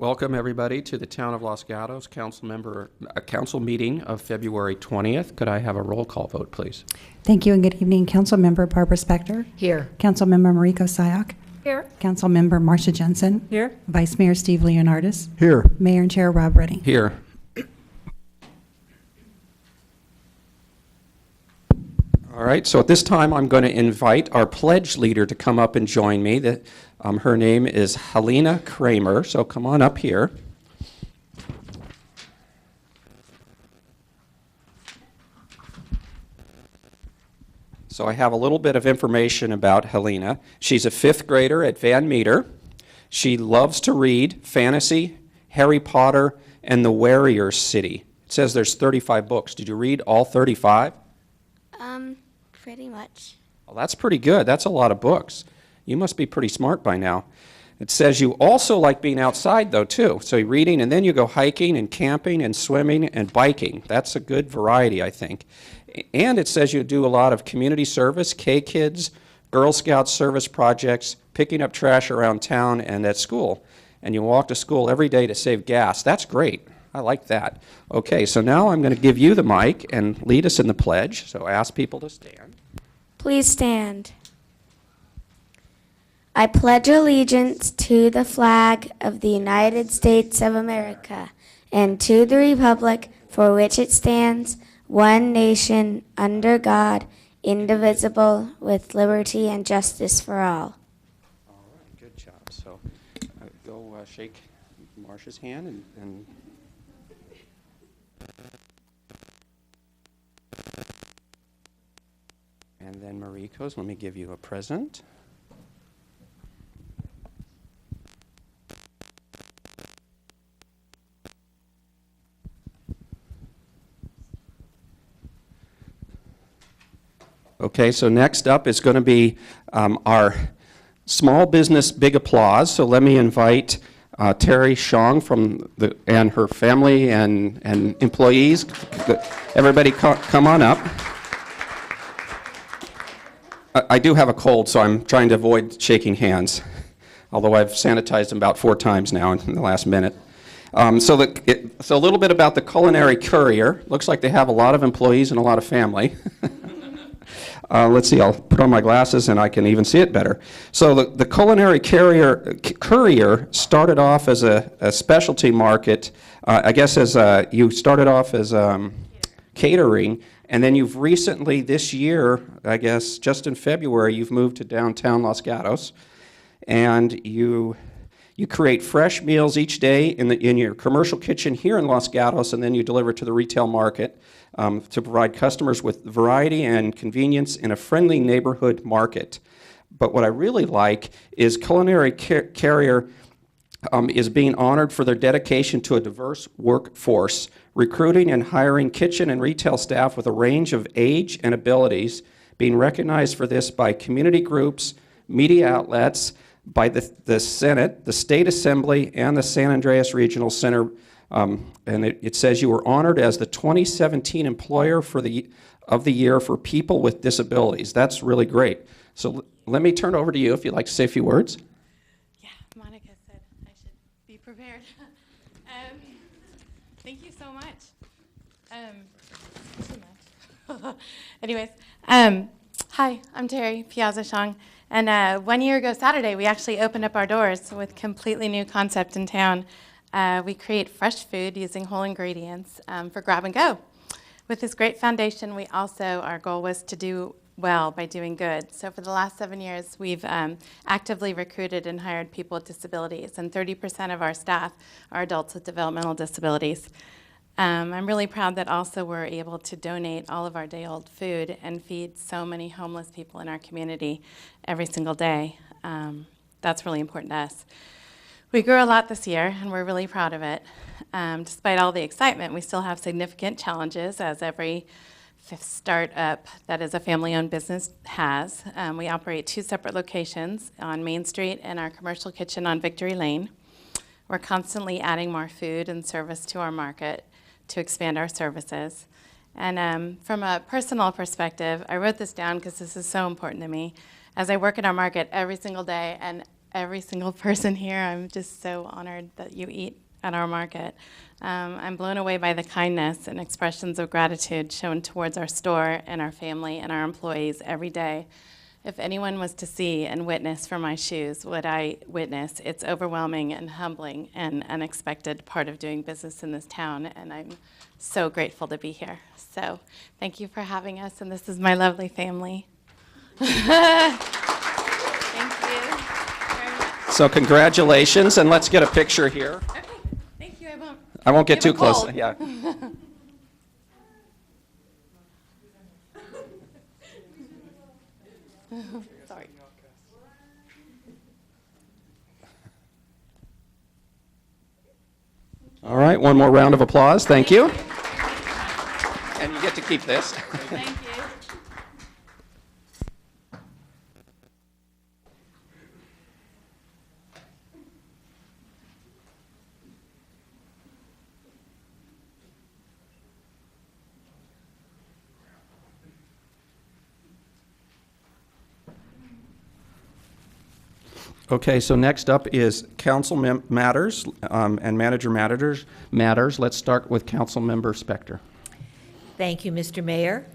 Welcome, everybody, to the Town of Los Gatos council meeting of February 20th. Could I have a roll call vote, please? Thank you and good evening. Councilmember Barbara Spector. Here. Councilmember Mariko Sayak. Here. Councilmember Marcia Jensen. Here. Vice Mayor Steve Leonardis. Here. Mayor and Chair Rob Redding. Here. All right, so at this time, I'm going to invite our pledge leader to come up and join me. Her name is Helena Kramer, so come on up here. So I have a little bit of information about Helena. She's a fifth grader at Van Meter. She loves to read fantasy, Harry Potter, and the Warrior City. It says there's 35 books. Did you read all 35? Pretty much. Well, that's pretty good. That's a lot of books. You must be pretty smart by now. It says you also like being outside, though, too. So you're reading, and then you go hiking and camping and swimming and biking. That's a good variety, I think. And it says you do a lot of community service, K-Kids, Girl Scout service projects, picking up trash around town and at school. And you walk to school every day to save gas. That's great. I like that. Okay, so now I'm going to give you the mic and lead us in the pledge. So ask people to stand. Please stand. I pledge allegiance to the flag of the United States of America and to the republic for which it stands, one nation, under God, indivisible, with liberty and justice for all. All right, good job. So go shake Marcia's hand and then Mariko's. Let me give you a present. Okay, so next up is going to be our small business big applause. So let me invite Terry Shong and her family and employees. Everybody come on up. I do have a cold, so I'm trying to avoid shaking hands, although I've sanitized them about 4 times now in the last minute. So a little bit about the Culinary Courier. Looks like they have a lot of employees and a lot of family. Let's see, I'll put on my glasses and I can even see it better. So the Culinary Courier started off as a specialty market, I guess you started off as catering, and then you've recently, this year, I guess just in February, you've moved to downtown Los Gatos, and you create fresh meals each day in your commercial kitchen here in Los Gatos, and then you deliver to the retail market to provide customers with variety and convenience in a friendly neighborhood market. But what I really like is Culinary Carrier is being honored for their dedication to a diverse workforce, recruiting and hiring kitchen and retail staff with a range of age and abilities, being recognized for this by community groups, media outlets, by the Senate, the State Assembly, and the San Andreas Regional Center. And it says you were honored as the 2017 Employer of the Year for People with Disabilities. That's really great. So let me turn over to you if you'd like to say a few words. Yeah, Monica said I should be prepared. Thank you so much. Too much. Anyways, hi, I'm Terry Piazza Shong. And 1 year ago Saturday, we actually opened up our doors with a completely new concept in town. We create fresh food using whole ingredients for grab and go. With this great foundation, our goal was to do well by doing good. So for the last 7 years, we've actively recruited and hired people with disabilities, and 30% of our staff are adults with developmental disabilities. I'm really proud that also we're able to donate all of our day-old food and feed so many homeless people in our community every single day. That's really important to us. We grew a lot this year, and we're really proud of it. Despite all the excitement, we still have significant challenges, as every startup that is a family-owned business has. We operate 2 separate locations on Main Street and our commercial kitchen on Victory Lane. We're constantly adding more food and service to our market to expand our services. And from a personal perspective, I wrote this down because this is so important to me. As I work in our market every single day, and every single person here. I'm just so honored that you eat at our market. I'm blown away by the kindness and expressions of gratitude shown towards our store and our family and our employees every day. If anyone was to see and witness from my shoes what I witness, it's overwhelming and humbling and unexpected part of doing business in this town, and I'm so grateful to be here. So thank you for having us, and this is my lovely family. Thank you very much. So congratulations, and let's get a picture here. Okay, thank you. I won't get Give too a close. cold. Yeah. Sorry. All right, one more round of applause. Thank you. And you get to keep this. Thank you. Okay, so next up is council matters and manager matters. Let's start with Council Member Spector. Thank you, Mr. Mayor.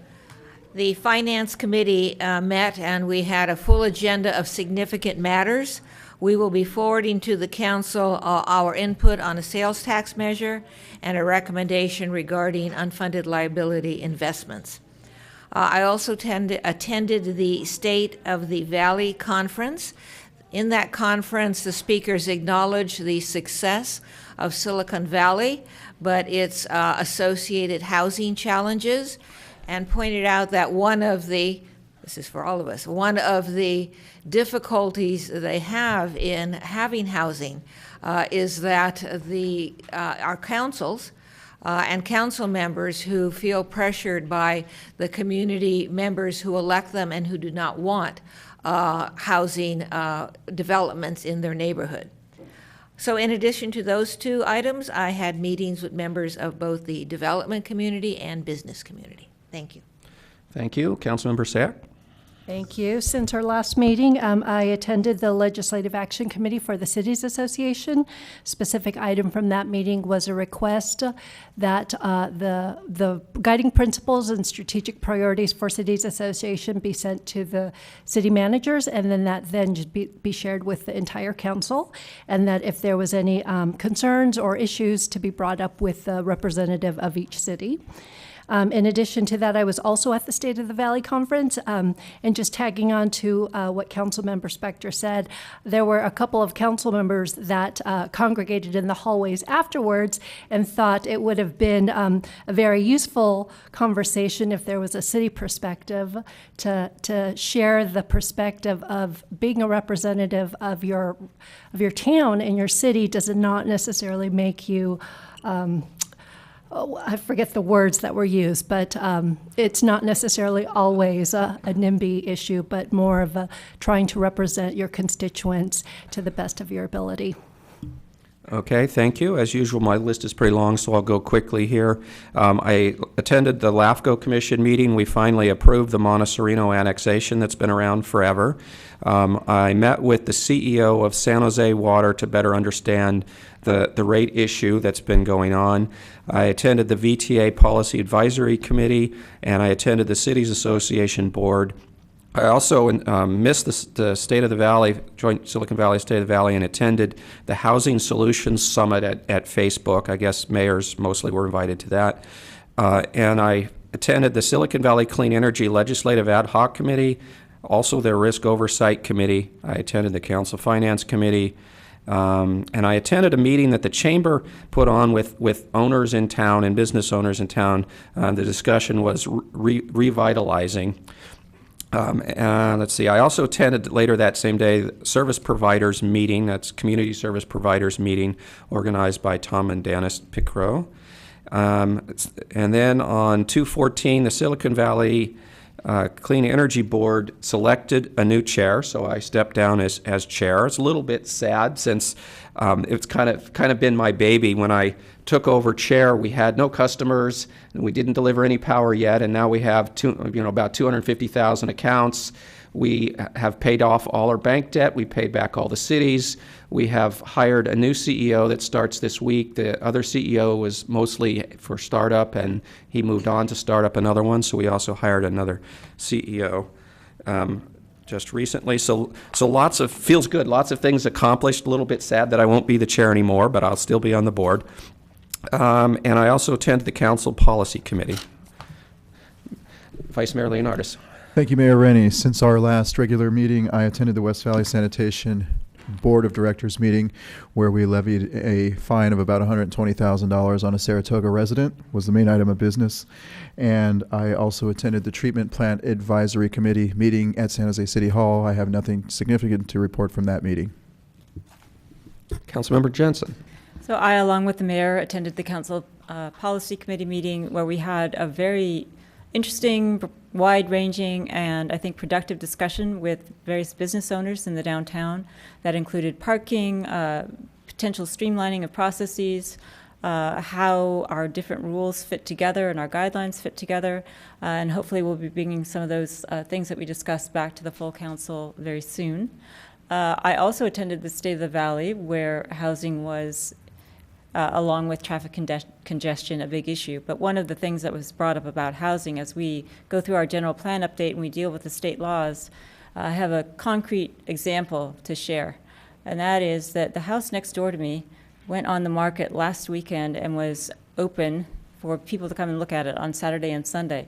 The Finance Committee met and we had a full agenda of significant matters. We will be forwarding to the council our input on a sales tax measure and a recommendation regarding unfunded liability investments. I also attended the State of the Valley Conference. In that conference, the speakers acknowledged the success of Silicon Valley, but its associated housing challenges, and pointed out that this is for all of us, one of the difficulties they have in having housing is that our councils and council members who feel pressured by the community members who elect them and who do not want housing developments in their neighborhood. So in addition to those two items, I had meetings with members of both the development community and business community. Thank you. Thank you. Councilmember Sack. Thank you. Since our last meeting, I attended the Legislative Action Committee for the Cities Association. Specific item from that meeting was a request that the guiding principles and strategic priorities for Cities Association be sent to the city managers, and then that just be shared with the entire council, and that if there was any concerns or issues to be brought up with the representative of each city. In addition to that, I was also at the State of the Valley Conference, and just tagging on to what Councilmember Spector said, there were a couple of council members that congregated in the hallways afterwards and thought it would have been a very useful conversation if there was a city perspective to share the perspective of being a representative of your town and your city does not necessarily make you I forget the words that were used, but it's not necessarily always a NIMBY issue, but more of a trying to represent your constituents to the best of your ability. Okay, thank you. As usual, my list is pretty long, so I'll go quickly here. I attended the LAFCO Commission meeting. We finally approved the Montecito annexation that's been around forever. I met with the CEO of San Jose Water to better understand the rate issue that's been going on. I attended the VTA Policy Advisory Committee, and I attended the Cities Association Board. I also missed the State of the Valley, Joint Silicon Valley State of the Valley, and attended the Housing Solutions Summit at Facebook. I guess mayors mostly were invited to that. And I attended the Silicon Valley Clean Energy Legislative Ad Hoc Committee, also their Risk Oversight Committee. I attended the Council Finance Committee. And I attended a meeting that the Chamber put on with owners in town and business owners in town. The discussion was revitalizing. Let's see, I also attended later that same day the service providers meeting, that's community service providers meeting organized by Tom and Dennis Picro. And then on 2/14, the Silicon Valley Clean Energy Board selected a new chair, so I stepped down as chair. It's a little bit sad since it's kind of been my baby. When I took over chair, we had no customers, and we didn't deliver any power yet, and now we have about 250,000 accounts. We have paid off all our bank debt. We paid back all the cities. We have hired a new CEO that starts this week. The other CEO was mostly for startup, and he moved on to start up another one, so we also hired another CEO just recently. So feels good, lots of things accomplished. A little bit sad that I won't be the chair anymore, but I'll still be on the board. And I also attend the Council Policy Committee. Vice Mayor Leonardis. Thank you, Mayor Rennie. Since our last regular meeting, I attended the West Valley Sanitation Board of Directors meeting where we levied a fine of about $120,000 on a Saratoga resident, was the main item of business. And I also attended the Treatment Plant Advisory Committee meeting at San Jose City Hall. I have nothing significant to report from that meeting. Councilmember Jensen. So I, along with the mayor, attended the Council Policy Committee meeting where we had a very interesting, wide-ranging, and I think productive discussion with various business owners in the downtown that included parking, potential streamlining of processes, how our different rules fit together and our guidelines fit together, and hopefully we'll be bringing some of those things that we discussed back to the full council very soon. I also attended the State of the Valley, where housing was along with traffic congestion, a big issue. But one of the things that was brought up about housing as we go through our general plan update and we deal with the state laws, I have a concrete example to share. And that is that the house next door to me went on the market last weekend and was open for people to come and look at it on Saturday and Sunday.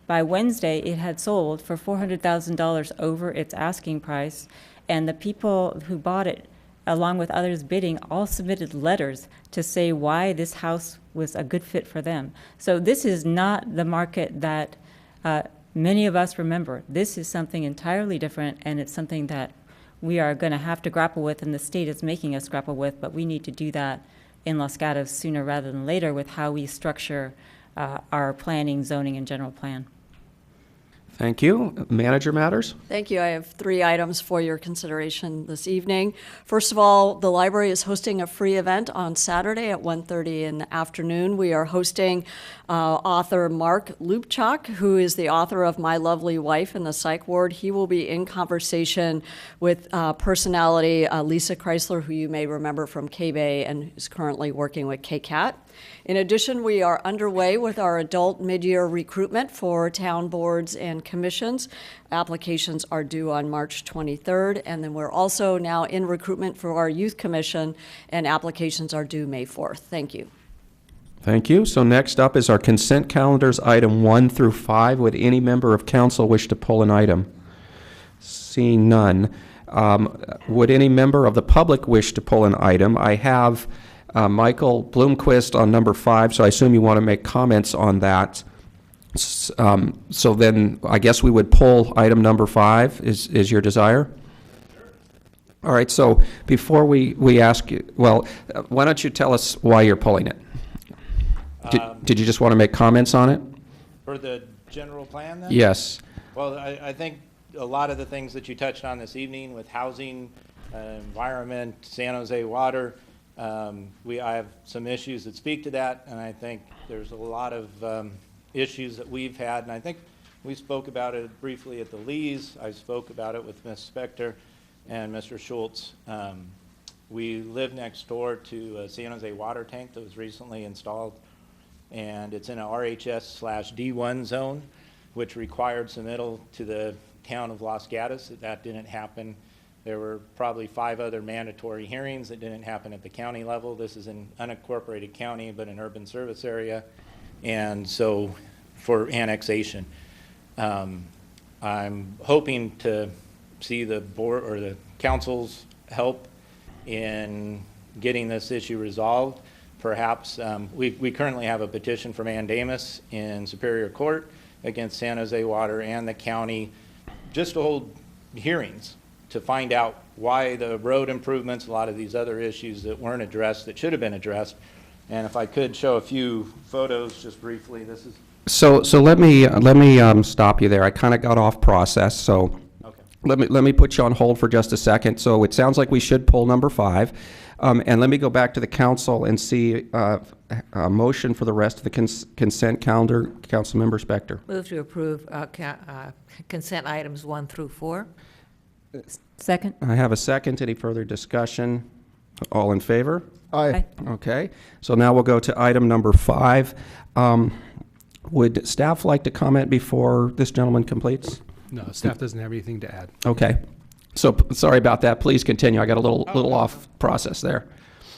By Wednesday, it had sold for $400,000 over its asking price, and the people who bought it, along with others bidding, all submitted letters to say why this house was a good fit for them. So this is not the market that many of us remember. This is something entirely different, and it's something that we are going to have to grapple with, and the state is making us grapple with, but we need to do that in Los Gatos sooner rather than later with how we structure our planning, zoning, and general plan. Thank you. Manager matters? Thank you. I have 3 items for your consideration this evening. First of all, the library is hosting a free event on Saturday at 1:30 in the afternoon. We are hosting author Mark Lupchak, who is the author of My Lovely Wife in the Psych Ward. He will be in conversation with personality Lisa Chrysler, who you may remember from K-Bay and is currently working with KCAT. In addition, we are underway with our adult mid-year recruitment for town boards and commissions. Applications are due on March 23rd, and then we're also now in recruitment for our youth commission, and applications are due May 4th. Thank you. Thank you. So next up is our consent calendars, item 1 through 5. Would any member of council wish to pull an item? Seeing none. Would any member of the public wish to pull an item? I have Michael Bloomquist on number 5, so I assume you want to make comments on that. So then I guess we would pull item number 5, is your desire? All right, so before we ask you, well, why don't you tell us why you're pulling it? Did you just want to make comments on it? For the general plan then? Yes. Well, I think a lot of the things that you touched on this evening with housing, environment, San Jose water, I have some issues that speak to that, and I think there's a lot of issues that we've had, and I think we spoke about it briefly at the Lees. I spoke about it with Ms. Spector and Mr. Schultz. We live next door to a San Jose water tank that was recently installed, and it's in a RHS/D1 zone, which required submittal to the town of Los Gatos. That didn't happen. There were probably 5 other mandatory hearings that didn't happen at the county level. This is an unincorporated county, but an urban service area, and so for annexation. I'm hoping to see the board or the council's help in getting this issue resolved. Perhaps we currently have a petition for mandamus in Superior Court against San Jose Water and the county just to hold hearings to find out why the road improvements, a lot of these other issues that weren't addressed, that should have been addressed. And if I could show a few photos just briefly, this is. So let me stop you there. I kind of got off process. So Okay. let me put you on hold for just a second. So it sounds like we should pull number 5. And let me go back to the council and see a motion for the rest of the consent calendar. Councilmember Spector. Move to approve consent items 1 through 4. Second? I have a second. Any further discussion? All in favor? Aye. Okay. So now we'll go to item number 5. Would staff like to comment before this gentleman completes? No, staff doesn't have anything to add. Okay. So sorry about that. Please continue. I got a little off process there.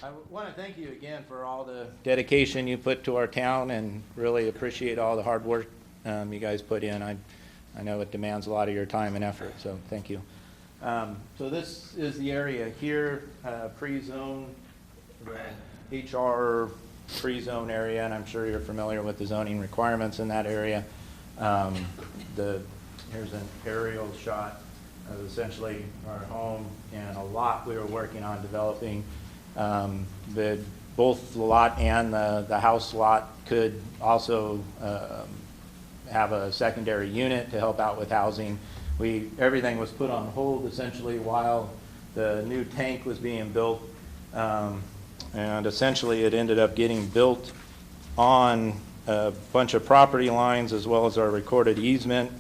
I want to thank you again for all the dedication you put to our town and really appreciate all the hard work you guys put in. I know it demands a lot of your time and effort, so thank you. So this is the area here, pre-zone, the HR pre-zone area, and I'm sure you're familiar with the zoning requirements in that area. Here's an aerial shot of essentially our home and a lot we were working on developing. Both the lot and the house lot could also have a secondary unit to help out with housing. Everything was put on hold essentially while the new tank was being built, and essentially it ended up getting built on a bunch of property lines as well as our recorded easement,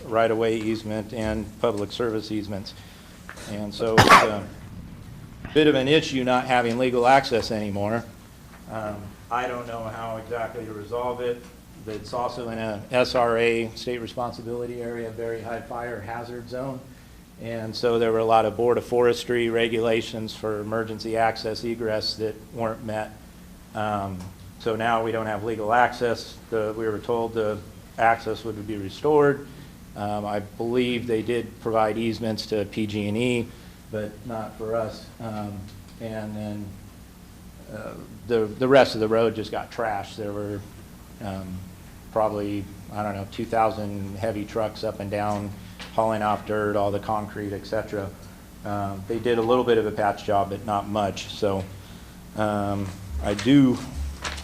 right-of-way easement, and public service easements. And so it's a bit of an issue not having legal access anymore. I don't know how exactly to resolve it. It's also in a SRA, state responsibility area, very high fire hazard zone. And so there were a lot of Board of Forestry regulations for emergency access egress that weren't met. So now we don't have legal access. We were told the access would be restored. I believe they did provide easements to PG&E, but not for us. And then the rest of the road just got trashed. There were probably, 2,000 heavy trucks up and down hauling off dirt, all the concrete, etc. They did a little bit of a patch job, but not much. So I do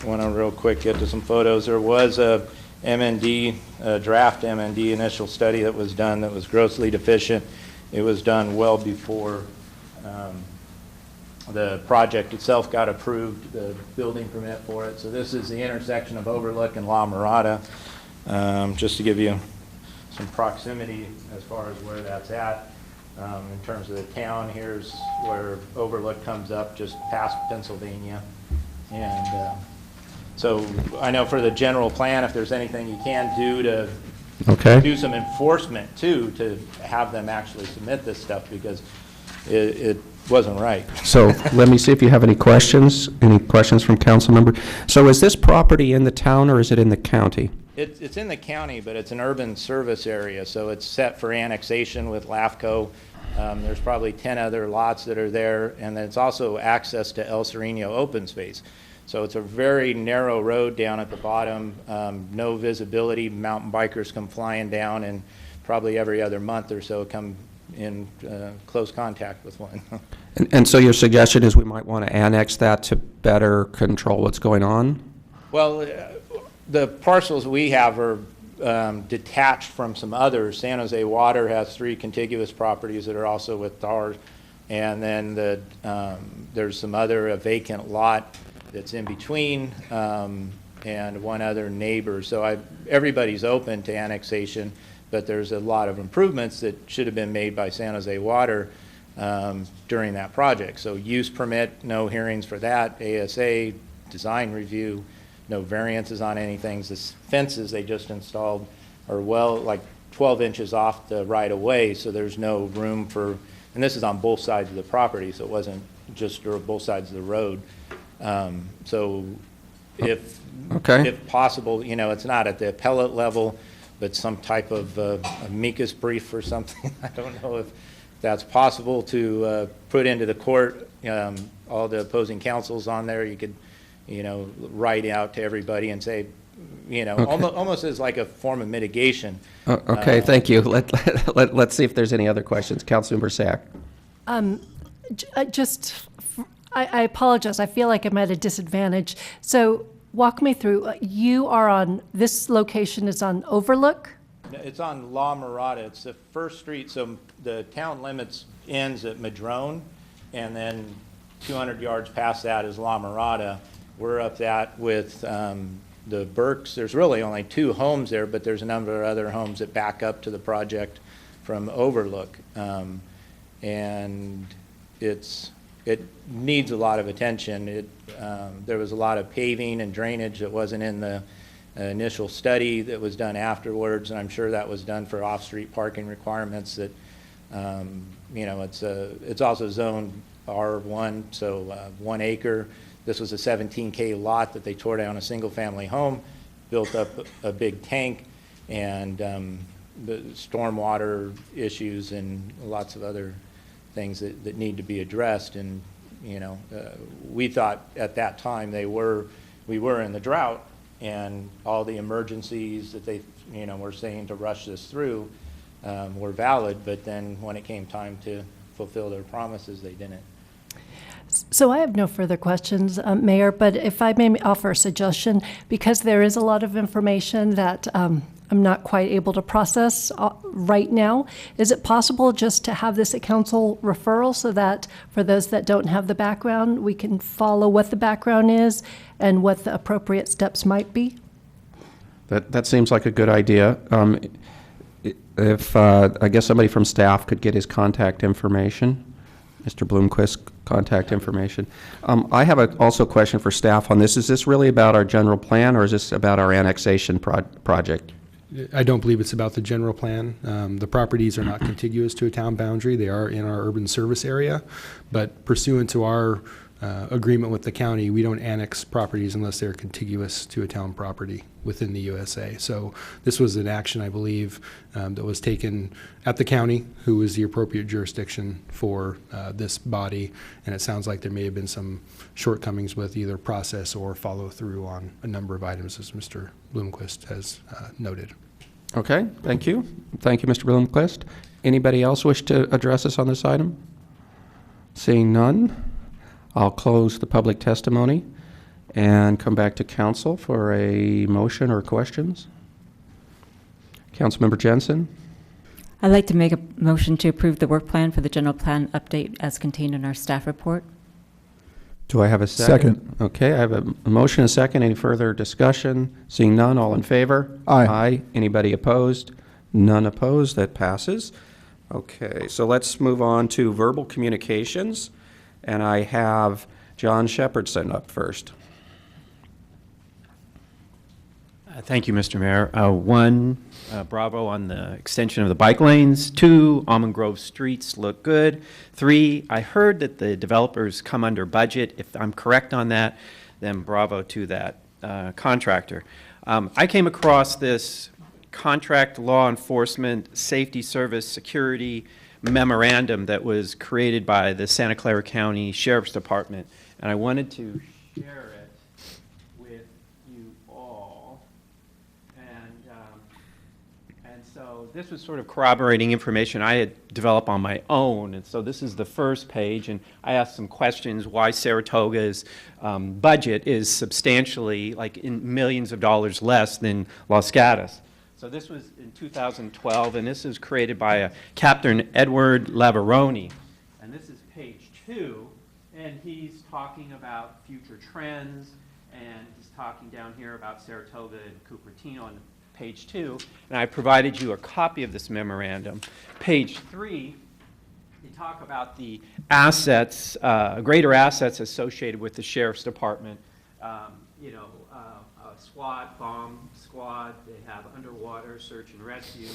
want to real quick get to some photos. There was a MND, draft MND initial study that was done that was grossly deficient. It was done well before the project itself got approved, the building permit for it. So this is the intersection of Overlook and La Mirada, just to give you some proximity as far as where that's at. In terms of the town, here's where Overlook comes up just past Pennsylvania. And so I know for the general plan, if there's anything you can do to do some enforcement too, to have them actually submit this stuff, because it wasn't right. So let me see if you have any questions. Any questions from council member? So is this property in the town or is it in the county? It's in the county, but it's an urban service area, so it's set for annexation with LAFCO. There's probably 10 other lots that are there, and then it's also access to El Sereno open space. So it's a very narrow road down at the bottom, no visibility. Mountain bikers come flying down, and probably every other month or so come in close contact with one. And so your suggestion is we might want to annex that to better control what's going on? Well, the parcels we have are detached from some others. San Jose Water has 3 contiguous properties that are also with ours, and then there's some other vacant lot that's in between, and one other neighbor. So everybody's open to annexation, but there's a lot of improvements that should have been made by San Jose Water during that project. So use permit, no hearings for that, ASA, design review, no variances on anything. The fences they just installed are like 12 inches off the right of way, so there's no room for, and this is on both sides of the property, so it wasn't just both sides of the road. So if possible, it's not at the appellate level, but some type of amicus brief or something. I don't know if that's possible to put into the court. All the opposing counsels on there, you could, write out to everybody and say, almost as like a form of mitigation. Okay, thank you. Let's see if there's any other questions. Councilmember Sack. I apologize. I feel like I'm at a disadvantage. So walk me through. You are on, this location is on Overlook? It's on La Mirada. It's the first street, so the town limits ends at Madrone, and then 200 yards past that is La Mirada. We're up that with the Burks. There's really only 2 homes there, but there's a number of other homes that back up to the project from Overlook. And it needs a lot of attention. There was a lot of paving and drainage that wasn't in the initial study that was done afterwards, and I'm sure that was done for off-street parking requirements that, you know, it's also zoned R1, so 1 acre. This was a 17K lot that they tore down a single-family home, built up a big tank, and the stormwater issues and lots of other things that need to be addressed. And, you know, we thought at that time we were in the drought, and all the emergencies that they, you know, were saying to rush this through were valid, but then when it came time to fulfill their promises, they didn't. So I have no further questions, Mayor, but if I may offer a suggestion, because there is a lot of information that I'm not quite able to process right now, is it possible just to have this a council referral so that for those that don't have the background, we can follow what the background is and what the appropriate steps might be? That seems like a good idea. If I guess somebody from staff could get his contact information, Mr. Bloomquist's contact information. I have also a question for staff on this. Is this really about our general plan, or is this about our annexation project? I don't believe it's about the general plan. The properties are not contiguous to a town boundary. They are in our urban service area, but pursuant to our agreement with the county, we don't annex properties unless they're contiguous to a town property within the USA. So this was an action, I believe, that was taken at the county, who is the appropriate jurisdiction for this body, and it sounds like there may have been some shortcomings with either process or follow through on a number of items, as Mr. Bloomquist has noted. Okay, thank you. Thank you, Mr. Bloomquist. Anybody else wish to address us on this item? Seeing none, I'll close the public testimony and come back to council for a motion or questions. Councilmember Jensen. I'd like to make a motion to approve the work plan for the general plan update as contained in our staff report. Do I have a second? Okay, I have a motion and a second. Any further discussion? Seeing none, all in favor? Aye. Aye. Anybody opposed? None opposed. That passes. Okay, so let's move on to verbal communications. And I have John Shepherdson up first. Thank you, Mr. Mayor. 1, bravo on the extension of the bike lanes. 2, Almond Grove streets look good. 3, I heard that the developers come under budget. If I'm correct on that, then bravo to that contractor. I came across this contract law enforcement safety service security memorandum that was created by the Santa Clara County Sheriff's Department, and I wanted to share it with you all. And so this was sort of corroborating information I had developed on my own, and so this is the first page, and I asked some questions why Saratoga's budget is substantially, like in millions of dollars less than Los Gatos. So this was in 2012, and this is created by Captain Edward Lavaroni. And this is page 2, and he's talking about future trends, and he's talking down here about Saratoga and Cupertino on page 2. And I provided you a copy of this memorandum. Page 3, you talk about the assets, greater assets associated with the Sheriff's Department. SWAT, bomb squad, they have underwater search and rescue,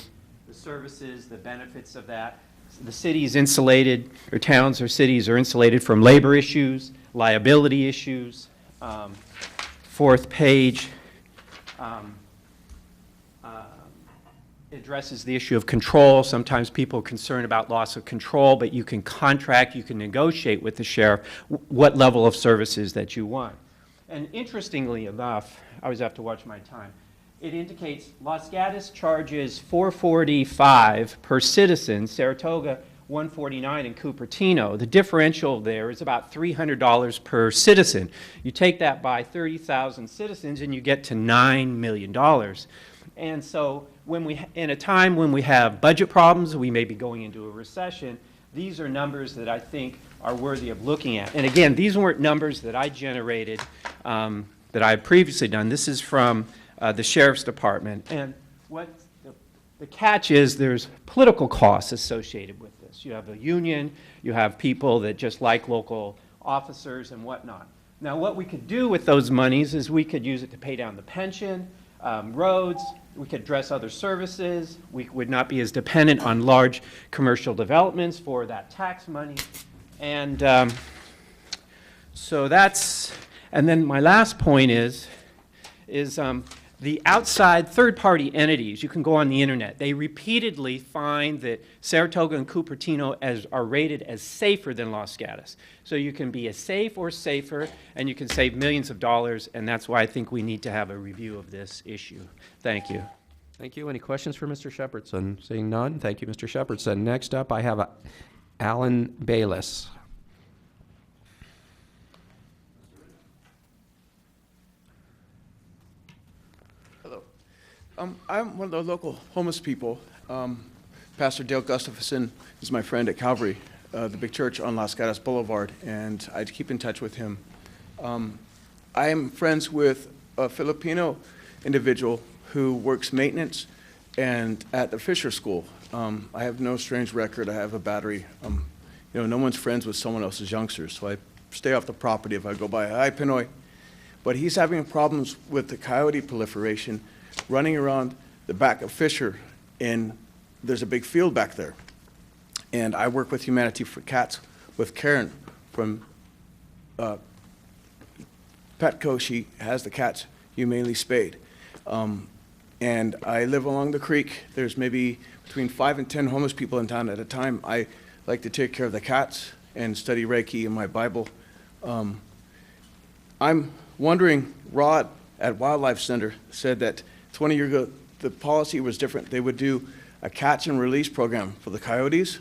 the services, the benefits of that. The city's insulated, or towns or cities are insulated from labor issues, liability issues. 4th page addresses the issue of control. Sometimes people are concerned about loss of control, but you can contract, you can negotiate with the sheriff what level of services that you want. And interestingly enough, I always have to watch my time, it indicates Los Gatos charges $445 per citizen, Saratoga $149 in Cupertino. The differential there is about $300 per citizen. You take that by 30,000 citizens and you get to $9 million. And so in a time when we have budget problems, we may be going into a recession, these are numbers that I think are worthy of looking at. And again, these weren't numbers that I generated that I had previously done. This is from the Sheriff's Department. And what the catch is, there's political costs associated with this. You have a union, you have people that just like local officers and whatnot. Now, what we could do with those monies is we could use it to pay down the pension, roads, we could address other services, we would not be as dependent on large commercial developments for that tax money. And so that's, and then my last point is the outside third-party entities, you can go on the internet, they repeatedly find that Saratoga and Cupertino are rated as safer than Los Gatos. So you can be as safe or safer, and you can save millions of dollars, and that's why I think we need to have a review of this issue. Thank you. Thank you. Any questions for Mr. Shepherdson? Seeing none, thank you, Mr. Shepherdson. Next up, I have Alan Bayless. Hello. I'm one of the local homeless people. Pastor Dale Gustafson is my friend at Calvary, the big church on Los Gatos Boulevard, and I keep in touch with him. I am friends with a Filipino individual who works maintenance and at the Fisher School. I have no strange record. I have a battery. No one's friends with someone else's youngsters, so I stay off the property if I go by. Hi, Pinoy. But he's having problems with the coyote proliferation running around the back of Fisher, and there's a big field back there. And I work with Humanity for Cats with Karen from Petco. She has the cats humanely spayed. And I live along the creek. There's maybe between 5 and 10 homeless people in town at a time. I like to take care of the cats and study Reiki and my Bible. I'm wondering, Rod at Wildlife Center said that 20 years ago, the policy was different. They would do a catch and release program for the coyotes.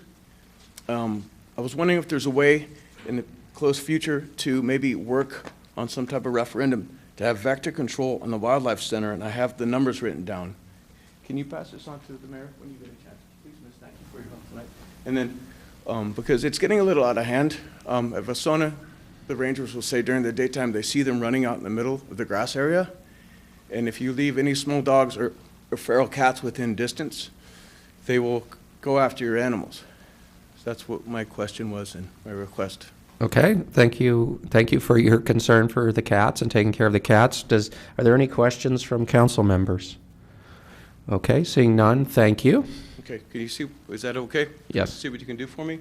I was wondering if there's a way in the close future to maybe work on some type of referendum to have vector control on the Wildlife Center, and I have the numbers written down. Can you pass this on to the mayor when you get a chance? Please, miss, thank you for your help tonight. And then, because it's getting a little out of hand, at Vasona, the rangers will say during the daytime they see them running out in the middle of the grass area, and if you leave any small dogs or feral cats within distance, they will go after your animals. So that's what my question was and my request. Okay, thank you. Thank you for your concern for the cats and taking care of the cats. Are there any questions from council members? Okay, seeing none, thank you. Okay, can you see, is that okay? Yes. See what you can do for me?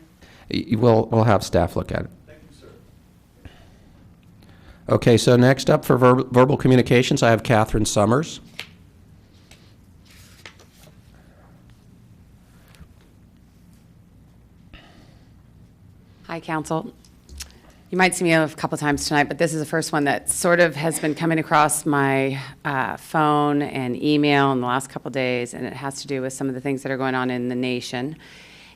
We'll have staff look at it. Thank you, sir. Okay, so next up for verbal communications, I have Catherine Summers. Hi, Council. You might see me a couple times tonight, but this is the first one that sort of has been coming across my phone and email in the last couple days, and it has to do with some of the things that are going on in the nation.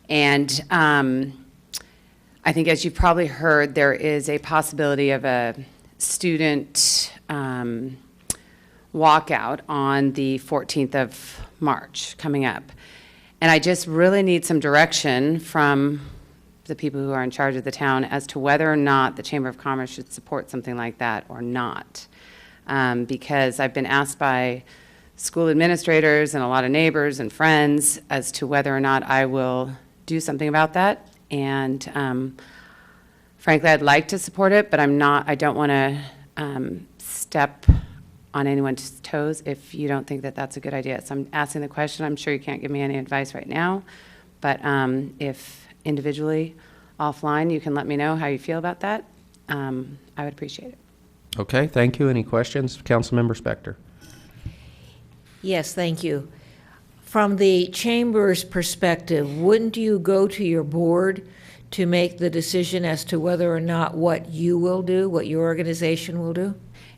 And I think, as you've probably heard, there is a possibility of a student walkout on the 14th of March coming up. And I just really need some direction from the people who are in charge of the town as to whether or not the Chamber of Commerce should support something like that or not. Because I've been asked by school administrators and a lot of neighbors and friends as to whether or not I will do something about that. And frankly, I'd like to support it, but I don't want to step on anyone's toes if you don't think that that's a good idea. So I'm asking the question. I'm sure you can't give me any advice right now, but if individually, offline, you can let me know how you feel about that. I would appreciate it. Okay, thank you. Any questions? Councilmember Spector. Yes, thank you. From the Chamber's perspective, wouldn't you go to your board to make the decision as to whether or not what you will do, what your organization will do?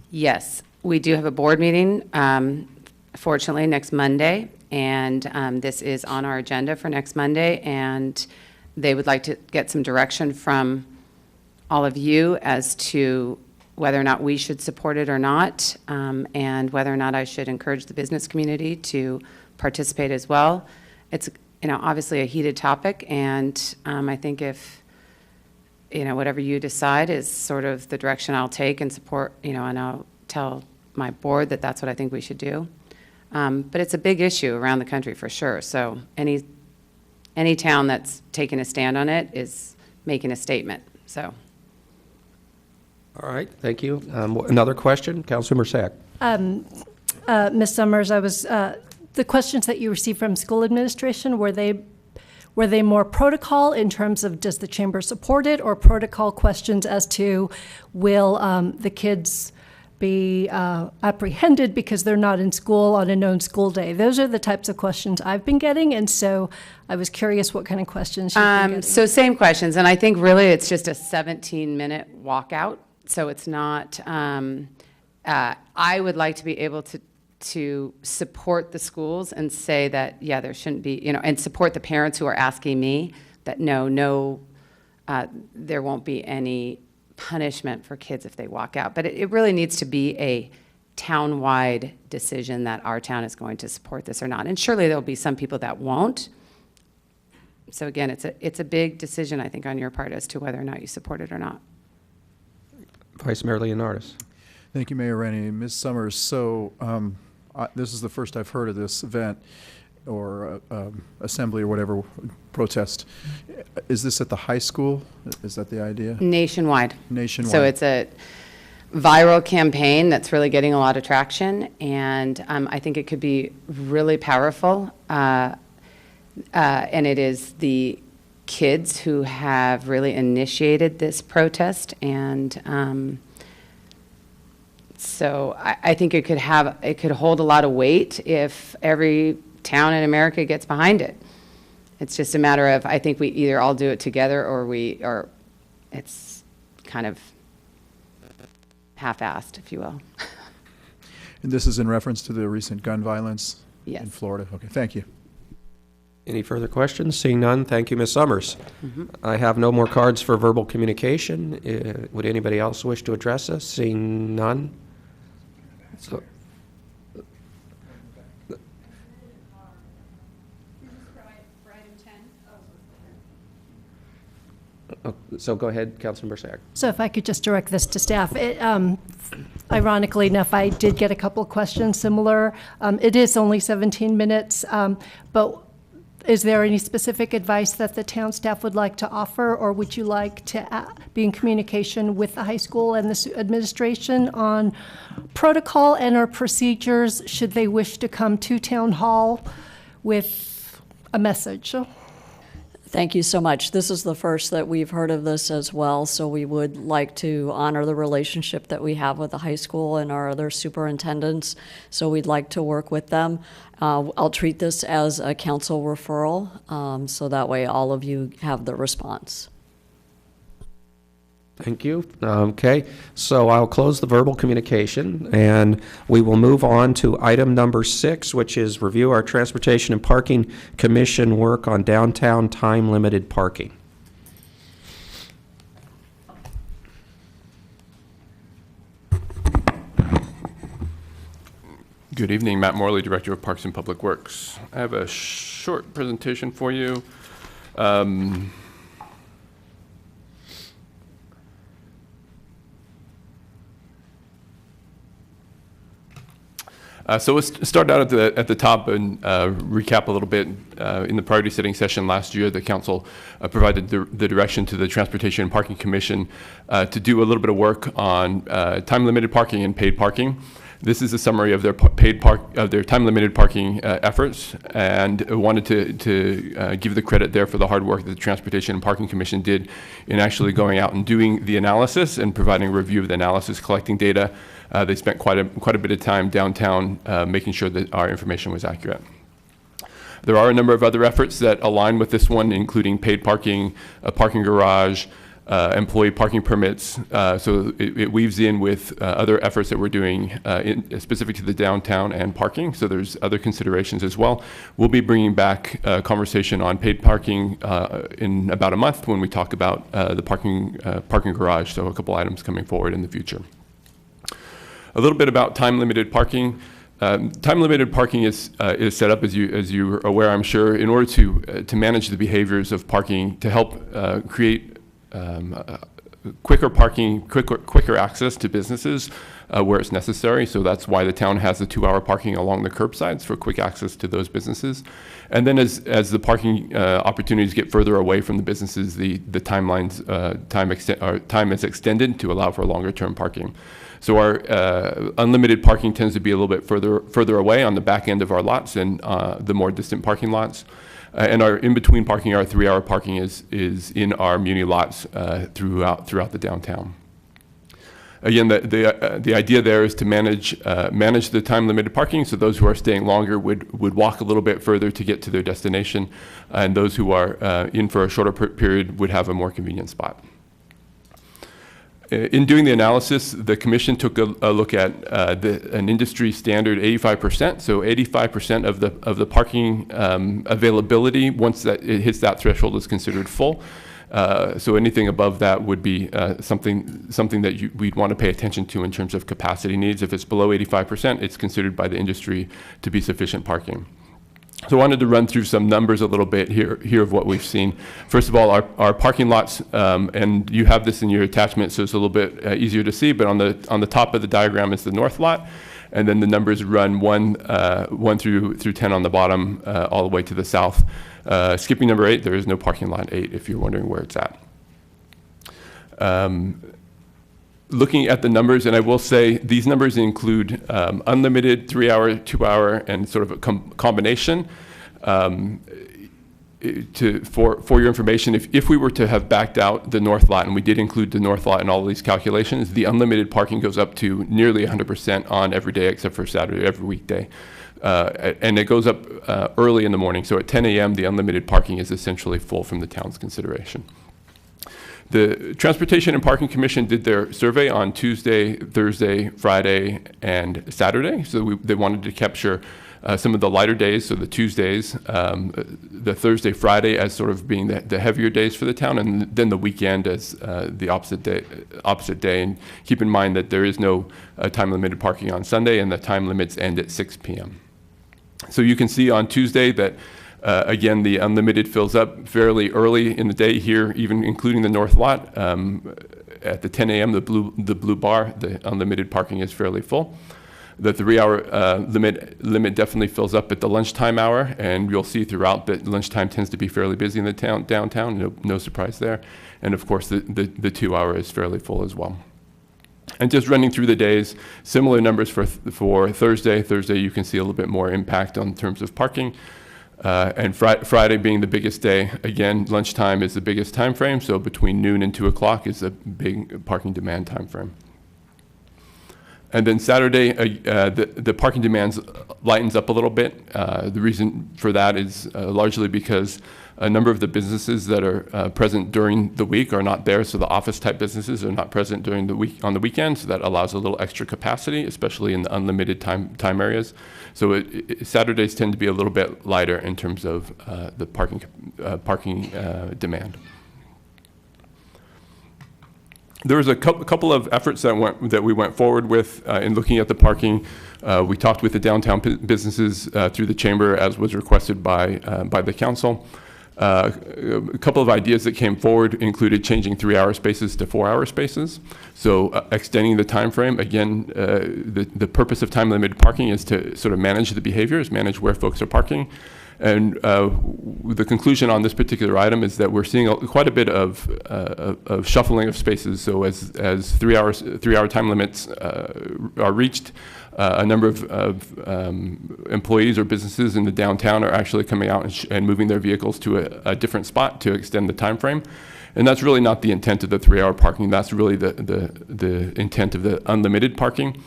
Yes, we do have a board meeting, fortunately, next Monday, and this is on our agenda for next Monday, and they would like to get some direction from all of you as to whether or not we should support it or not, and whether or not I should encourage the business community to participate as well. It's, obviously a heated topic, and I think if, whatever you decide is sort of the direction I'll take and support, and I'll tell my board that that's what I think we should do. But it's a big issue around the country for sure. So any town that's taking a stand on it is making a statement, so. All right, thank you. Another question, Councilmember Sack. Ms. Summers, the questions that you received from school administration, were they more protocol in terms of does the chamber support it, or protocol questions as to will the kids be apprehended because they're not in school on a known school day? Those are the types of questions I've been getting, and so I was curious what kind of questions you've been getting. So same questions, and I think really it's just a 17-minute walkout, so it's not, I would like to be able to support the schools and say that, yeah, there shouldn't be, and support the parents who are asking me that no, there won't be any punishment for kids if they walk out. But it really needs to be a town-wide decision that our town is going to support this or not. And surely there'll be some people that won't. So again, it's a big decision, I think, on your part as to whether or not you support it or not. Vice Mayor Leonardis. Thank you, Mayor Rennie. Ms. Summers, so this is the first I've heard of this event or assembly or whatever, protest. Is this at the high school? Is that the idea? Nationwide. Nationwide. So it's a viral campaign that's really getting a lot of traction, and I think it could be really powerful. And it is the kids who have really initiated this protest, and so I think it could hold a lot of weight if every town in America gets behind it. It's just a matter of, I think we either all do it together or it's kind of half-assed, if you will. And this is in reference to the recent gun violence Yes. in Florida? Okay, thank you. Any further questions? Seeing none, thank you, Ms. Summers. I have no more cards for verbal communication. Would anybody else wish to address us? Seeing none? So, so go ahead, Councilmember Sack. So if I could just direct this to staff. Ironically enough, I did get a couple of questions similar. It is only 17 minutes, but is there any specific advice that the town staff would like to offer, or would you like to be in communication with the high school and the administration on protocol and or procedures should they wish to come to town hall with a message? Thank you so much. This is the first that we've heard of this as well, so we would like to honor the relationship that we have with the high school and our other superintendents, so we'd like to work with them. I'll treat this as a council referral, so that way all of you have the response. Thank you. Okay, so I'll close the verbal communication, and we will move on to item number 6, which is review our Transportation and Parking Commission work on downtown time-limited parking. Good evening, Matt Morley, Director of Parks and Public Works. I have a short presentation for you. So let's start out at the top and recap a little bit. In the priority setting session last year, the council provided the direction to the Transportation and Parking Commission to do a little bit of work on time-limited parking and paid parking. This is a summary of their time-limited parking efforts, and I wanted to give the credit there for the hard work that the Transportation and Parking Commission did in actually going out and doing the analysis and providing a review of the analysis, collecting data. They spent quite a bit of time downtown making sure that our information was accurate. There are a number of other efforts that align with this one, including paid parking, a parking garage, employee parking permits. So it weaves in with other efforts that we're doing specific to the downtown and parking. So there's other considerations as well. We'll be bringing back a conversation on paid parking in about a month when we talk about the parking garage. So a couple items coming forward in the future. A little bit about time-limited parking. Time-limited parking is set up, as you're aware, I'm sure, in order to manage the behaviors of parking to help create quicker access to businesses where it's necessary. So that's why the town has the 2-hour parking along the curbsides for quick access to those businesses. And then as the parking opportunities get further away from the businesses, the time is extended to allow for longer term parking. So our unlimited parking tends to be a little bit further away on the back end of our lots than the more distant parking lots. And our in-between parking, our 3-hour parking is in our muni lots throughout the downtown. Again, the idea there is to manage the time-limited parking, so those who are staying longer would walk a little bit further to get to their destination, and those who are in for a shorter period would have a more convenient spot. In doing the analysis, the commission took a look at an industry standard 85%. So 85% of the parking availability, once that it hits that threshold, is considered full. So anything above that would be something that we'd want to pay attention to in terms of capacity needs. If it's below 85%, it's considered by the industry to be sufficient parking. So I wanted to run through some numbers a little bit here of what we've seen. First of all, our parking lots, and you have this in your attachment, so it's a little bit easier to see, but on the top of the diagram is the north lot, and then the numbers run 1 through 10 on the bottom, all the way to the south. Skipping number 8, there is no parking lot 8, if you're wondering where it's at. Looking at the numbers, and I will say these numbers include unlimited 3-hour, 2-hour, and sort of a combination. For your information, if we were to have backed out the north lot, and we did include the north lot in all of these calculations, the unlimited parking goes up to nearly 100% on every day except for Saturday, every weekday. And it goes up early in the morning. So at 10 a.m., the unlimited parking is essentially full from the town's consideration. The Transportation and Parking Commission did their survey on Tuesday, Thursday, Friday, and Saturday. So they wanted to capture some of the lighter days, so the Tuesdays, the Thursday, Friday as sort of being the heavier days for the town, and then the weekend as the opposite day. And keep in mind that there is no time-limited parking on Sunday, and the time limits end at 6 p.m. So you can see on Tuesday that again, the unlimited fills up fairly early in the day here, even including the north lot. At the 10 a.m., the blue bar, the unlimited parking is fairly full. The 3-hour limit definitely fills up at the lunchtime hour, and you'll see throughout that lunchtime tends to be fairly busy in the downtown. No surprise there. And of course, the 2-hour is fairly full as well. And just running through the days, similar numbers for Thursday. Thursday, you can see a little bit more impact on terms of parking. And Friday being the biggest day, again, lunchtime is the biggest time frame, so between noon and 2 o'clock is a big parking demand time frame. And then Saturday, the parking demands lightens up a little bit. The reason for that is largely because a number of the businesses that are present during the week are not there, so the office-type businesses are not present during the week on the weekend, so that allows a little extra capacity, especially in the unlimited time areas. So Saturdays tend to be a little bit lighter in terms of the parking demand. There was a couple of efforts that we went forward with in looking at the parking. We talked with the downtown businesses through the chamber, as was requested by the council. A couple of ideas that came forward included changing 3-hour spaces to 4-hour spaces. So extending the time frame. Again, the purpose of time-limited parking is to sort of manage the behaviors, manage where folks are parking. And the conclusion on this particular item is that we're seeing quite a bit of shuffling of spaces. So as 3-hour time limits are reached, a number of employees or businesses in the downtown are actually coming out and moving their vehicles to a different spot to extend the time frame. And that's really not the intent of the 3-hour parking. That's really the intent of the unlimited parking.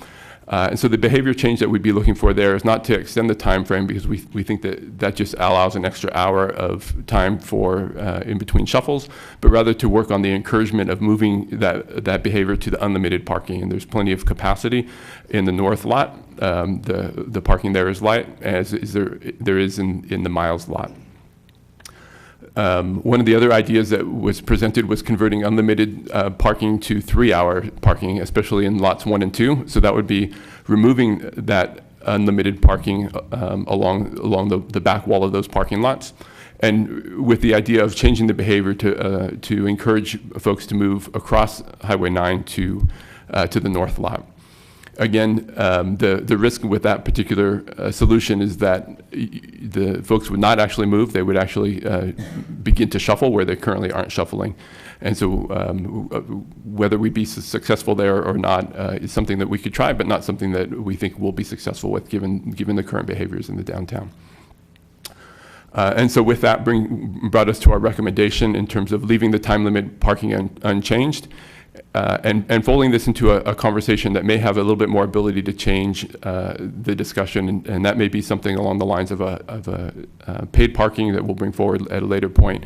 And so the behavior change that we'd be looking for there is not to extend the time frame, because we think that just allows an extra hour of time for in between shuffles, but rather to work on the encouragement of moving that behavior to the unlimited parking. And there's plenty of capacity in the north lot. The parking there is light, as there is in the Miles lot. One of the other ideas that was presented was converting unlimited parking to 3-hour parking, especially in lots 1 and 2. So that would be removing that unlimited parking along the back wall of those parking lots, and with the idea of changing the behavior to encourage folks to move across Highway 9 to the north lot. Again, the risk with that particular solution is that the folks would not actually move. They would actually begin to shuffle where they currently aren't shuffling. And so whether we be successful there or not is something that we could try, but not something that we think we'll be successful with given the current behaviors in the downtown. And so with that brought us to our recommendation in terms of leaving the time limit parking unchanged, and folding this into a conversation that may have a little bit more ability to change the discussion, and that may be something along the lines of a paid parking that we'll bring forward at a later point,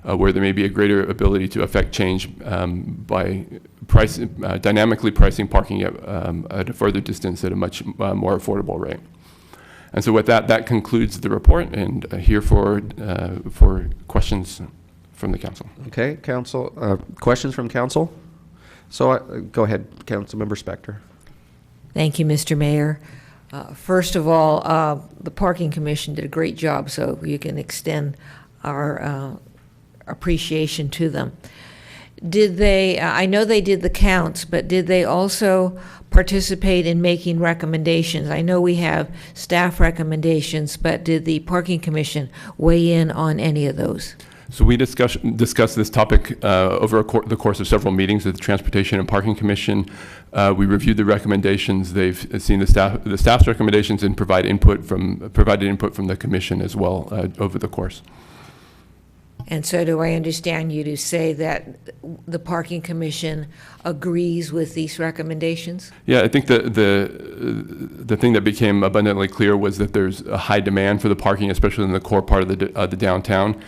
where there may be a greater ability to affect change by dynamically pricing parking at a further distance at a much more affordable rate. And so with that concludes the report, and here for questions from the council. Okay, council, questions from council? So go ahead, Councilmember Spector. Thank you, Mr. Mayor. First of all, the Parking Commission did a great job, so you can extend our appreciation to them. Did they, I know they did the counts, but did they also participate in making recommendations? I know we have staff recommendations, but did the Parking Commission weigh in on any of those? So we discussed this topic over the course of several meetings with the Transportation and Parking Commission. We reviewed the recommendations. They've seen the staff's recommendations and provided input from the commission as well over the course. And so do I understand you to say that the Parking Commission agrees with these recommendations? Yeah, I think the thing that became abundantly clear was that there's a high demand for the parking, especially in the core part of the downtown.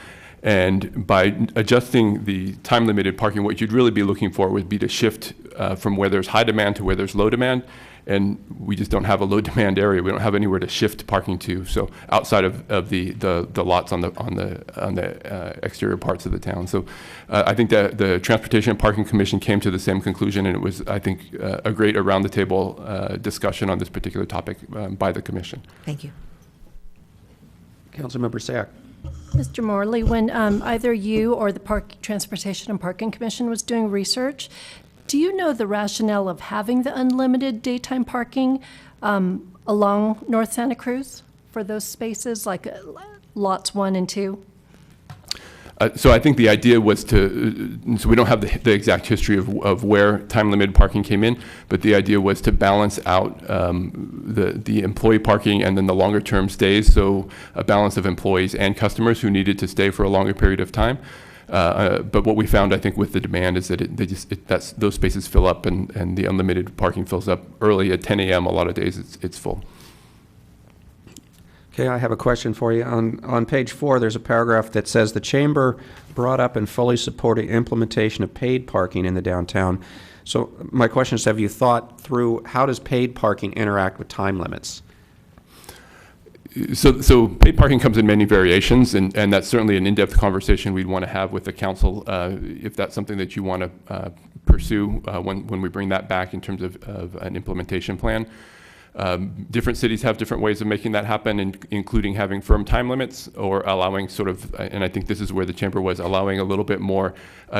And by adjusting the time-limited parking, what you'd really be looking for would be to shift from where there's high demand to where there's low demand. And we just don't have a low demand area. We don't have anywhere to shift parking to. So outside of the lots on the exterior parts of the town. So I think that the Transportation and Parking Commission came to the same conclusion, and it was, I think, a great around the table discussion on this particular topic by the commission. Thank you. Councilmember Sack. Mr. Morley, when either you or the Transportation and Parking Commission was doing research, do you know the rationale of having the unlimited daytime parking along North Santa Cruz for those spaces, like lots 1 and 2? So I think the idea was so we don't have the exact history of where time-limited parking came in, but the idea was to balance out the employee parking and then the longer-term stays, so a balance of employees and customers who needed to stay for a longer period of time. But what we found, I think, with the demand is that those spaces fill up, and the unlimited parking fills up early at 10 a.m. A lot of days it's full. Okay, I have a question for you. On page 4, there's a paragraph that says the chamber brought up and fully supported implementation of paid parking in the downtown. So my question is, have you thought through how does paid parking interact with time limits? So paid parking comes in many variations, and that's certainly an in-depth conversation we'd want to have with the council if that's something that you want to pursue when we bring that back in terms of an implementation plan. Different cities have different ways of making that happen, including having firm time limits or allowing and I think this is where the chamber was, allowing a little bit more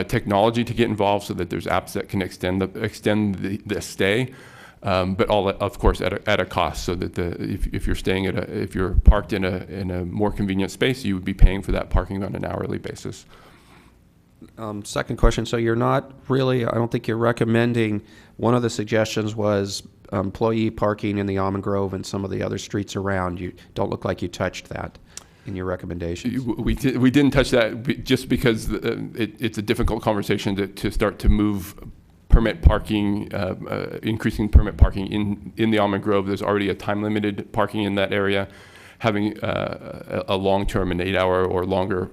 technology to get involved so that there's apps that can extend the stay. But all, of course, at a cost, so that if you're staying if you're parked in a more convenient space, you would be paying for that parking on an hourly basis. Second question. So you're not really, I don't think you're recommending. One of the suggestions was employee parking in the Almond Grove and some of the other streets around. You don't look like you touched that in your recommendations. We didn't touch that just because it's a difficult conversation to start to move permit parking, increasing permit parking in the Almond Grove. There's already a time-limited parking in that area. Having a long-term, an 8-hour or longer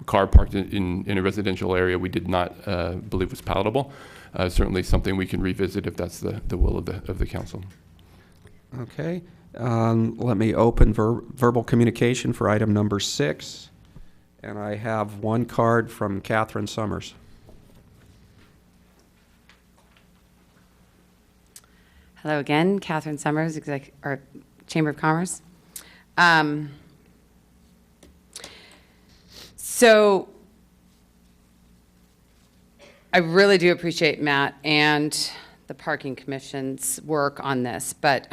car parked in a residential area, we did not believe was palatable. Certainly something we can revisit if that's the will of the council. Okay. Let me open verbal communication for item number 6. And I have one card from Catherine Summers. Hello again, Catherine Summers, or Chamber of Commerce. So I really do appreciate Matt and the Parking Commission's work on this, but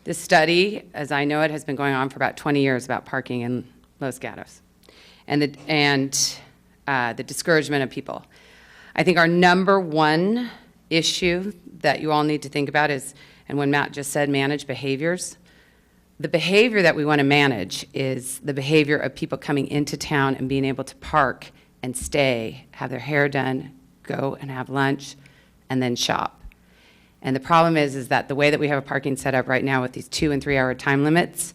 this study, as I know it, has been going on for about 20 years about parking in Los Gatos and the discouragement of people. I think our number one issue that you all need to think about is, and when Matt just said manage behaviors, the behavior that we want to manage is the behavior of people coming into town and being able to park and stay, have their hair done, go and have lunch, and then shop. And the problem is that the way that we have a parking set up right now with these 2 and 3 hour time limits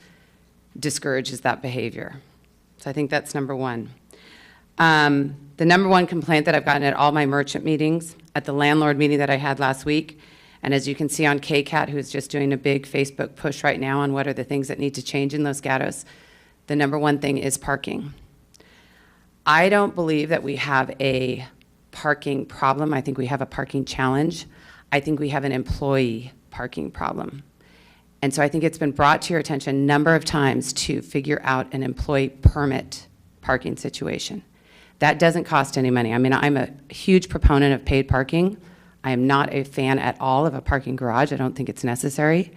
discourages that behavior. So I think that's number one. The number one complaint that I've gotten at all my merchant meetings, at the landlord meeting that I had last week, and as you can see on KCAT, who's just doing a big Facebook push right now on what are the things that need to change in Los Gatos, the number one thing is parking. I don't believe that we have a parking problem. I think we have a parking challenge. I think we have an employee parking problem. And so I think it's been brought to your attention a number of times to figure out an employee permit parking situation. That doesn't cost any money. I mean, I'm a huge proponent of paid parking. I am not a fan at all of a parking garage. I don't think it's necessary.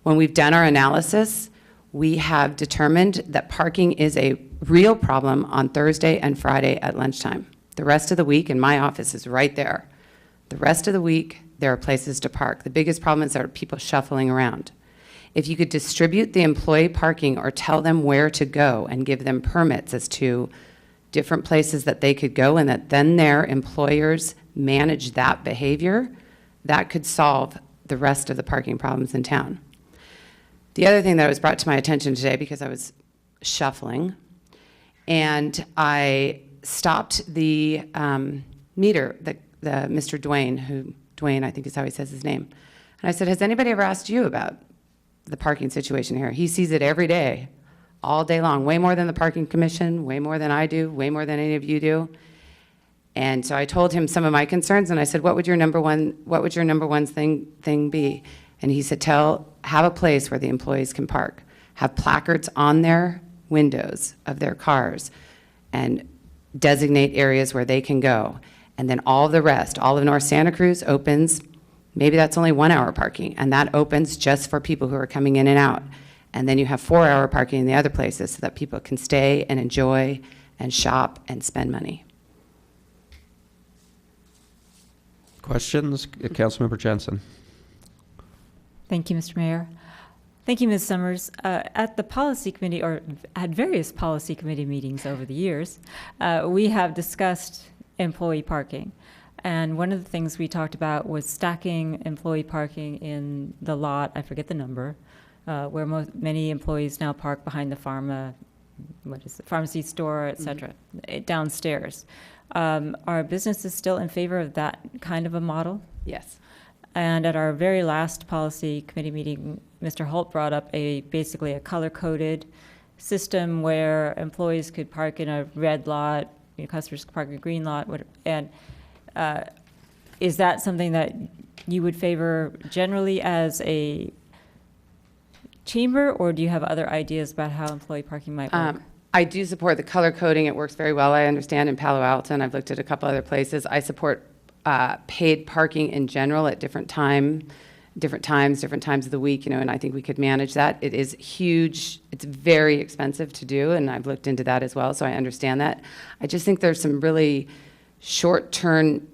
When we've done our analysis, we have determined that parking is a real problem on Thursday and Friday at lunchtime. The rest of the week, and my office is right there. The rest of the week, there are places to park. The biggest problem is there are people shuffling around. If you could distribute the employee parking or tell them where to go and give them permits as to different places that they could go and that then their employers manage that behavior, that could solve the rest of the parking problems in town. The other thing that was brought to my attention today, because I was shuffling, and I stopped the meter, the Mr. Dwayne, I think is how he says his name. And I said, has anybody ever asked you about the parking situation here? He sees it every day, all day long, way more than the Parking Commission, way more than I do, way more than any of you do. And so I told him some of my concerns, and I said, what would your number one thing be? And he said, have a place where the employees can park. Have placards on their windows of their cars and designate areas where they can go. And then all the rest, all of North Santa Cruz opens, maybe that's only 1 hour parking, and that opens just for people who are coming in and out. And then you have 4 hour parking in the other places so that people can stay and enjoy and shop and spend money. Questions? Councilmember Jensen. Thank you, Mr. Mayor. Thank you, Ms. Summers. At the policy committee, or at various policy committee meetings over the years, we have discussed employee parking. And one of the things we talked about was stacking employee parking in the lot, I forget the number, where many employees now park behind the pharmacy store, et cetera, downstairs. Are businesses still in favor of that kind of a model? Yes. And at our very last policy committee meeting, Mr. Holt brought up basically a color-coded system where employees could park in a red lot, customers could park in a green lot, and is that something that you would favor generally as a chamber, or do you have other ideas about how employee parking might work? I do support the color coding. It works very well, I understand, in Palo Alto, and I've looked at a couple other places. I support paid parking in general at different times of the week, and I think we could manage that. It is huge. It's very expensive to do, and I've looked into that as well, so I understand that. I just think there's some really short-term,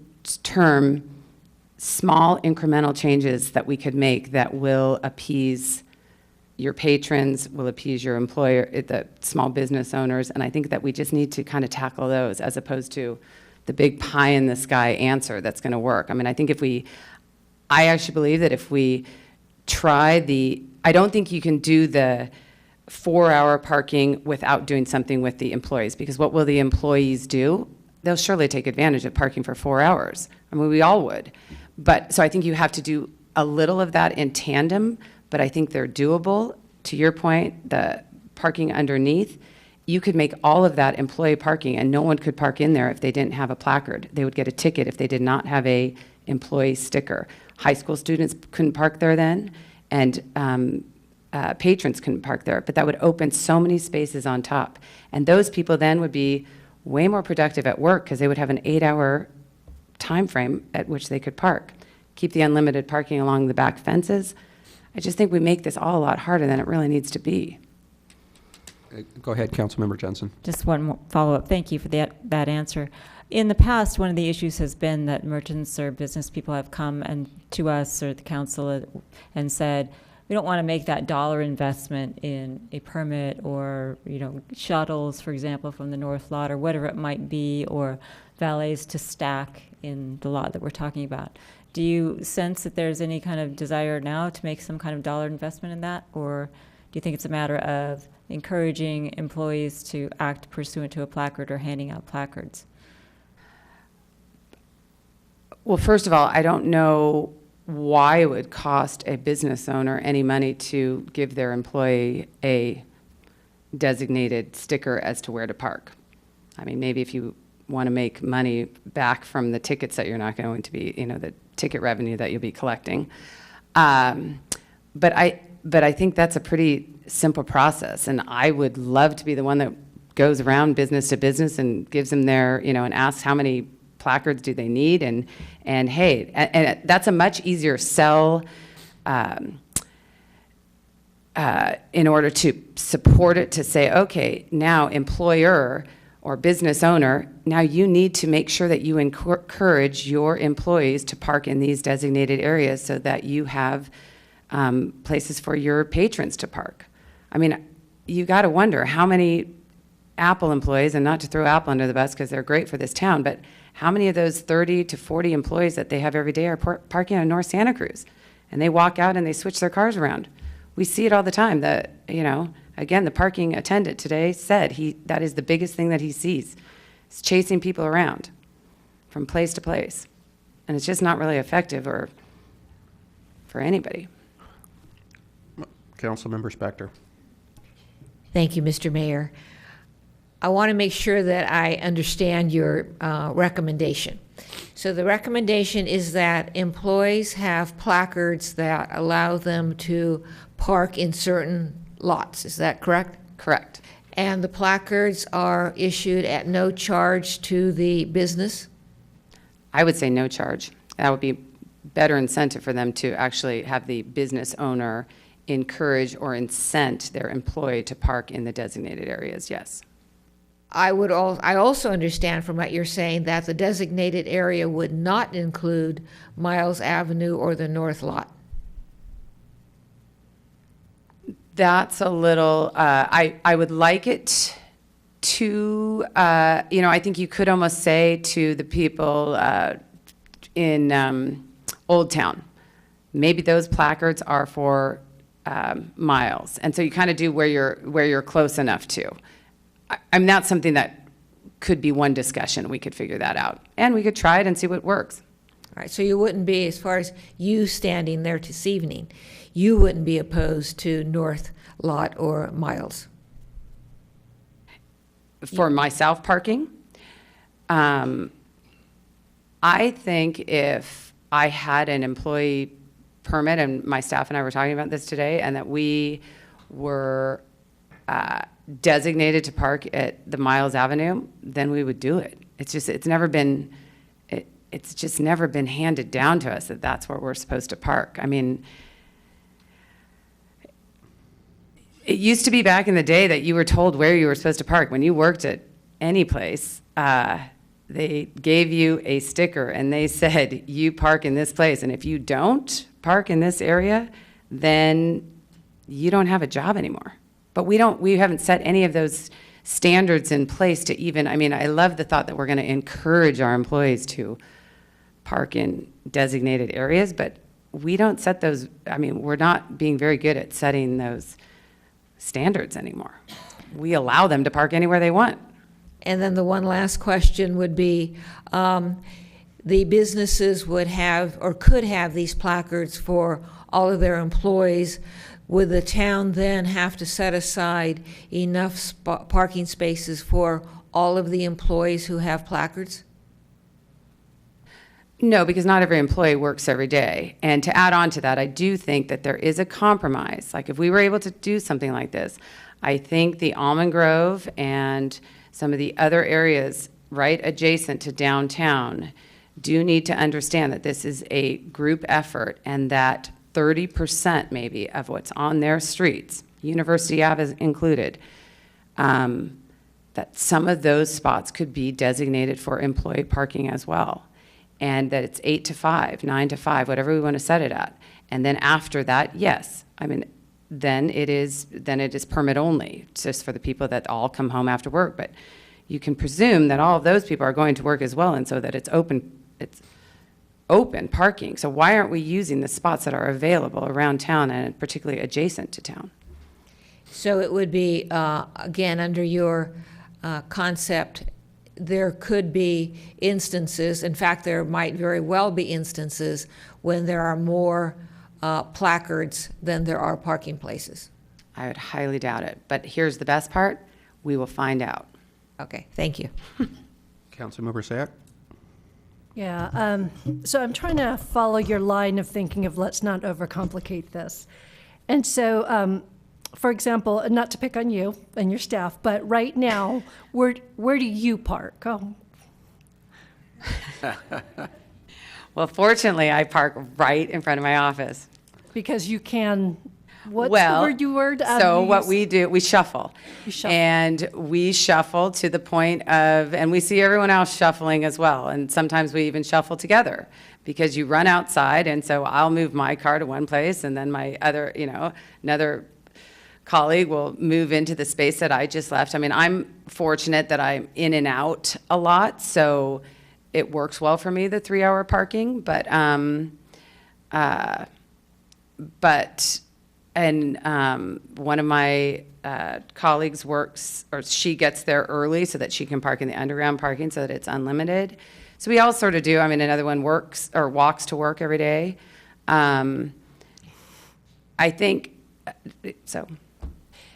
small incremental changes that we could make that will appease your patrons, will appease your employer, the small business owners, and I think that we just need to kind of tackle those as opposed to the big pie in the sky answer that's going to work. I mean, I think I actually believe that if we try I don't think you can do the 4 hour parking without doing something with the employees, because what will the employees do? They'll surely take advantage of parking for 4 hours. I mean, we all would. But, so I think you have to do a little of that in tandem, but I think they're doable. To your point, the parking underneath you could make all of that employee parking, and no one could park in there if they didn't have a placard. They would get a ticket if they did not have a employee sticker. High school students couldn't park there then, and patrons couldn't park there, but that would open so many spaces on top. And those people then would be way more productive at work because they would have an 8-hour time frame at which they could park. Keep the unlimited parking along the back fences. I just think we make this all a lot harder than it really needs to be. Go ahead, Councilmember Jensen. Just one more follow-up. Thank you for that answer. In the past, one of the issues has been that merchants or business people have come and to us or the council and said, we don't want to make that dollar investment in a permit or, shuttles, for example, from the north lot or whatever it might be, or valets to stack in the lot that we're talking about. Do you sense that there's any kind of desire now to make some kind of dollar investment in that? Or do you think it's a matter of encouraging employees to act pursuant to a placard or handing out placards? Well, first of all, I don't know why it would cost a business owner any money to give their employee a designated sticker as to where to park. I mean, maybe if you want to make money back from the tickets that you're not going to be, the ticket revenue that you'll be collecting. But I think that's a pretty simple process, and I would love to be the one that goes around business to business and gives them their, and asks how many placards do they need, and hey, and that's a much easier sell in order to support it, to say, okay, now employer or business owner, now you need to make sure that you encourage your employees to park in these designated areas so that you have places for your patrons to park. I mean, you got to wonder how many Apple employees, and not to throw Apple under the bus because they're great for this town, but how many of those 30 to 40 employees that they have every day are parking on North Santa Cruz? And they walk out and they switch their cars around. We see it all the time. Again, the parking attendant today said that is the biggest thing that he sees. It's chasing people around from place to place. And it's just not really effective or for anybody. Councilmember Spector. Thank you, Mr. Mayor. I want to make sure that I understand your recommendation. So the recommendation is that employees have placards that allow them to park in certain lots. Is that correct? Correct. And the placards are issued at no charge to the business? I would say no charge. That would be better incentive for them to actually have the business owner encourage or incent their employee to park in the designated areas, yes. I also understand from what you're saying that the designated area would not include Miles Avenue or the North Lot. That's a little, I would like it to, I think you could almost say to the people in Old Town, maybe those placards are for Miles. And so you kind of do where you're close enough to. I mean, that's something that could be one discussion. We could figure that out. And we could try it and see what works. All right, so you wouldn't be, as far as you standing there this evening, you wouldn't be opposed to North Lot or Miles? For myself parking, I think if I had an employee permit, and my staff and I were talking about this today, and that we were designated to park at the Miles Avenue, then we would do it. It's just never been handed down to us that that's where we're supposed to park. I mean, it used to be back in the day that you were told where you were supposed to park. When you worked at any place, they gave you a sticker and they said, you park in this place. And if you don't park in this area, then you don't have a job anymore. But we haven't set any of those standards in place to even, I mean, I love the thought that we're going to encourage our employees to park in designated areas, but we don't set those, I mean, we're not being very good at setting those standards anymore. We allow them to park anywhere they want. And then the one last question would be, the businesses would have or could have these placards for all of their employees would the town then have to set aside enough parking spaces for all of the employees who have placards? No, because not every employee works every day. And to add on to that, I do think that there is a compromise. Like if we were able to do something like this, I think the Almond Grove and some of the other areas right adjacent to downtown do need to understand that this is a group effort and that 30% maybe of what's on their streets, University Ave is included, that some of those spots could be designated for employee parking as well. And that it's 8 to 5, 9 to 5, whatever we want to set it at. And then after that, yes, I mean, then it is permit only, just for the people that all come home after work. But you can presume that all of those people are going to work as well, and so that it's open parking. So why aren't we using the spots that are available around town and particularly adjacent to town? So it would be, again, under your concept, there could be instances, in fact, there might very well be instances when there are more placards than there are parking places. I would highly doubt it. But here's the best part, we will find out. Okay, thank you. Councilmember Sack? Yeah, so I'm trying to follow your line of thinking of let's not overcomplicate this. And so, for example, not to pick on you and your staff, but right now, where do you park? Oh. Well, fortunately, I park right in front of my office. Because you can, what's the word you word? So what we do, we shuffle. You shuffle. And we shuffle to the point of, and we see everyone else shuffling as well. And sometimes we even shuffle together because you run outside. And so I'll move my car to one place and then my other, another colleague will move into the space that I just left. I mean, I'm fortunate that I'm in and out a lot, so it works well for me, the 3-hour parking, but one of my colleagues works, or she gets there early so that she can park in the underground parking so that it's unlimited. So we all sort of do. I mean, another one works or walks to work every day. I think, so.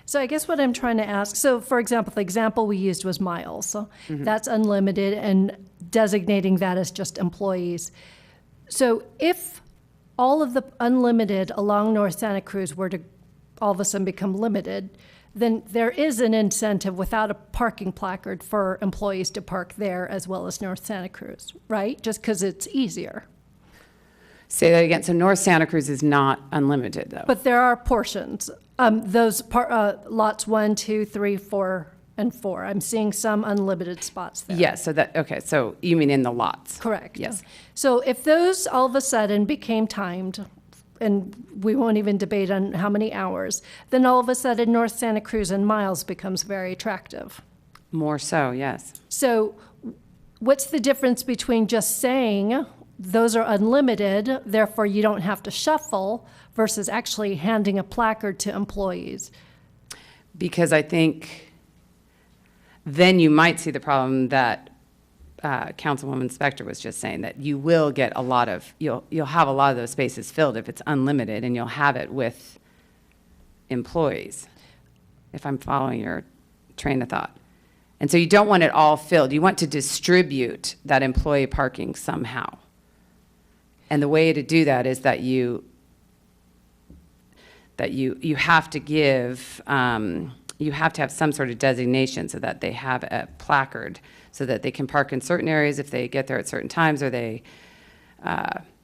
So I guess what I'm trying to ask, so for example, the example we used was miles. So that's unlimited and designating that as just employees. So if all of the unlimited along North Santa Cruz were to all of a sudden become limited, then there is an incentive without a parking placard for employees to park there as well as North Santa Cruz, right? Just because it's easier. Say that again. So North Santa Cruz is not unlimited, though. But there are portions. Those lots 1, 2, 3, 4, and 4. I'm seeing some unlimited spots there. Yes. Okay. So you mean in the lots? Correct. Yes. So if those all of a sudden became timed, and we won't even debate on how many hours, then all of a sudden North Santa Cruz and miles becomes very attractive. More so, yes. So what's the difference between just saying those are unlimited, therefore you don't have to shuffle, versus actually handing a placard to employees? Because I think then you might see the problem that Councilwoman Spector was just saying, that you will get a lot of, you'll have a lot of those spaces filled if it's unlimited, and you'll have it with employees, if I'm following your train of thought. And so you don't want it all filled. You want to distribute that employee parking somehow. And the way to do that is that you have to give, you have to have some sort of designation so that they have a placard so that they can park in certain areas if they get there at certain times, or they, and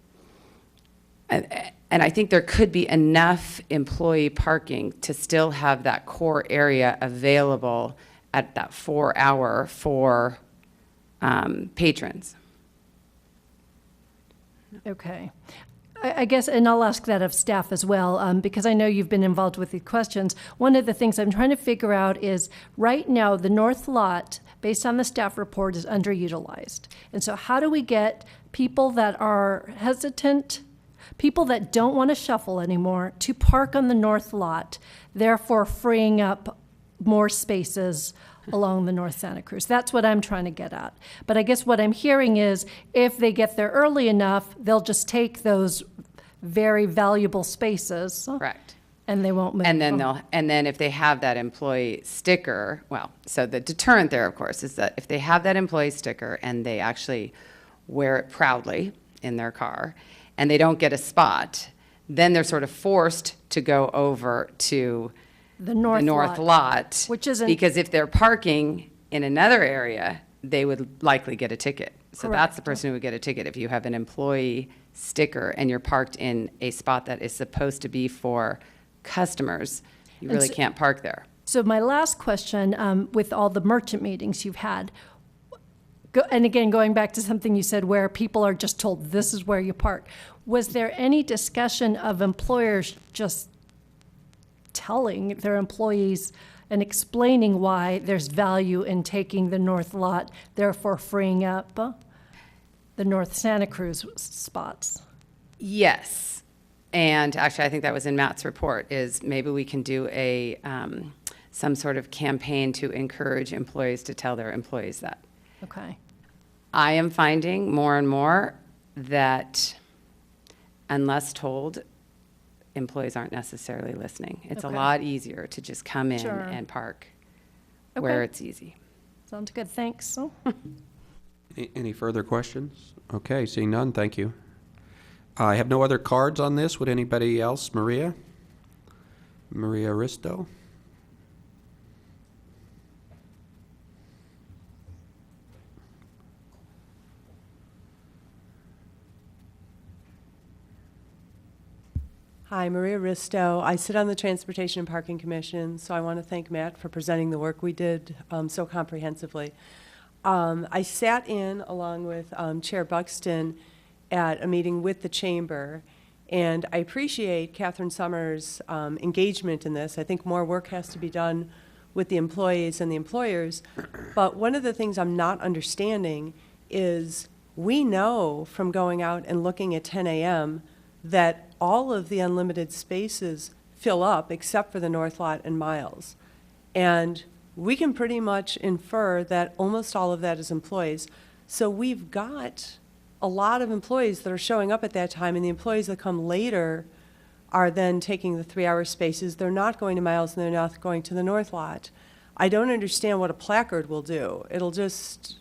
I think there could be enough employee parking to still have that core area available at that 4 hour for patrons. Okay. I guess, and I'll ask that of staff as well, because I know you've been involved with the questions. One of the things I'm trying to figure out is, right now, the north lot, based on the staff report, is underutilized. And so how do we get people that are hesitant, people that don't want to shuffle anymore, to park on the north lot, therefore freeing up more spaces along the North Santa Cruz? That's what I'm trying to get at. But I guess what I'm hearing is, if they get there early enough, they'll just take those very valuable spaces. Correct. And they won't move. And then if they have that employee sticker, well, so the deterrent there, of course, is that if they have that employee sticker and they actually wear it proudly in their car and they don't get a spot, then they're sort of forced to go over to the north lot, which isn't, because if they're parking in another area, they would likely get a ticket. So Correct. that's the person who would get a ticket. If you have an employee sticker and you're parked in a spot that is supposed to be for customers, you really can't park there. So my last question, with all the merchant meetings you've had, and again, going back to something you said where people are just told this is where you park, was there any discussion of employers just telling their employees and explaining why there's value in taking the north lot, therefore freeing up the North Santa Cruz spots? Yes. And actually, I think that was in Matt's report, is maybe we can do a some sort of campaign to encourage employees to tell their employees that. Okay. I am finding more and more that unless told, employees aren't necessarily listening. It's a lot easier to just come in and park where it's easy. Sounds good. Thanks. Any further questions? Okay, seeing none, thank you. I have no other cards on this. Would anybody else? Maria Risto? Hi, Maria Risto. I sit on the Transportation and Parking Commission, so I want to thank Matt for presenting the work we did so comprehensively. I sat in, along with Chair Buxton, at a meeting with the Chamber, and I appreciate Catherine Summers' engagement in this. I think more work has to be done with the employees and the employers, but one of the things I'm not understanding is we know from going out and looking at 10 a.m. that all of the unlimited spaces fill up except for the North Lot and Miles. And we can pretty much infer that almost all of that is employees. So we've got a lot of employees that are showing up at that time, and the employees that come later are then taking the 3-hour spaces. They're not going to Miles and they're not going to the North Lot. I don't understand what a placard will do. It'll just,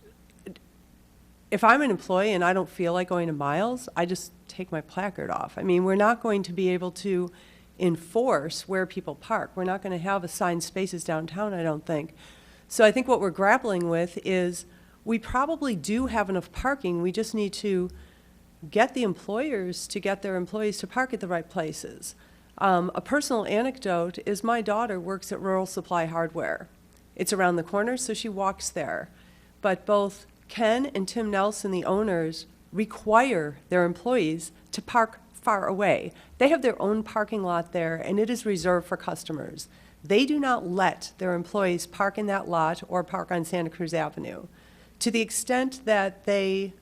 if I'm an employee and I don't feel like going to Miles, I just take my placard off. I mean, we're not going to be able to enforce where people park. We're not going to have assigned spaces downtown, I don't think. So I think what we're grappling with is we probably do have enough parking. We just need to get the employers to get their employees to park at the right places. A personal anecdote is my daughter works at Rural Supply Hardware. It's around the corner, so she walks there. But both Ken and Tim Nelson, the owners, require their employees to park far away. They have their own parking lot there, and it is reserved for customers. They do not let their employees park in that lot or park on Santa Cruz Avenue. To the extent that they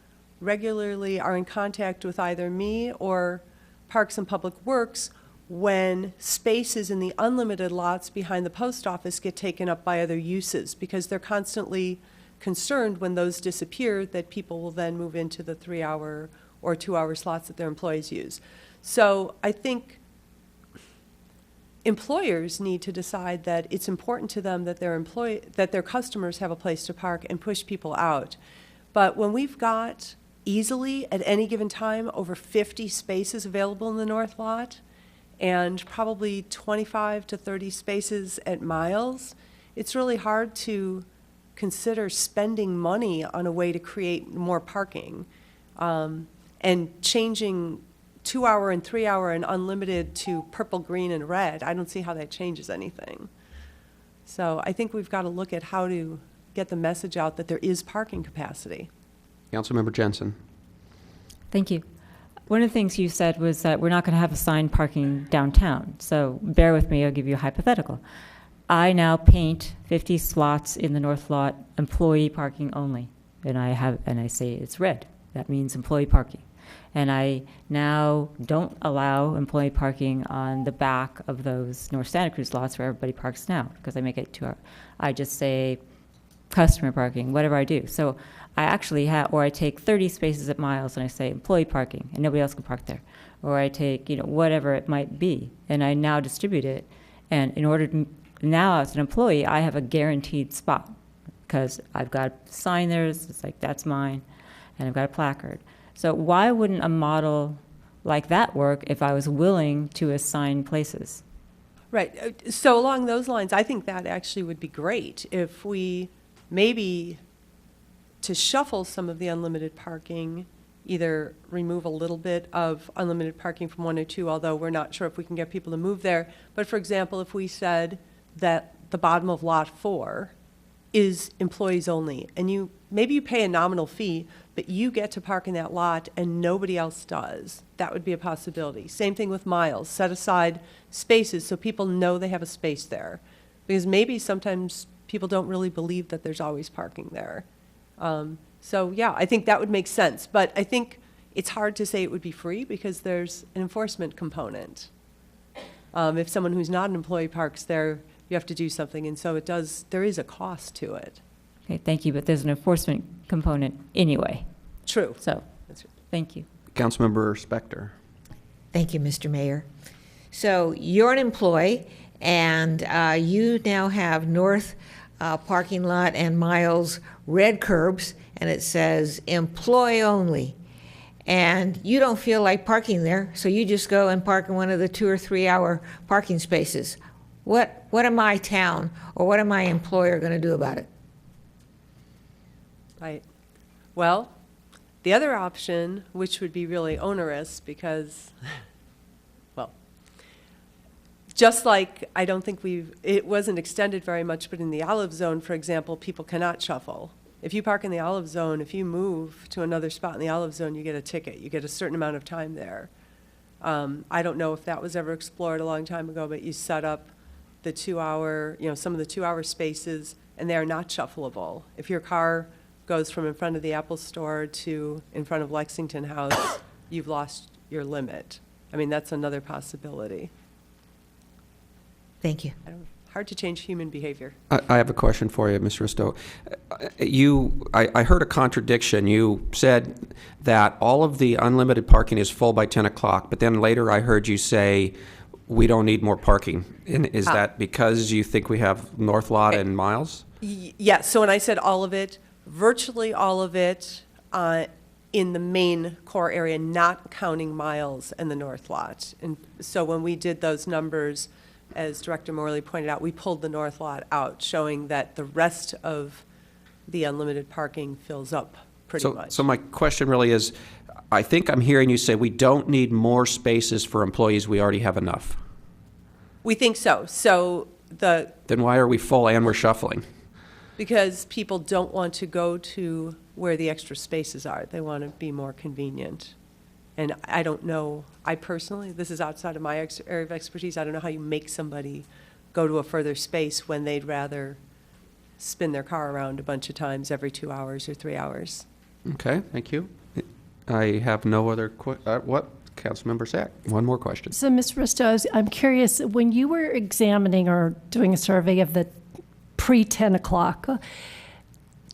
regularly are in contact with either me or Parks and Public Works, when spaces in the unlimited lots behind the post office get taken up by other uses, because they're constantly concerned when those disappear that people will then move into the 3-hour or 2-hour slots that their employees use. So I think employers need to decide that it's important to them that their customers have a place to park and push people out. But when we've got easily at any given time over 50 spaces available in the North Lot and probably 25 to 30 spaces at Miles, it's really hard to consider spending money on a way to create more parking, and changing 2-hour and 3-hour and unlimited to purple, green, and red. I don't see how that changes anything. So I think we've got to look at how to get the message out that there is parking capacity. Councilmember Jensen. Thank you. One of the things you said was that we're not going to have assigned parking downtown. So bear with me, I'll give you a hypothetical. I now paint 50 slots in the North Lot, employee parking only. And I say it's red. That means employee parking. And I now don't allow employee parking on the back of those North Santa Cruz lots where everybody parks now, because I make it 2 hours. I just say customer parking, whatever I do. So I actually have, or I take 30 spaces at Miles and I say employee parking and nobody else can park there. Or I take, whatever it might be, and I now distribute it. And in order to, now as an employee, I have a guaranteed spot because I've got a sign there, it's like, that's mine, and I've got a placard. So why wouldn't a model like that work if I was willing to assign places? Right. So along those lines, I think that actually would be great if we maybe to shuffle some of the unlimited parking, either remove a little bit of unlimited parking from 102, although we're not sure if we can get people to move there. But for example, if we said that the bottom of lot 4 is employees only, and maybe you pay a nominal fee, but you get to park in that lot and nobody else does. That would be a possibility. Same thing with Miles. Set aside spaces so people know they have a space there. Because maybe sometimes people don't really believe that there's always parking there. So yeah, I think that would make sense. But I think it's hard to say it would be free because there's an enforcement component. If someone who's not an employee parks there, you have to do something. And so there is a cost to it. Okay, thank you, but there's an enforcement component anyway. True. So, thank you. Councilmember Spector. Thank you, Mr. Mayor. So you're an employee, and you now have North parking lot and Miles red curbs, and it says employee only. And you don't feel like parking there, so you just go and park in one of the 2 or 3 hour parking spaces. What am I, town, or what am I, employer, going to do about it? Right. Well, the other option, which would be really onerous because, well, just like I don't think it wasn't extended very much, but in the olive zone, for example, people cannot shuffle. If you park in the olive zone, if you move to another spot in the olive zone, you get a ticket. You get a certain amount of time there. I don't know if that was ever explored a long time ago, but you set up the 2 hour, some of the 2 hour spaces, and they are not shuffleable. If your car goes from in front of the Apple store to in front of Lexington House, you've lost your limit. I mean, that's another possibility. Thank you. Hard to change human behavior. I have a question for you, Ms. Risto. I heard a contradiction. You said that all of the unlimited parking is full by 10 o'clock, but then later I heard you say we don't need more parking. And is that because you think we have North Lot and Miles? Yes, so when I said all of it, virtually all of it in the main core area, not counting Miles and the North Lot. And so when we did those numbers, as Director Morley pointed out, we pulled the North Lot out, showing that the rest of the unlimited parking fills up pretty much. So my question really is, I think I'm hearing you say we don't need more spaces for employees, we already have enough. We think so. Then why are we full and we're shuffling? Because people don't want to go to where the extra spaces are. They want to be more convenient. And I don't know, I personally, this is outside of my area of expertise, I don't know how you make somebody go to a further space when they'd rather spin their car around a bunch of times every 2 hours or 3 hours. Okay, thank you. I have no other what? Councilmember Sack, one more question. So, Ms. Risto, I'm curious, when you were examining or doing a survey of the pre-10 o'clock,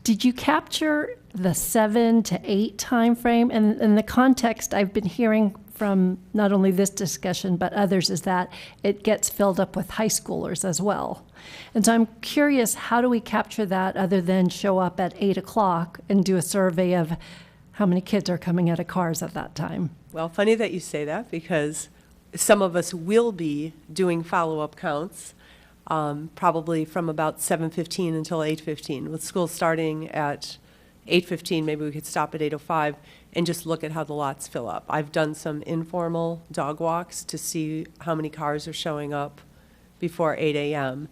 did you capture the 7 to 8 time frame? And in the context I've been hearing from not only this discussion but others is that it gets filled up with high schoolers as well. And so I'm curious, how do we capture that other than show up at 8 o'clock and do a survey of how many kids are coming out of cars at that time? Well, funny that you say that, because some of us will be doing follow-up counts probably from about 7:15 until 8:15. With school starting at 8:15, maybe we could stop at 8:05 and just look at how the lots fill up. I've done some informal dog walks to see how many cars are showing up before 8 a.m.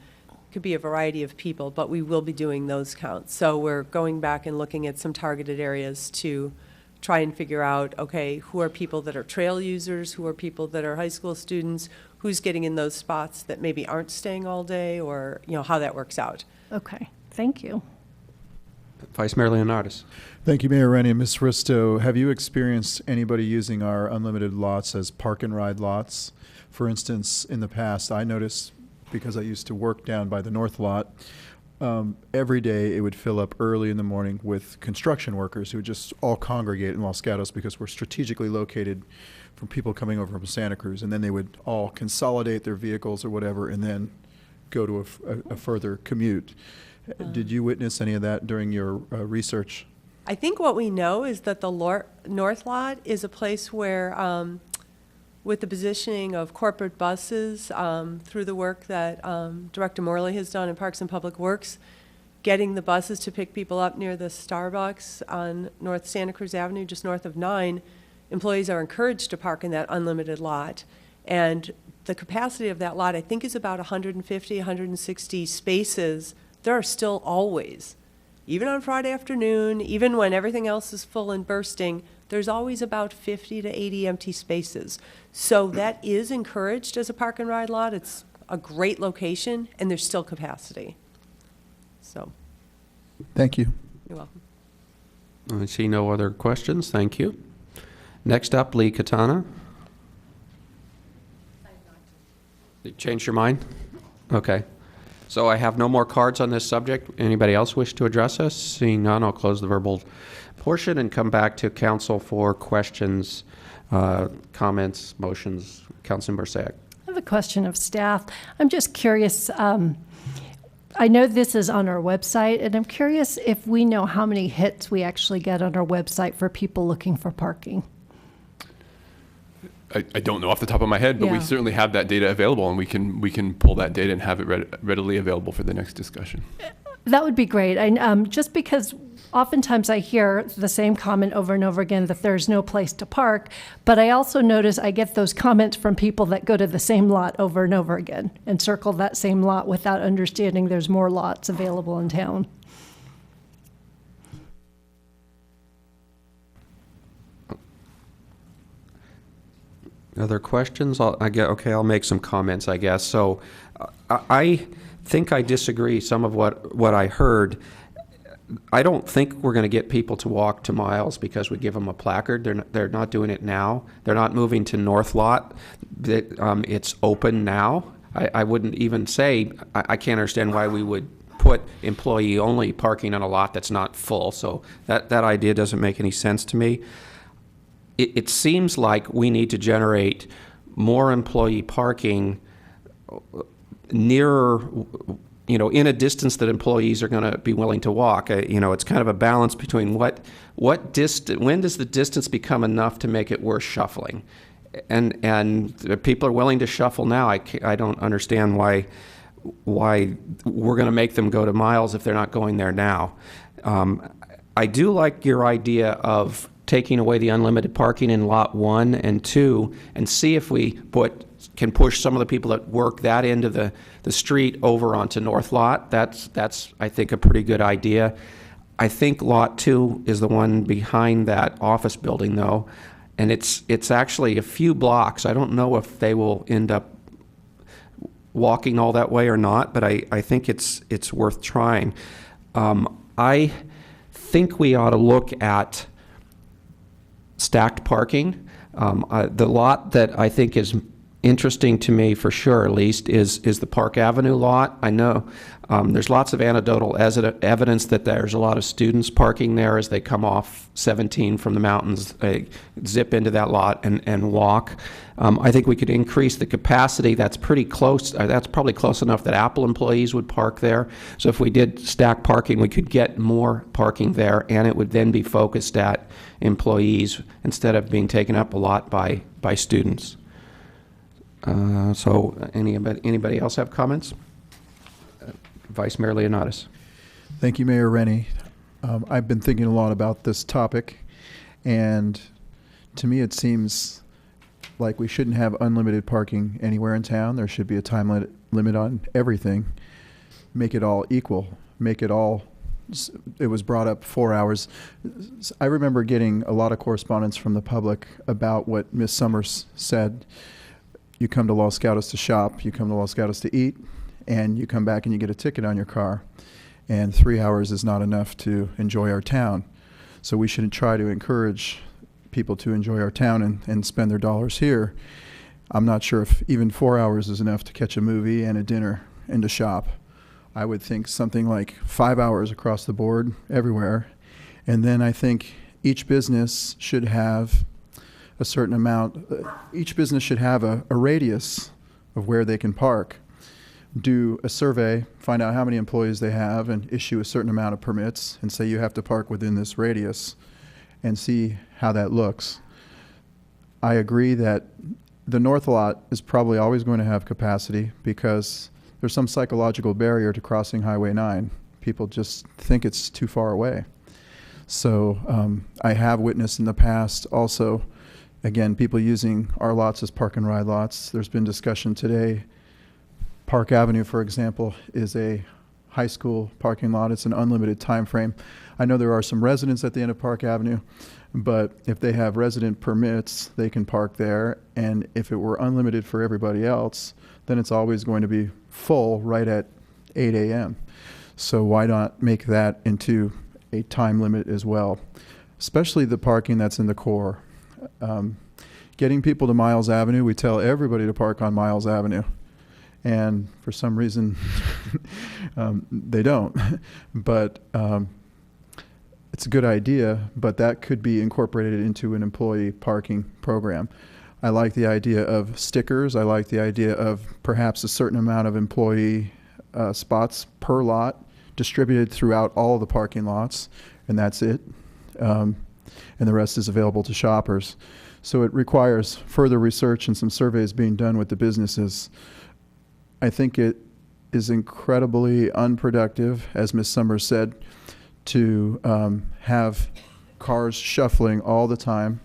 Could be a variety of people, but we will be doing those counts. So we're going back and looking at some targeted areas to try and figure out, okay, who are people that are trail users, who are people that are high school students, who's getting in those spots that maybe aren't staying all day, or how that works out. Okay, thank you. Vice Mayor Leonardis. Thank you, Mayor Rennie. Ms. Risto, have you experienced anybody using our unlimited lots as park and ride lots? For instance, in the past, I noticed, because I used to work down by the North Lot, Every day it would fill up early in the morning with construction workers who would just all congregate in Los Gatos because we're strategically located from people coming over from Santa Cruz. And then they would all consolidate their vehicles or whatever and then go to a further commute. Did you witness any of that during your research? I think what we know is that the North Lot is a place where, with the positioning of corporate buses, through the work that Director Morley has done in Parks and Public Works, getting the buses to pick people up near the Starbucks on North Santa Cruz Avenue, just north of 9, employees are encouraged to park in that unlimited lot. And the capacity of that lot, I think, is about 150, 160 spaces. There are still always, even on Friday afternoon, even when everything else is full and bursting, there's always about 50 to 80 empty spaces. So that is encouraged as a park and ride lot. It's a great location, and there's still capacity. So. Thank you. You're welcome. I see no other questions. Thank you. Next up, Lee Katana. You changed your mind? Okay. So I have no more cards on this subject. Anybody else wish to address us? Seeing none, I'll close the verbal portion and come back to council for questions, comments, motions. Councilmember Sack. I have a question of staff. I'm just curious. I know this is on our website, and I'm curious if we know how many hits we actually get on our website for people looking for parking. I don't know off the top of my head, but we certainly have that data available, and we can pull that data and have it readily available for the next discussion. That would be great. Just because oftentimes I hear the same comment over and over again that there's no place to park, but I also notice I get those comments from people that go to the same lot over and over again and circle that same lot without understanding there's more lots available in town. Other questions? I'll make some comments, I guess. So I think I disagree some of what I heard. I don't think we're going to get people to walk to Miles because we give them a placard. They're not doing it now. They're not moving to North Lot. It's open now. I wouldn't even say, I can't understand why we would put employee-only parking on a lot that's not full. So that idea doesn't make any sense to me. It seems like we need to generate more employee parking nearer, in a distance that employees are going to be willing to walk. It's kind of a balance between what distance, when does the distance become enough to make it worth shuffling? And people are willing to shuffle now. I don't understand why we're going to make them go to Miles if they're not going there now. I do like your idea of taking away the unlimited parking in Lot 1 and 2 and see if we can push some of the people that work that end of the street over onto North Lot. That's I think, a pretty good idea. I think Lot 2 is the one behind that office building, though, and it's actually a few blocks. I don't know if they will end up walking all that way or not, but I think it's worth trying. I think we ought to look at stacked parking. The lot that I think is interesting to me, for sure at least, is the Park Avenue lot. I know there's lots of anecdotal evidence that there's a lot of students parking there as they come off 17 from the mountains. They zip into that lot and walk. I think we could increase the capacity. That's pretty close. That's probably close enough that Apple employees would park there. So if we did stack parking, we could get more parking there, and it would then be focused at employees instead of being taken up a lot by students. So anybody else have comments? Vice Mayor Leonatus. Thank you, Mayor Rennie. I've been thinking a lot about this topic, and to me it seems like we shouldn't have unlimited parking anywhere in town. There should be a time limit on everything. Make it all equal. Make it all, it was brought up 4 hours. I remember getting a lot of correspondence from the public about what Ms. Summers said. You come to Los Gatos to shop, you come to Los Gatos to eat, and you come back and you get a ticket on your car. And 3 hours is not enough to enjoy our town. So we should try to encourage people to enjoy our town and spend their dollars here. I'm not sure if even 4 hours is enough to catch a movie and a dinner and to shop. I would think something like 5 hours across the board everywhere. And then I think each business should have a certain amount, each business should have a radius of where they can park. Do a survey, find out how many employees they have, and issue a certain amount of permits, and say you have to park within this radius, and see how that looks. I agree that the north lot is probably always going to have capacity because there's some psychological barrier to crossing Highway 9. People just think it's too far away. So I have witnessed in the past also, again, people using our lots as park and ride lots. There's been discussion today. Park Avenue, for example, is a high school parking lot. It's an unlimited time frame. I know there are some residents at the end of Park Avenue, but if they have resident permits, they can park there. And if it were unlimited for everybody else, then it's always going to be full right at 8 a.m. So why not make that into a time limit as well, especially the parking that's in the core. Getting people to Miles Avenue, we tell everybody to park on Miles Avenue. And for some reason, they don't. But it's a good idea, but that could be incorporated into an employee parking program. I like the idea of stickers. I like the idea of perhaps a certain amount of employee spots per lot distributed throughout all the parking lots, and that's it. And the rest is available to shoppers. So it requires further research and some surveys being done with the businesses. I think it is incredibly unproductive, as Ms. Summers said, to have cars shuffling all the time,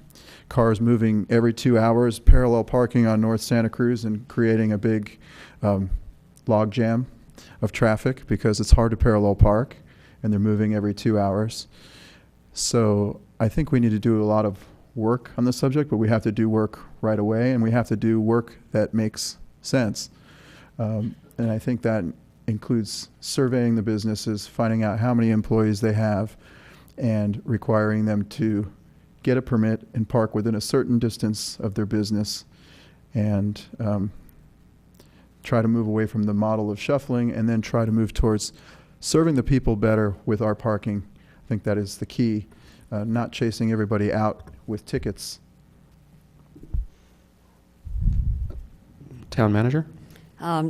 cars moving every 2 hours, parallel parking on North Santa Cruz and creating a big log jam of traffic because it's hard to parallel park and they're moving every 2 hours. So I think we need to do a lot of work on the subject, but we have to do work right away, and we have to do work that makes sense. And I think that includes surveying the businesses, finding out how many employees they have, and requiring them to get a permit and park within a certain distance of their business, and try to move away from the model of shuffling, and then try to move towards serving the people better with our parking. I think that is the key, not chasing everybody out with tickets. Town manager?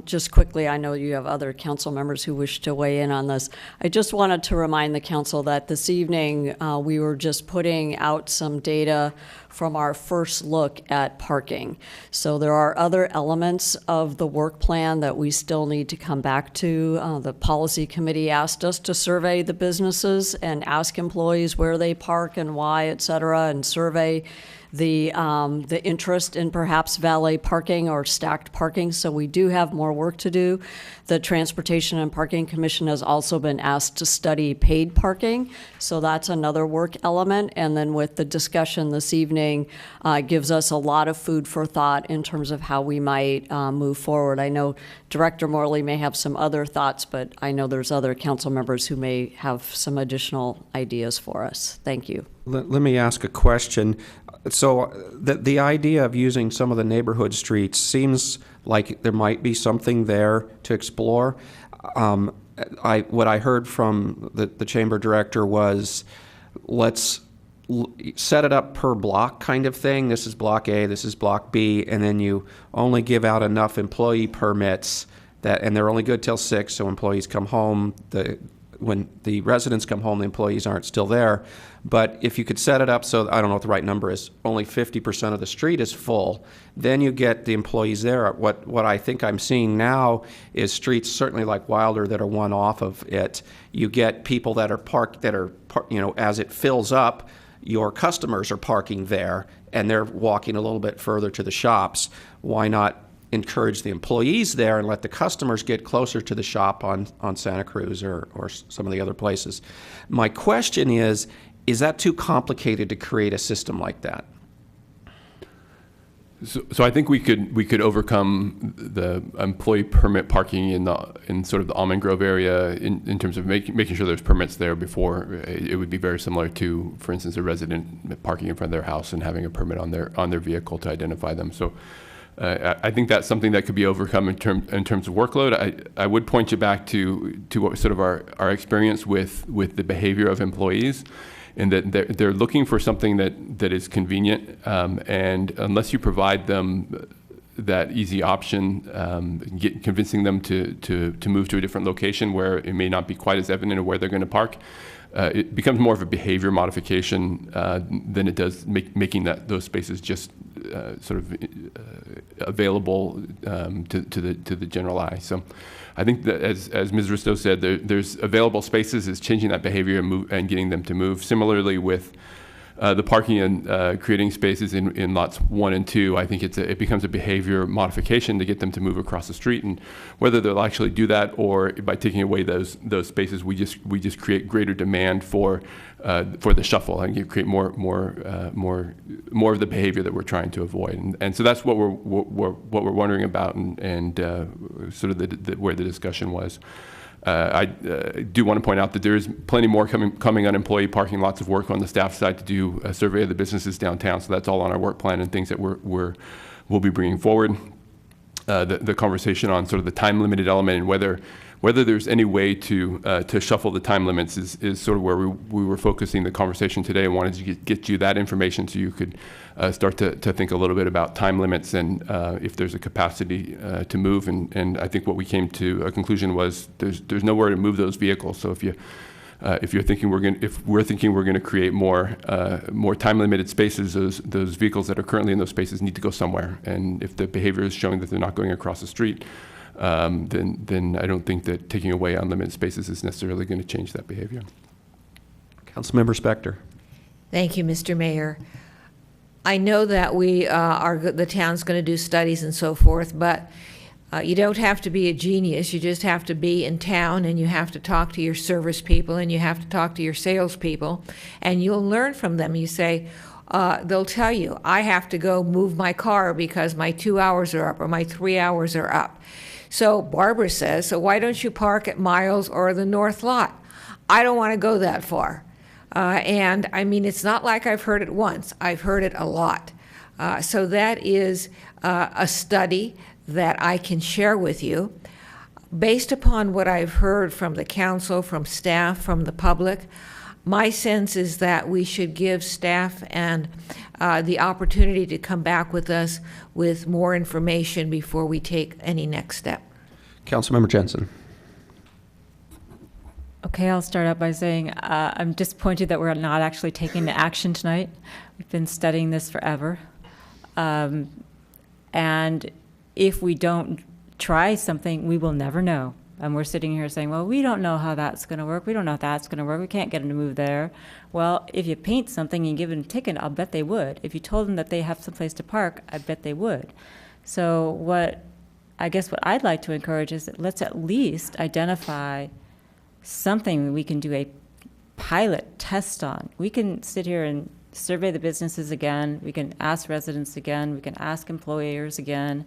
Just quickly, I know you have other council members who wish to weigh in on this. I just wanted to remind the council that this evening we were just putting out some data from our first look at parking. So there are other elements of the work plan that we still need to come back to. The policy committee asked us to survey the businesses and ask employees where they park and why, et cetera, and survey the interest in perhaps valet parking or stacked parking. So we do have more work to do. The Transportation and Parking Commission has also been asked to study paid parking. So that's another work element. And then with the discussion this evening, gives us a lot of food for thought in terms of how we might move forward. I know Director Morley may have some other thoughts, but I know there's other council members who may have some additional ideas for us. Thank you. Let me ask a question. So the idea of using some of the neighborhood streets seems like there might be something there to explore. What I heard from the chamber director was, let's set it up per block kind of thing. This is block A, this is block B, and then you only give out enough employee permits and they're only good till 6, so employees come home. When the residents come home, the employees aren't still there. But if you could set it up so, I don't know what the right number is, only 50% of the street is full, then you get the employees there. What I think I'm seeing now is streets, certainly like Wilder, that are one off of it. You get people that are parked, as it fills up, your customers are parking there, and they're walking a little bit further to the shops. Why not encourage the employees there and let the customers get closer to the shop on Santa Cruz or some of the other places? My question is that too complicated to create a system like that? So I think we could overcome the employee permit parking in sort of the Almond Grove area in terms of making sure there's permits there before. It would be very similar to, for instance, a resident parking in front of their house and having a permit on their vehicle to identify them. So I think that's something that could be overcome in terms of workload. I would point you back to what sort of our experience with the behavior of employees, and that they're looking for something that is convenient, and unless you provide them that easy option, convincing them to move to a different location where it may not be quite as evident of where they're going to park, it becomes more of a behavior modification than it does making those spaces just sort of available to the general eye. So I think that, as Ms. Risto said, there's available spaces is changing that behavior and getting them to move. Similarly with the parking and creating spaces in lots 1 and 2, I think it becomes a behavior modification to get them to move across the street, and whether they'll actually do that or by taking away those spaces, we just create greater demand for the shuffle and you create more of the behavior that we're trying to avoid, and so that's what we're wondering about, and sort of where the discussion was. I do want to point out that there is plenty more coming on employee parking, lots of work on the staff side to do a survey of the businesses downtown. So that's all on our work plan and things that we'll be bringing forward. The conversation on sort of the time limited element and whether there's any way to shuffle the time limits is sort of where we were focusing the conversation today. I wanted to get you that information so you could start to think a little bit about time limits and if there's a capacity to move. And I think what we came to a conclusion was there's nowhere to move those vehicles. So if we're thinking we're going to create more time limited spaces, those vehicles that are currently in those spaces need to go somewhere. And if the behavior is showing that they're not going across the street, then I don't think that taking away unlimited spaces is necessarily going to change that behavior. Councilmember Spector. Thank you, Mr. Mayor. I know that the town's going to do studies and so forth, but you don't have to be a genius. You just have to be in town, and you have to talk to your service people, and you have to talk to your salespeople, and you'll learn from them. You say, they'll tell you, I have to go move my car because my 2 hours are up or my 3 hours are up. So Barbara says, so why don't you park at Miles or the North Lot? I don't want to go that far. And I mean, it's not like I've heard it once. I've heard it a lot. So that is a study that I can share with you. Based upon what I've heard from the council, from staff, from the public, my sense is that we should give staff and the opportunity to come back with us with more information before we take any next step. Councilmember Jensen. Okay, I'll start out by saying I'm disappointed that we're not actually taking the action tonight. We've been studying this forever. And if we don't try something, we will never know. And we're sitting here saying, well, we don't know how that's going to work. We don't know if that's going to work. We can't get them to move there. Well, if you paint something and give them a ticket, I'll bet they would. If you told them that they have some place to park, I bet they would. So what I'd like to encourage is that let's at least identify something we can do a pilot test on. We can sit here and survey the businesses again. We can ask residents again. We can ask employers again.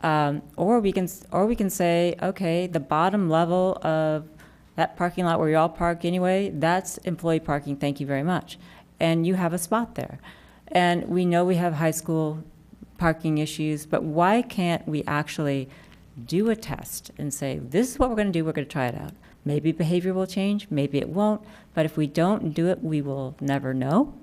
Or we can say, okay, the bottom level of that parking lot where you all park anyway, that's employee parking, thank you very much. And you have a spot there. And we know we have high school parking issues, but why can't we actually do a test and say, this is what we're going to do, we're going to try it out. Maybe behavior will change, maybe it won't, but if we don't do it, we will never know.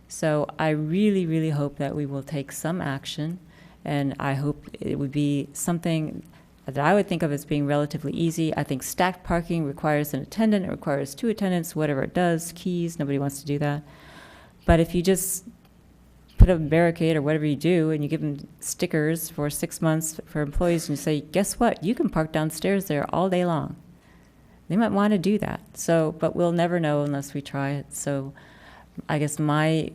So I really, really hope that we will take some action. And I hope it would be something that I would think of as being relatively easy. I think stacked parking requires an attendant, it requires 2 attendants, whatever it does, keys, nobody wants to do that. But if you just put a barricade or whatever you do and you give them stickers for 6 months for employees and you say, guess what, you can park downstairs there all day long. They might want to do that. So, but we'll never know unless we try it. So I guess my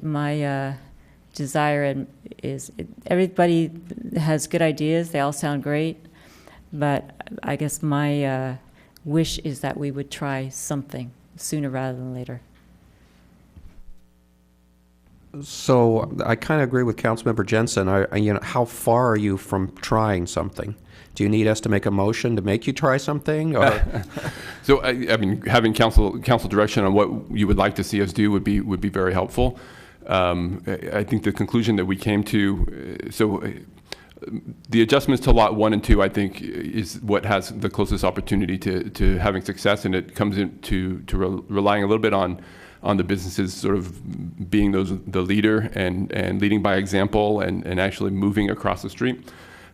desire is everybody has good ideas. They all sound great. But I guess my wish is that we would try something sooner rather than later. So I kind of agree with Councilmember Jensen. How far are you from trying something? Do you need us to make a motion to make you try something? Or? So I mean, having council direction on what you would like to see us do would be very helpful. I think the conclusion that we came to, the adjustments to lot 1 and 2, I think, is what has the closest opportunity to having success, and it comes into relying a little bit on the businesses sort of being the leader and leading by example and actually moving across the street.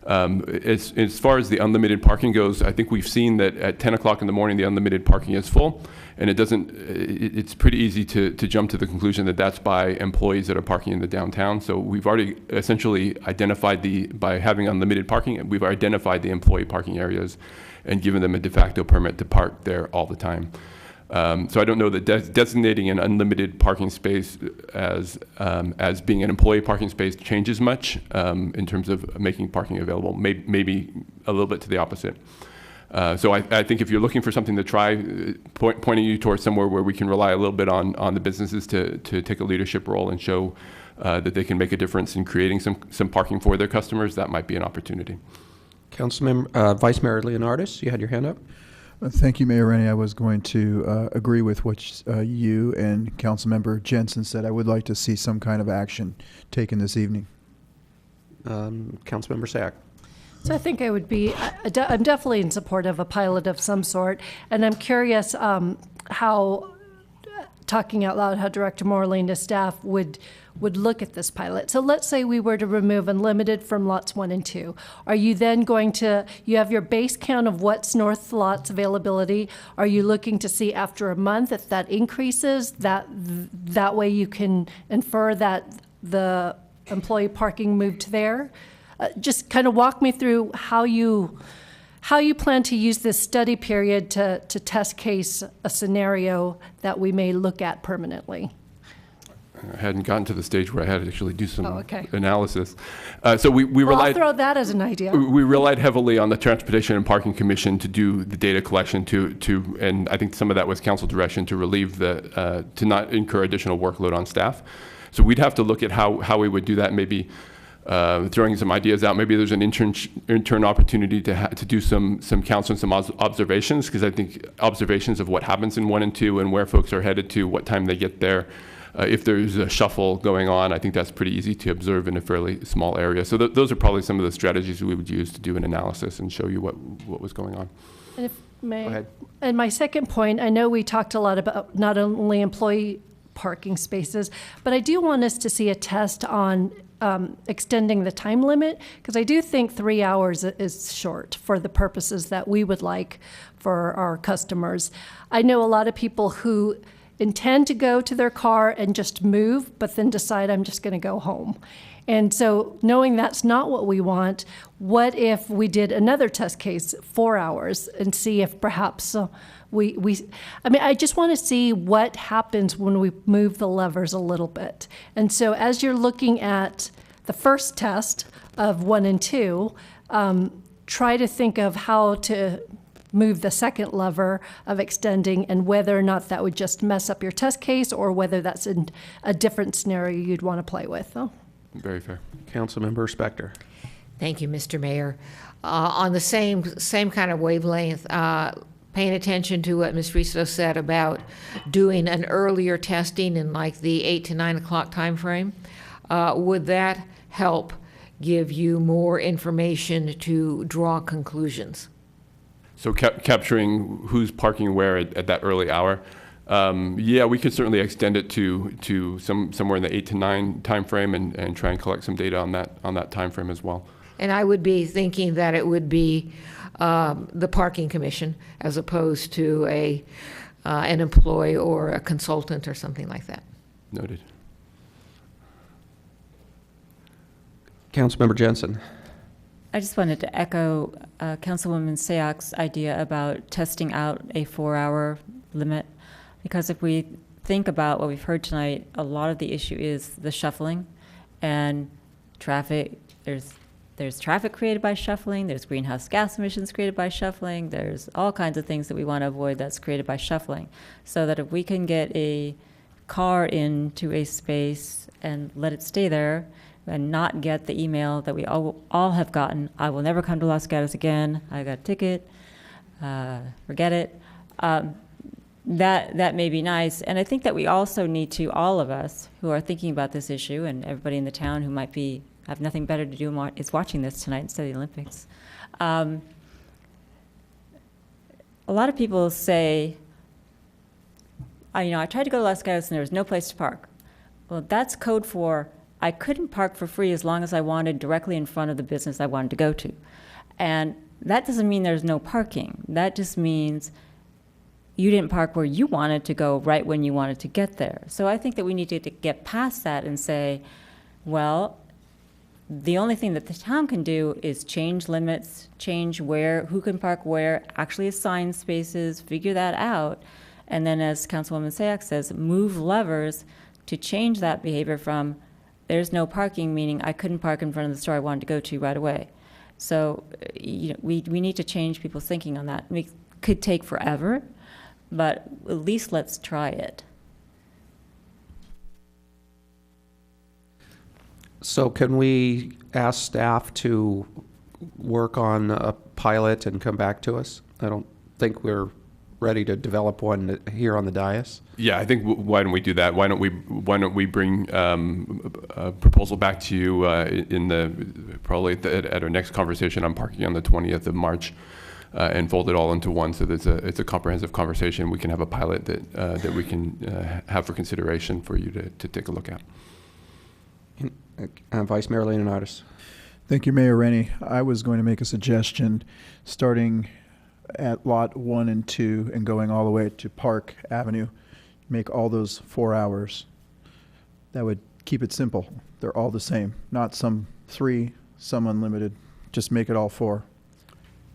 As far as the unlimited parking goes, I think we've seen that at 10 o'clock in the morning, the unlimited parking is full, and it's pretty easy to jump to the conclusion that that's by employees that are parking in the downtown. So we've already essentially identified by having unlimited parking, we've identified the employee parking areas and given them a de facto permit to park there all the time. So I don't know that designating an unlimited parking space as being an employee parking space changes much in terms of making parking available. Maybe a little bit to the opposite. So I think if you're looking for something to try, pointing you towards somewhere where we can rely a little bit on the businesses to take a leadership role and show that they can make a difference in creating some parking for their customers, that might be an opportunity. Councilmember, Vice Mayor Leonardis, you had your hand up. Thank you, Mayor Rennie. I was going to agree with what you and Councilmember Jensen said. I would like to see some kind of action taken this evening. Councilmember Sack. So I think I would be, I'm definitely in support of a pilot of some sort, and I'm curious how, talking out loud, how Director Morley and his staff would look at this pilot. So let's say we were to remove unlimited from lots 1 and 2. Are you then going to, you have your base count of what's north lots availability. Are you looking to see after a month if that increases? That way you can infer that the employee parking moved there? Just kind of walk me through how you plan to use this study period to test case a scenario that we may look at permanently. I hadn't gotten to the stage where I had to actually do some okay. analysis. So we relied. I'll throw that as an idea. We relied heavily on the Transportation and Parking Commission to do the data collection and I think some of that was council direction to relieve to not incur additional workload on staff. So we'd have to look at how we would do that. Maybe throwing some ideas out. Maybe there's an intern opportunity to do some counts and some observations, because I think observations of what happens in 1 and 2 and where folks are headed to, what time they get there. If there's a shuffle going on, I think that's pretty easy to observe in a fairly small area. So those are probably some of the strategies we would use to do an analysis and show you what was going on. And if may, go ahead. And my second point, I know we talked a lot about not only employee parking spaces, but I do want us to see a test on extending the time limit, because I do think 3 hours is short for the purposes that we would like for our customers. I know a lot of people who intend to go to their car and just move, but then decide I'm just going to go home. And so knowing that's not what we want, what if we did another test case, 4 hours, and see if perhaps I just want to see what happens when we move the levers a little bit. And so as you're looking at the first test of 1 and 2, try to think of how to move the second lever of extending and whether or not that would just mess up your test case or whether that's in a different scenario you'd want to play with. Very fair. Councilmember Spector. Thank you, Mr. Mayor. On the same kind of wavelength, paying attention to what Ms. Risto said about doing an earlier testing in like the 8 to 9 o'clock time frame, would that help give you more information to draw conclusions? So capturing who's parking where at that early hour. Yeah, we could certainly extend it to somewhere in the 8 to 9 time frame and try and collect some data on that time frame as well. And I would be thinking that it would be the parking commission as opposed to an employee or a consultant or something like that. Noted. Councilmember Jensen. I just wanted to echo Councilwoman Sayak's idea about testing out a 4-hour limit, because if we think about what we've heard tonight, a lot of the issue is the shuffling and traffic. There's traffic created by shuffling, there's greenhouse gas emissions created by shuffling, there's all kinds of things that we want to avoid that's created by shuffling. So that if we can get a car into a space and let it stay there and not get the email that we all have gotten, I will never come to Los Gatos again, I got a ticket, forget it. That may be nice. And I think that we also need to, all of us who are thinking about this issue and everybody in the town who might be I have nothing better to do is watching this tonight instead of the Olympics. A lot of people say, I tried to go to Los Gatos and there was no place to park. Well, that's code for I couldn't park for free as long as I wanted directly in front of the business I wanted to go to. And that doesn't mean there's no parking. That just means you didn't park where you wanted to go right when you wanted to get there. So I think that we need to get past that and say, well, the only thing that the town can do is change limits, change who can park where, actually assign spaces, figure that out. And then, as Councilwoman Sayak says, move levers to change that behavior from there's no parking, meaning I couldn't park in front of the store I wanted to go to right away. So we need to change people's thinking on that. It could take forever, but at least let's try it. So can we ask staff to work on a pilot and come back to us? I don't think we're ready to develop one here on the dais. Yeah, I think why don't we do that? Why don't we bring a proposal back to you probably at our next conversation on parking on the 20th of March, and fold it all into one, so that it's a comprehensive conversation. We can have a pilot that we can have for consideration for you to take a look at. Vice Mayor Leonardis. Thank you, Mayor Rennie. I was going to make a suggestion, starting at lot 1 and 2 and going all the way to Park Avenue. Make all those 4 hours. That would keep it simple. They're all the same, not some 3, some unlimited. Just make it all 4.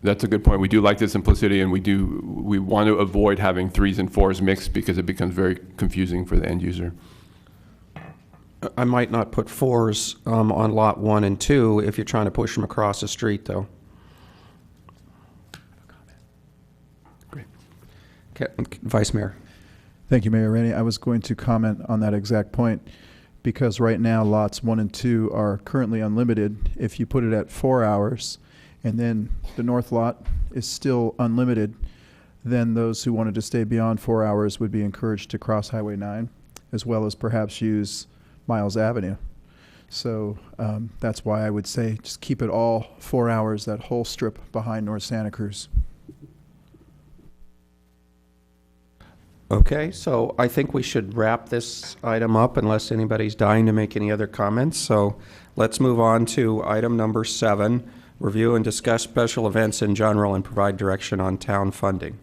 That's a good point. We do like the simplicity, and we want to avoid having 3s and 4s mixed because it becomes very confusing for the end user. I might not put 4s on lot 1 and 2 if you're trying to push them across the street, though. Great. Okay, Vice Mayor. Thank you, Mayor Rennie. I was going to comment on that exact point, because right now lots 1 and 2 are currently unlimited. If you put it at 4 hours and then the north lot is still unlimited, then those who wanted to stay beyond 4 hours would be encouraged to cross Highway 9, as well as perhaps use Miles Avenue. So that's why I would say just keep it all 4 hours, that whole strip behind North Santa Cruz. Okay, so I think we should wrap this item up unless anybody's dying to make any other comments. So let's move on to item number 7, review and discuss special events in general and provide direction on town funding.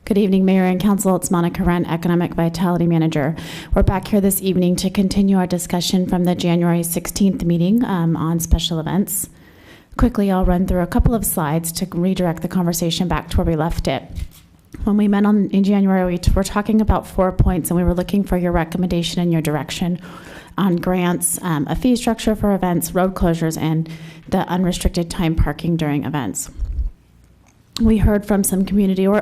Good evening, Mayor and Council. It's Monica Wren, Economic Vitality Manager. We're back here this evening to continue our discussion from the January 16th meeting on special events. Quickly, I'll run through a couple of slides to redirect the conversation back to where we left it. When we met in January, we were talking about 4 points, and we were looking for your recommendation and your direction on grants, a fee structure for events, road closures, and the unrestricted time parking during events. We heard from some community or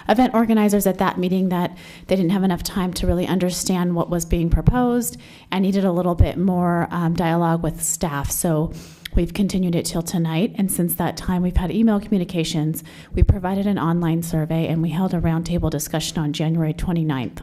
event organizers at that meeting that they didn't have enough time to really understand what was being proposed and needed a little bit more dialogue with staff. So we've continued it till tonight, and since that time we've had email communications. We provided an online survey, and we held a roundtable discussion on January 29th.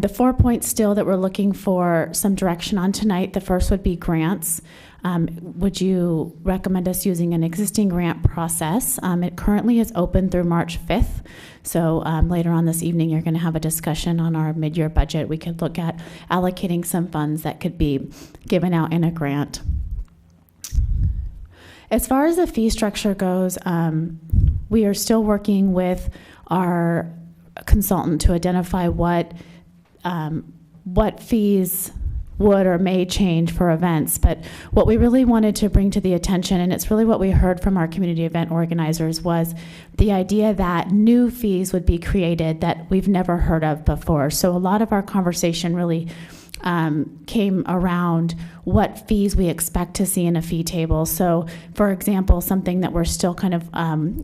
The 4 points still that we're looking for some direction on tonight, the first would be grants. Would you recommend us using an existing grant process? It currently is open through March 5th. So later on this evening, you're going to have a discussion on our mid-year budget. We could look at allocating some funds that could be given out in a grant. As far as the fee structure goes, we are still working with our consultant to identify what fees would or may change for events. But what we really wanted to bring to the attention, and it's really what we heard from our community event organizers, was the idea that new fees would be created that we've never heard of before. So a lot of our conversation really came around what fees we expect to see in a fee table. So, for example, something that we're still kind of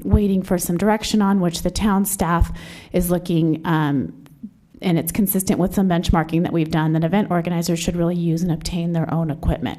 waiting for some direction on, which the town staff is looking, and it's consistent with some benchmarking that we've done, that event organizers should really use and obtain their own equipment.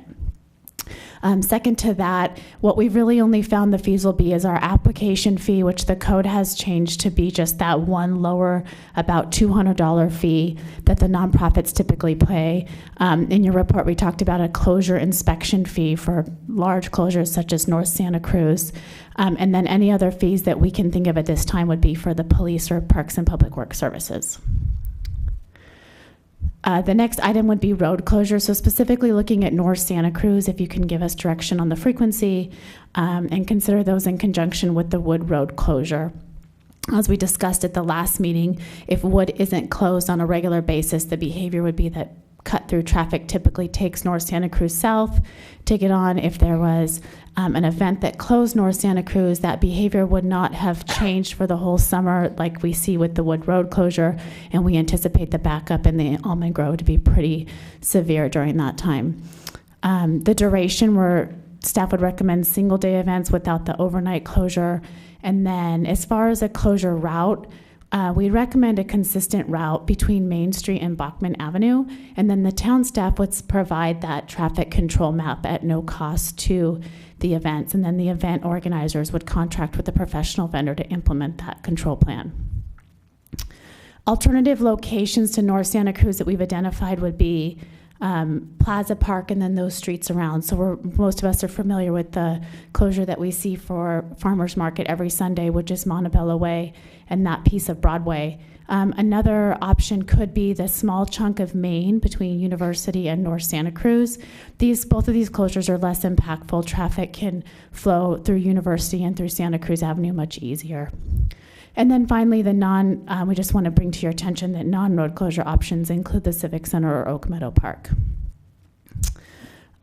Second to that, what we've really only found the fees will be is our application fee, which the code has changed to be just that one lower, about $200 fee that the nonprofits typically pay. In your report, we talked about a closure inspection fee for large closures such as North Santa Cruz. And then any other fees that we can think of at this time would be for the police or Parks and Public Works Services. The next item would be road closure. So specifically looking at North Santa Cruz, if you can give us direction on the frequency and consider those in conjunction with the Wood Road closure. As we discussed at the last meeting, if Wood isn't closed on a regular basis, the behavior would be that cut-through traffic typically takes North Santa Cruz south to get on. If there was an event that closed North Santa Cruz, that behavior would not have changed for the whole summer like we see with the Wood Road closure, and we anticipate the backup in the Almond Grove to be pretty severe during that time. The duration, where staff would recommend single-day events without the overnight closure. And then as far as a closure route, we recommend a consistent route between Main Street and Bachman Avenue, and then the town staff would provide that traffic control map at no cost to the events, and then the event organizers would contract with a professional vendor to implement that control plan. Alternative locations to North Santa Cruz that we've identified would be Plaza Park and then those streets around. So most of us are familiar with the closure that we see for Farmers Market every Sunday, which is Montebello Way and that piece of Broadway. Another option could be the small chunk of Main between University and North Santa Cruz. Both of these closures are less impactful. Traffic can flow through University and through Santa Cruz Avenue much easier. And then finally, we just want to bring to your attention that non-road closure options include the Civic Center or Oak Meadow Park.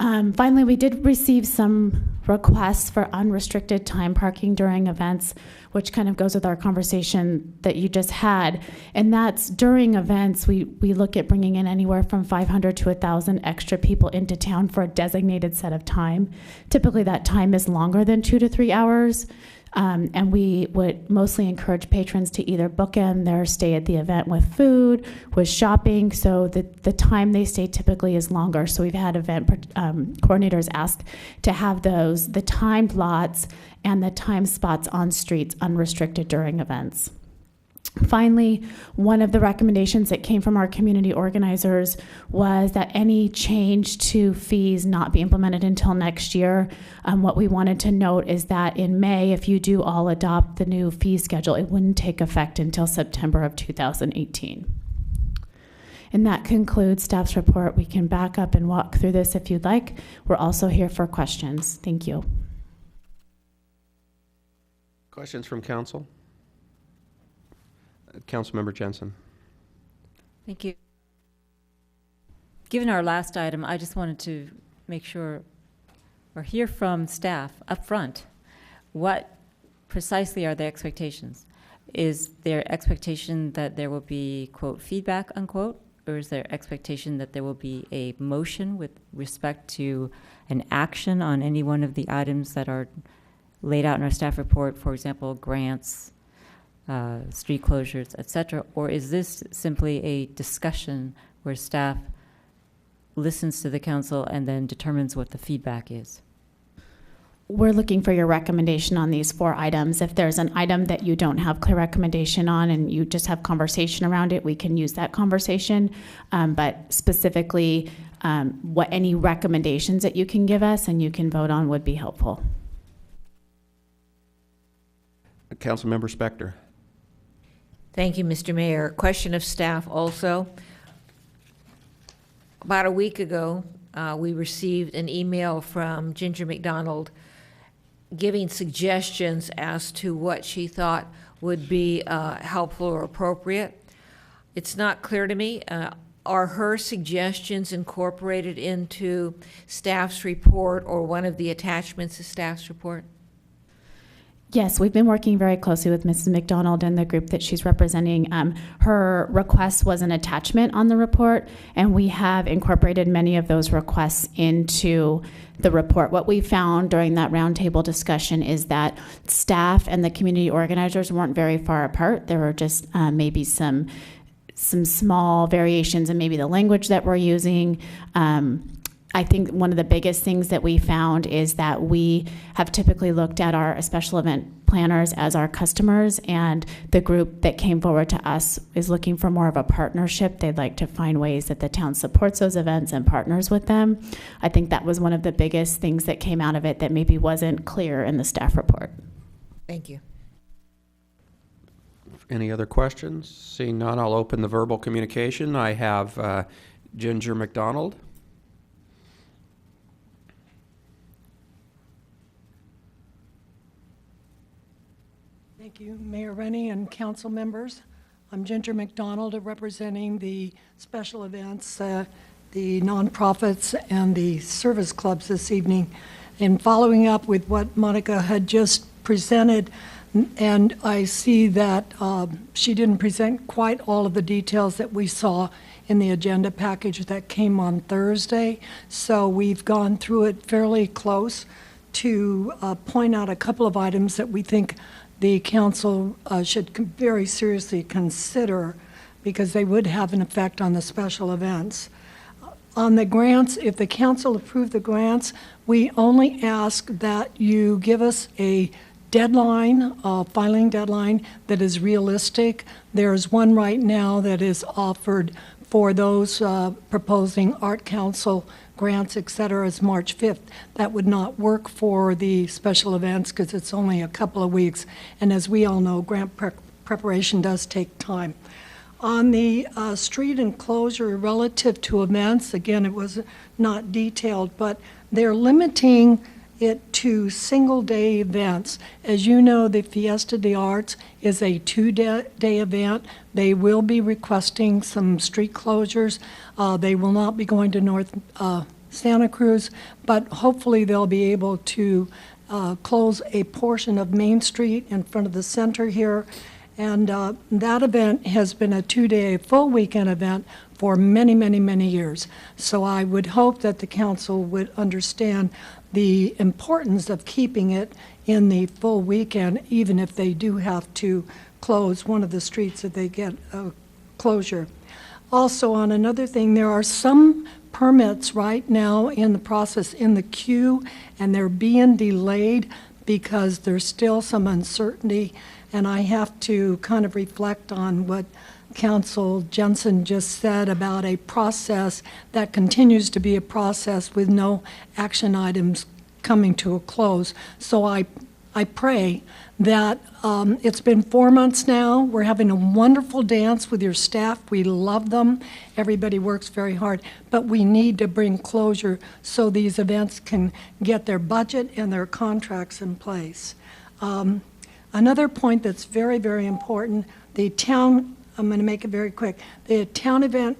Finally, we did receive some requests for unrestricted time parking during events, which kind of goes with our conversation that you just had. And that's during events, we look at bringing in anywhere from 500 to 1,000 extra people into town for a designated set of time. Typically, that time is longer than 2 to 3 hours. And we would mostly encourage patrons to either bookend their stay at the event with food, with shopping, so that the time they stay typically is longer. So we've had event coordinators ask to have the timed lots and the time spots on streets unrestricted during events. Finally, one of the recommendations that came from our community organizers was that any change to fees not be implemented until next year. What we wanted to note is that in May, if you do all adopt the new fee schedule, it wouldn't take effect until September of 2018. And that concludes staff's report. We can back up and walk through this if you'd like. We're also here for questions. Thank you. Questions from council? Councilmember Jensen. Thank you. Given our last item, I just wanted to make sure or hear from staff up front. What precisely are their expectations? Is their expectation that there will be, quote, feedback, unquote, or is there expectation that there will be a motion with respect to an action on any one of the items that are laid out in our staff report, for example, grants, street closures, etc., or is this simply a discussion where staff listens to the council and then determines what the feedback is? We're looking for your recommendation on these 4 items. If there's an item that you don't have clear recommendation on and you just have conversation around it, we can use that conversation. But specifically, what any recommendations that you can give us and you can vote on would be helpful. Councilmember Spector. Thank you, Mr. Mayor. Question of staff also. About a week ago, we received an email from Ginger McDonald giving suggestions as to what she thought would be helpful or appropriate. It's not clear to me. Are her suggestions incorporated into staff's report or one of the attachments to staff's report? Yes, we've been working very closely with Mrs. McDonald and the group that she's representing. Her request was an attachment on the report, and we have incorporated many of those requests into the report. What we found during that roundtable discussion is that staff and the community organizers weren't very far apart. There were just maybe some small variations in maybe the language that we're using. I think one of the biggest things that we found is that we have typically looked at our special event planners as our customers, and the group that came forward to us is looking for more of a partnership. They'd like to find ways that the town supports those events and partners with them. I think that was one of the biggest things that came out of it that maybe wasn't clear in the staff report. Thank you. Any other questions? Seeing none, I'll open the verbal communication. I have Ginger McDonald. Thank you, Mayor Rennie and council members. I'm Ginger McDonald, representing the special events, the nonprofits, and the service clubs this evening. And following up with what Monica had just presented, and I see that she didn't present quite all of the details that we saw in the agenda package that came on Thursday. So we've gone through it fairly close to point out a couple of items that we think the council should very seriously consider, because they would have an effect on the special events. On the grants, if the council approved the grants, we only ask that you give us a deadline, filing deadline that is realistic. There's one right now that is offered for those proposing art council grants, et cetera, is March 5th. That would not work for the special events because it's only a couple of weeks. And as we all know, grant preparation does take time. On the street enclosure relative to events, again, it was not detailed, but they're limiting it to single-day events. As you know, the Fiesta de Arts is a two-day event. They will be requesting some street closures. They will not be going to North Santa Cruz, but hopefully they'll be able to close a portion of Main Street in front of the center here. And that event has been a two-day full weekend event for many, many, many years. So I would hope that the council would understand the importance of keeping it in the full weekend, even if they do have to close one of the streets that they get a closure. Also, on another thing, there are some permits right now in the process in the queue, and they're being delayed because there's still some uncertainty. And I have to kind of reflect on what Council Jensen just said about a process that continues to be a process with no action items coming to a close. So I pray that it's been 4 months now. We're having a wonderful dance with your staff. We love them. Everybody works very hard. But we need to bring closure so these events can get their budget and their contracts in place. Another point that's very, very important, the town, I'm going to make it very quick, the town event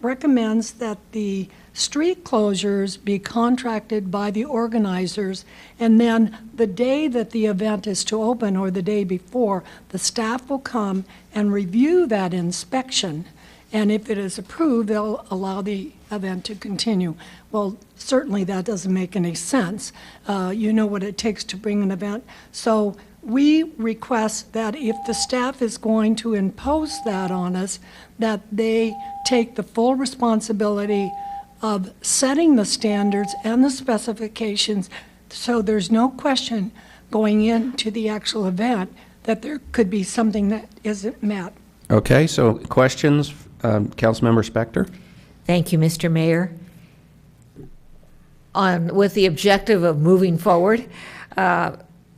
recommends that the street closures be contracted by the organizers, and then the day that the event is to open or the day before, the staff will come and review that inspection, and if it is approved, they'll allow the event to continue. Well, certainly that doesn't make any sense. You know what it takes to bring an event. So we request that if the staff is going to impose that on us, that they take the full responsibility of setting the standards and the specifications, so there's no question going into the actual event that there could be something that isn't met. Okay, so questions, Councilmember Spector? Thank you, Mr. Mayor. With the objective of moving forward,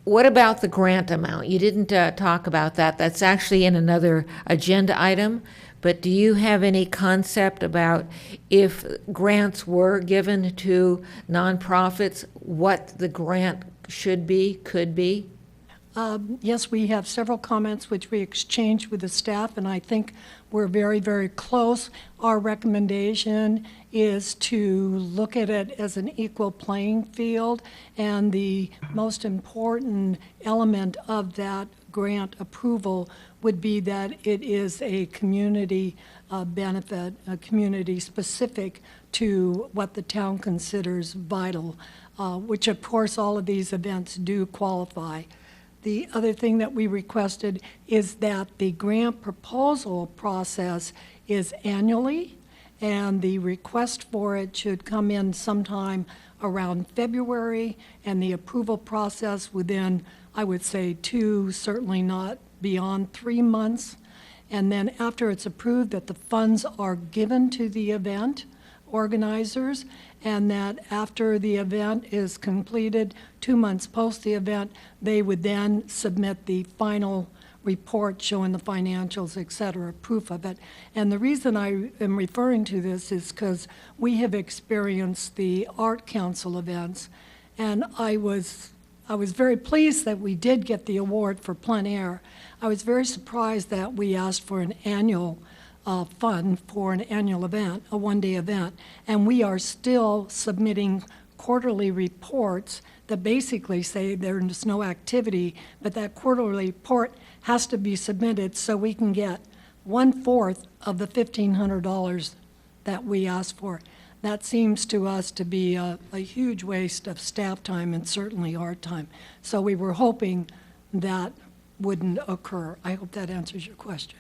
what about the grant amount? You didn't talk about that. That's actually in another agenda item. But do you have any concept about if grants were given to nonprofits, what the grant should be, could be? Yes, we have several comments which we exchanged with the staff, and I think we're very, very close. Our recommendation is to look at it as an equal playing field, and the most important element of that grant approval would be that it is a community benefit, a community specific to what the town considers vital, which of course all of these events do qualify. The other thing that we requested is that the grant proposal process is annually, and the request for it should come in sometime around February, and the approval process within, I would say, 2, certainly not beyond 3 months. And then after it's approved, that the funds are given to the event organizers, and that after the event is completed, 2 months post the event, they would then submit the final report showing the financials, et cetera, proof of it. And the reason I am referring to this is because we have experienced the Art Council events, and I was very pleased that we did get the award for plein air. I was very surprised that we asked for an annual fund for an annual event, a one-day event, and we are still submitting quarterly reports that basically say there's no activity, but that quarterly report has to be submitted so we can get 1/4 of the $1,500 that we asked for. That seems to us to be a huge waste of staff time and certainly our time. So we were hoping that wouldn't occur. I hope that answers your question.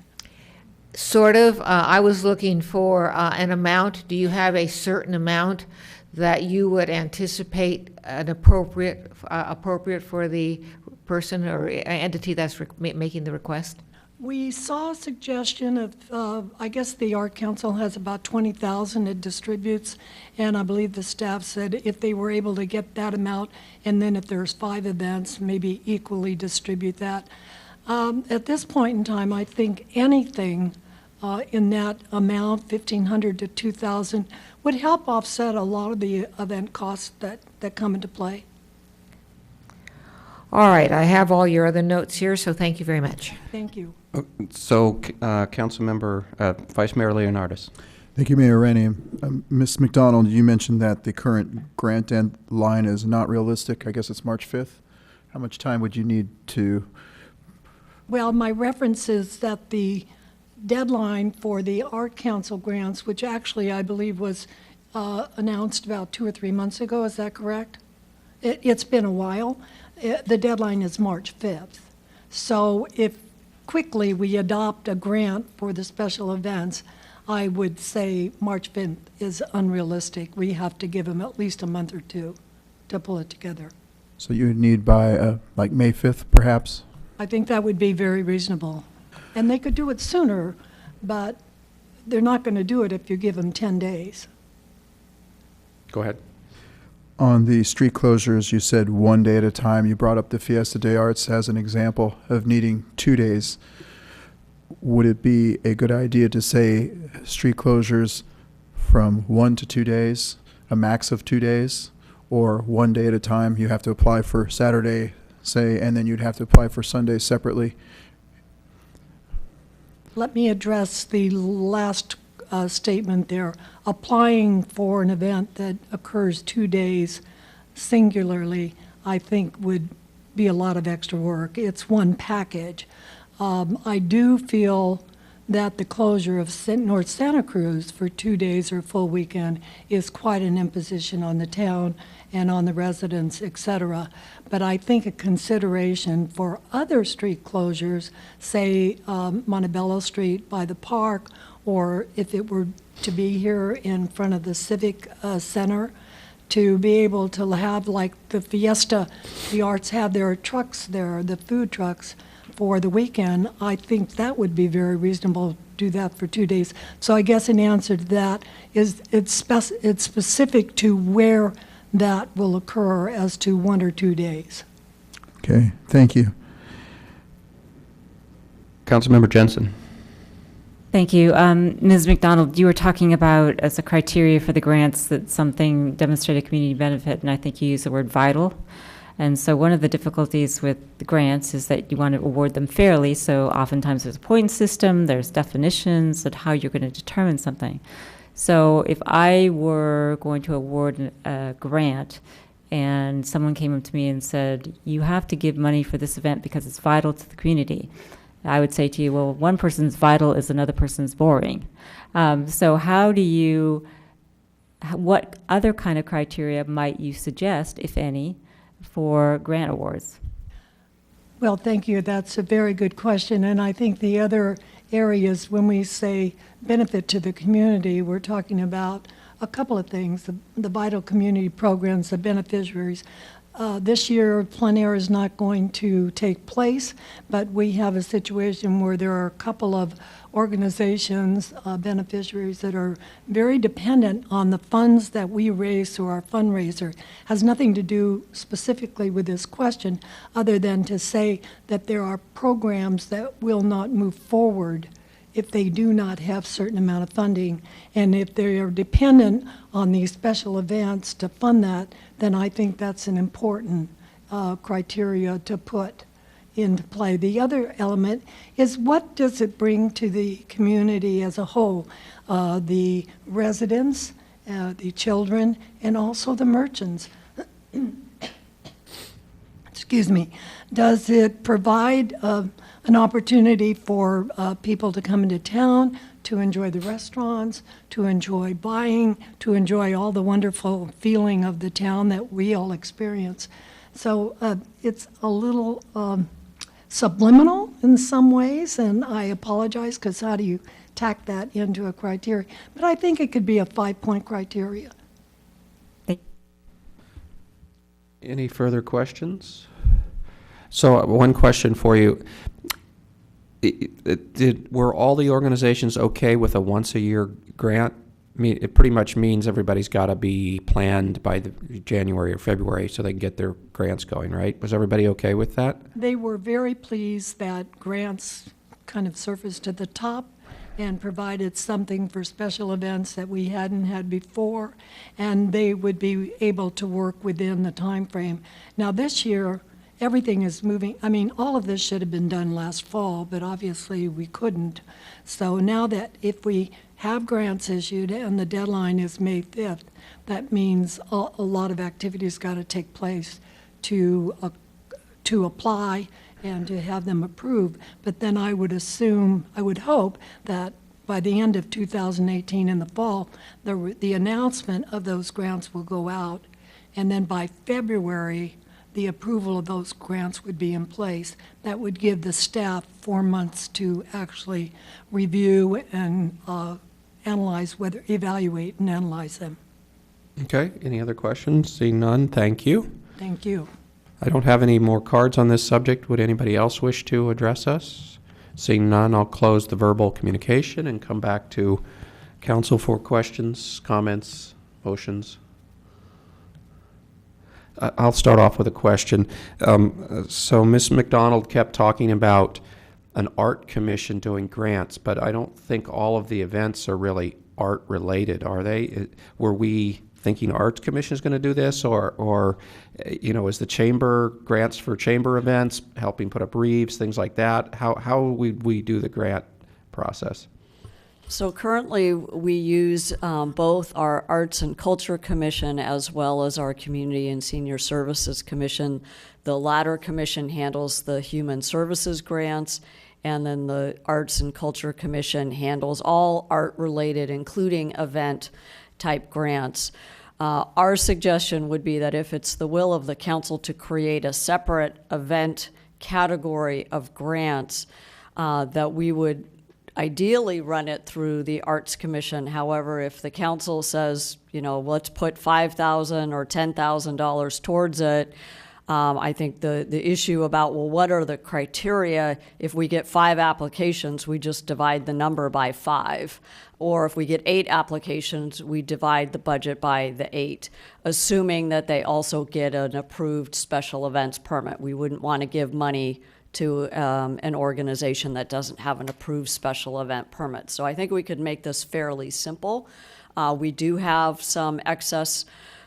Sort of. I was looking for an amount. Do you have a certain amount that you would anticipate an appropriate for the person or entity that's making the request? We saw a suggestion of, I guess the Art Council has about 20,000 it distributes, and I believe the staff said if they were able to get that amount, and then if there's 5 events, maybe equally distribute that. At this point in time, I think anything in that amount, $1,500 to $2,000, would help offset a lot of the event costs that come into play. All right, I have all your other notes here, so thank you very much. Thank you. So, Councilmember, Vice Mayor Leonardis. Thank you, Mayor Rennie. Ms. McDonald, you mentioned that the current grant deadline is not realistic. I guess it's March 5th. How much time would you need to? Well, my reference is that the deadline for the Art Council grants, which actually I believe was announced about 2 or 3 months ago, is that correct? It's been a while. The deadline is March 5th. So if quickly we adopt a grant for the special events, I would say March 5th is unrealistic. We have to give them at least a month or 2 to pull it together. So you would need by like May 5th, perhaps? I think that would be very reasonable. And they could do it sooner, but they're not going to do it if you give them 10 days. Go ahead. On the street closures, you said 1 day at a time. You brought up the Fiesta de Arts as an example of needing 2 days. Would it be a good idea to say street closures from 1 to 2 days, a max of 2 days, or 1 day at a time? You have to apply for Saturday, say, and then you'd have to apply for Sunday separately. Let me address the last statement there. Applying for an event that occurs 2 days singularly, I think would be a lot of extra work. It's one package. I do feel that the closure of North Santa Cruz for 2 days or full weekend is quite an imposition on the town and on the residents, et cetera. But I think a consideration for other street closures, say Montebello Street by the park, or if it were to be here in front of the Civic Center, to be able to have, like the Fiesta, the Arts have their trucks there, the food trucks for the weekend, I think that would be very reasonable to do that for 2 days. So I guess an answer to that is it's specific to where that will occur as to 1 or 2 days. Okay, thank you. Councilmember Jensen. Thank you. Ms. McDonald, you were talking about as a criteria for the grants that something demonstrated community benefit, and I think you used the word vital. And so one of the difficulties with the grants is that you want to award them fairly, so oftentimes there's a point system, there's definitions of how you're going to determine something. So if I were going to award a grant and someone came up to me and said, you have to give money for this event because it's vital to the community, I would say to you, well, one person's vital is another person's boring. So how do you, what other kind of criteria might you suggest, if any, for grant awards? Well, thank you. That's a very good question. And I think the other areas, when we say benefit to the community, we're talking about a couple of things, the vital community programs, the beneficiaries. This year, plein air is not going to take place, but we have a situation where there are a couple of organizations, beneficiaries that are very dependent on the funds that we raise through our fundraiser. Has nothing to do specifically with this question, other than to say that there are programs that will not move forward if they do not have certain amount of funding. And if they are dependent on these special events to fund that, then I think that's an important criteria to put into play. The other element is, what does it bring to the community as a whole? The residents, the children, and also the merchants. Excuse me. Does it provide an opportunity for people to come into town, to enjoy the restaurants, to enjoy buying, to enjoy all the wonderful feeling of the town that we all experience? So it's a little subliminal in some ways, and I apologize, because how do you tack that into a criteria? But I think it could be a 5-point criteria. Any further questions? So one question for you. Were all the organizations okay with a once-a-year grant? I mean, it pretty much means everybody's got to be planned by the January or February so they can get their grants going, right? Was everybody okay with that? They were very pleased that grants kind of surfaced at the top and provided something for special events that we hadn't had before, and they would be able to work within the time frame. Now this year, everything is moving. I mean, all of this should have been done last fall, but obviously we couldn't. So now that if we have grants issued and the deadline is May 5th, that means a lot of activities got to take place to apply and to have them approved. But then I would assume, I would hope that by the end of 2018 in the fall, the announcement of those grants will go out, and then by February, the approval of those grants would be in place. That would give the staff 4 months to actually review and evaluate and analyze them. Okay, any other questions? Seeing none, thank you. Thank you. I don't have any more cards on this subject. Would anybody else wish to address us? Seeing none, I'll close the verbal communication and come back to council for questions, comments, motions. I'll start off with a question. So Ms. McDonald kept talking about an art commission doing grants, but I don't think all of the events are really art related, are they? Were we thinking Arts Commission is going to do this, or is the chamber grants for chamber events, helping put up wreaths, things like that? How would we do the grant process? So currently, we use both our Arts and Culture Commission as well as our Community and Senior Services Commission. The latter commission handles the Human Services grants, and then the Arts and Culture Commission handles all art-related, including event-type grants. Our suggestion would be that if it's the will of the council to create a separate event category of grants, that we would ideally run it through the Arts Commission. However, if the council says, let's put $5,000 or $10,000 towards it, I think the issue about, what are the criteria? If we get 5 applications, we just divide the number by 5. Or if we get 8 applications, we divide the budget by the 8, assuming that they also get an approved special events permit. We wouldn't want to give money to an organization that doesn't have an approved special event permit. So I think we could make this fairly simple. We do have some excess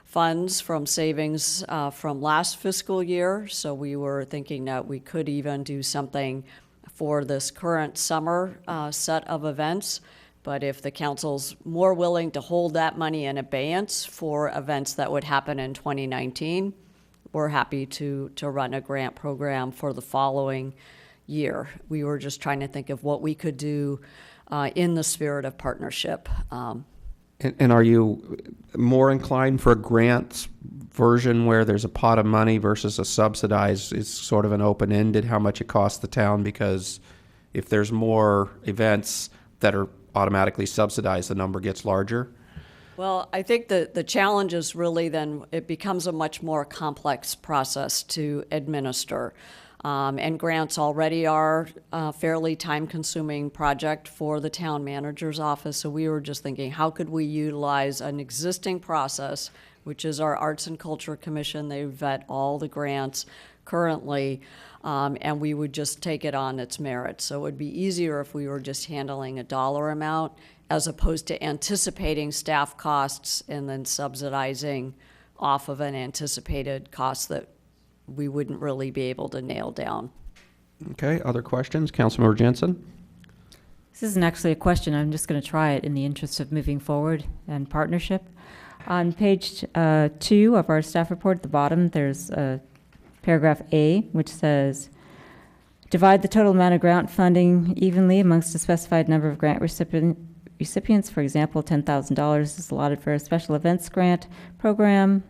funds from savings from last fiscal year. So we were thinking that we could even do something for this current summer set of events. But if the council's more willing to hold that money in abeyance for events that would happen in 2019, we're happy to run a grant program for the following year. We were just trying to think of what we could do in the spirit of partnership. And are you more inclined for a grants version where there's a pot of money versus a subsidized? It's sort of an open-ended, how much it costs the town, because if there's more events that are automatically subsidized, the number gets larger? Well, I think the challenge is really then it becomes a much more complex process to administer. And grants already are a fairly time-consuming project for the town manager's office. So we were just thinking, how could we utilize an existing process, which is our Arts and Culture Commission? They vet all the grants currently, and we would just take it on its merit. So it would be easier if we were just handling a dollar amount as opposed to anticipating staff costs and then subsidizing off of an anticipated cost that we wouldn't really be able to nail down. Okay, other questions? Councilmember Jensen? This isn't actually a question. I'm just going to try it in the interest of moving forward and partnership. On page 2 of our staff report, at the bottom, there's paragraph A, which says, divide the total amount of grant funding evenly amongst a specified number of grant recipients. For example, $10,000 is allotted for a special events grant program.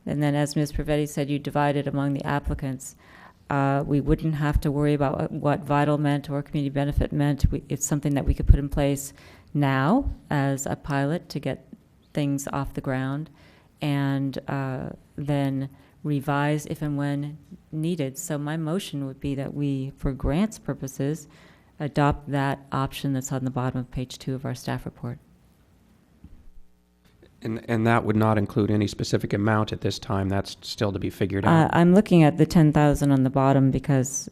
And then, as Ms. Pravetti said, you divide it among the applicants. We wouldn't have to worry about what vital meant or community benefit meant. It's something that we could put in place now as a pilot to get things off the ground, and then revise if and when needed. So my motion would be that we, for grants purposes, adopt that option that's on the bottom of page 2 of our staff report. And that would not include any specific amount at this time. That's still to be figured out. I'm looking at the 10,000 on the bottom because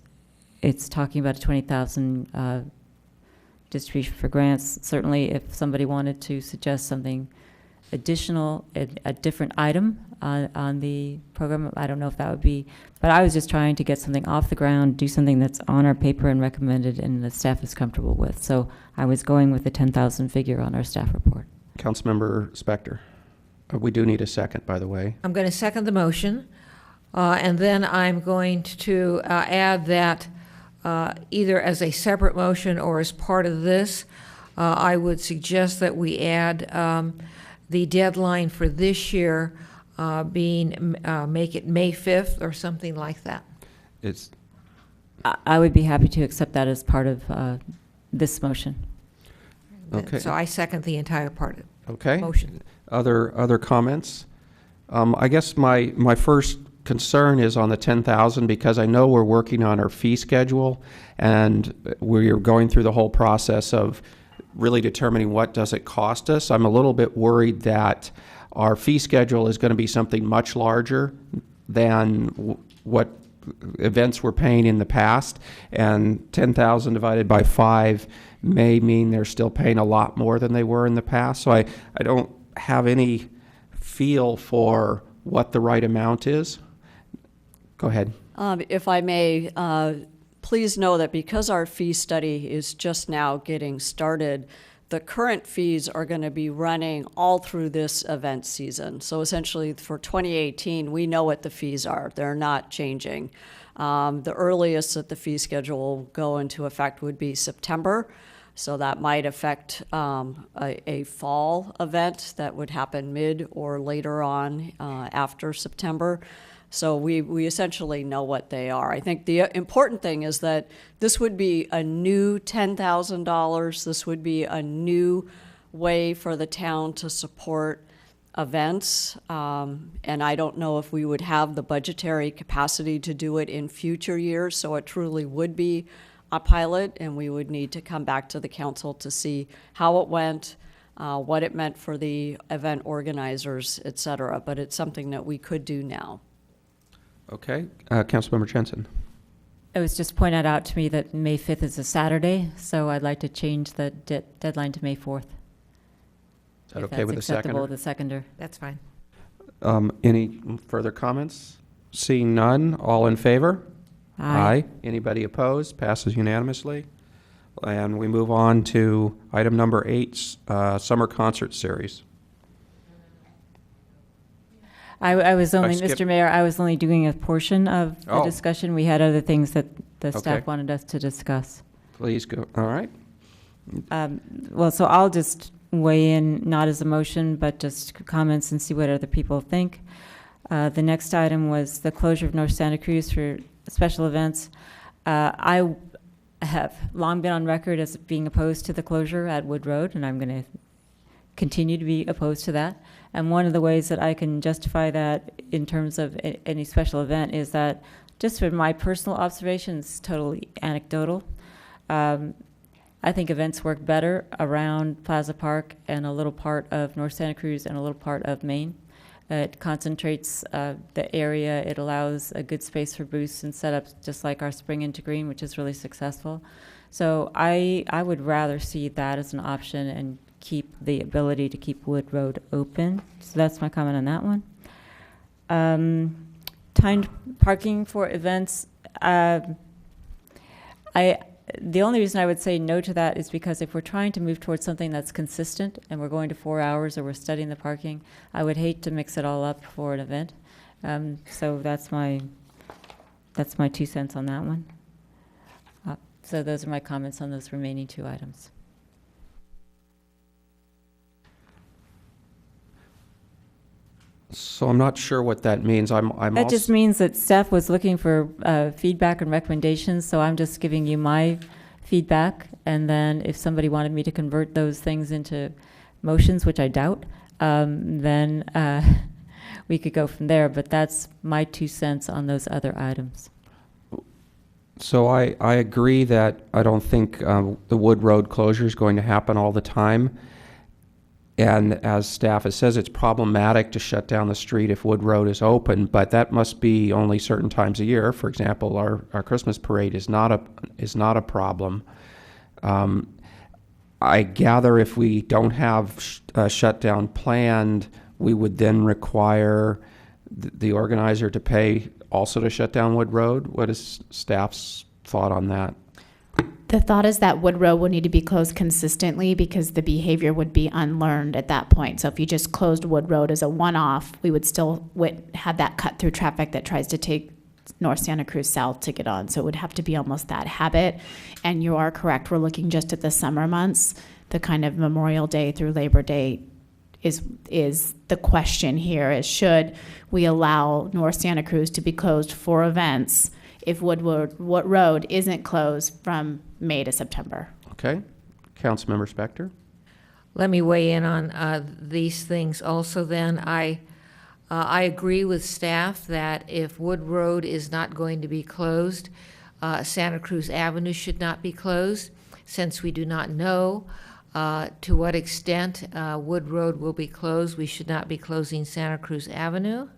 it's talking about a 20,000 distribution for grants. Certainly, if somebody wanted to suggest something additional, a different item on the program, I don't know if that would be, but I was just trying to get something off the ground, do something that's on our paper and recommended and the staff is comfortable with. So I was going with the 10,000 figure on our staff report. Councilmember Spector. We do need a second, by the way. I'm going to second the motion, and then I'm going to add that either as a separate motion or as part of this, I would suggest that we add the deadline for this year being, make it May 5th or something like that. I would be happy to accept that as part of this motion. Okay. So I second the entire part of okay. motion. Other comments? I guess my first concern is on the 10,000 because I know we're working on our fee schedule and we're going through the whole process of really determining what does it cost us. I'm a little bit worried that our fee schedule is going to be something much larger than what events we're paying in the past, and 10,000 divided by 5 may mean they're still paying a lot more than they were in the past. So I don't have any feel for what the right amount is. Go ahead. If I may, please know that because our fee study is just now getting started, the current fees are going to be running all through this event season. So essentially for 2018, we know what the fees are. They're not changing. The earliest that the fee schedule will go into effect would be September. So that might affect a fall event that would happen mid or later on after September. So we essentially know what they are. I think the important thing is that this would be a new $10,000. This would be a new way for the town to support events. And I don't know if we would have the budgetary capacity to do it in future years. So it truly would be a pilot, and we would need to come back to the council to see how it went, what it meant for the event organizers, et cetera. But it's something that we could do now. Okay. Councilmember Jensen. It was just pointed out to me that May 5th is a Saturday, so I'd like to change the deadline to May 4th. Is that okay with the seconder? Acceptable with the seconder. That's fine. Any further comments? Seeing none, all in favor? Aye. Anybody opposed? Passes unanimously. And we move on to item number 8, summer concert series. I was only, skipped- Mr. Mayor, I was only doing a portion of the Oh. discussion. We had other things that the staff Okay. wanted us to discuss. Please go. All right. Well, so I'll just weigh in, not as a motion, but just comments and see what other people think. The next item was the closure of North Santa Cruz for special events. I have long been on record as being opposed to the closure at Wood Road, and I'm going to continue to be opposed to that. And one of the ways that I can justify that in terms of any special event is that, just from my personal observations, totally anecdotal, I think events work better around Plaza Park and a little part of North Santa Cruz and a little part of Maine. It concentrates the area. It allows a good space for booths and setups, just like our Spring into Green, which is really successful. So I would rather see that as an option and keep the ability to keep Wood Road open. So that's my comment on that one. Timed parking for events. The only reason I would say no to that is because if we're trying to move towards something that's consistent and we're going to 4 hours or we're studying the parking, I would hate to mix it all up for an event. So that's my 2 cents on that one. So those are my comments on those remaining 2 items. So I'm not sure what that means. I'm That also, just means that staff was looking for feedback and recommendations, so I'm just giving you my feedback, and then if somebody wanted me to convert those things into motions, which I doubt, then we could go from there, but that's my 2 cents on those other items. So I agree that I don't think the Wood Road closure is going to happen all the time. And as staff has says, it's problematic to shut down the street if Wood Road is open, but that must be only certain times a year. For example, our Christmas parade is not a problem. I gather if we don't have a shutdown planned, we would then require the organizer to pay also to shut down Wood Road. What is staff's thought on that? The thought is that Wood Road would need to be closed consistently because the behavior would be unlearned at that point. So if you just closed Wood Road as a one-off, we would still have that cut-through traffic that tries to take North Santa Cruz south to get on. So it would have to be almost that habit. And you are correct. We're looking just at the summer months. The kind of Memorial Day through Labor Day is the question here, is should we allow North Santa Cruz to be closed for events if Wood Road isn't closed from May to September? Okay. Councilmember Spector? Let me weigh in on these things also then. I agree with staff that if Wood Road is not going to be closed, Santa Cruz Avenue should not be closed, since we do not know to what extent Wood Road will be closed. We should not be closing Santa Cruz Avenue.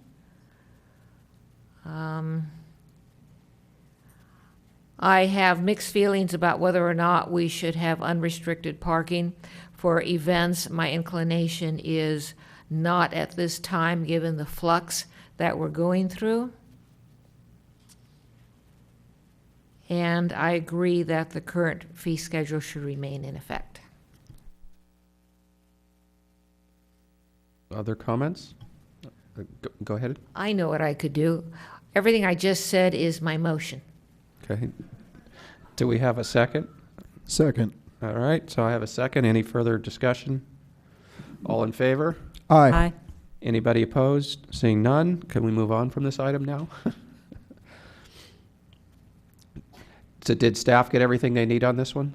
I have mixed feelings about whether or not we should have unrestricted parking for events. My inclination is not at this time, given the flux that we're going through. And I agree that the current fee schedule should remain in effect. Other comments? Go ahead. I know what I could do. Everything I just said is my motion. Okay. Do we have a second? Second. All right, so I have a second. Any further discussion? All in favor? Aye. Aye. Anybody opposed? Seeing none, can we move on from this item now? So did staff get everything they need on this one?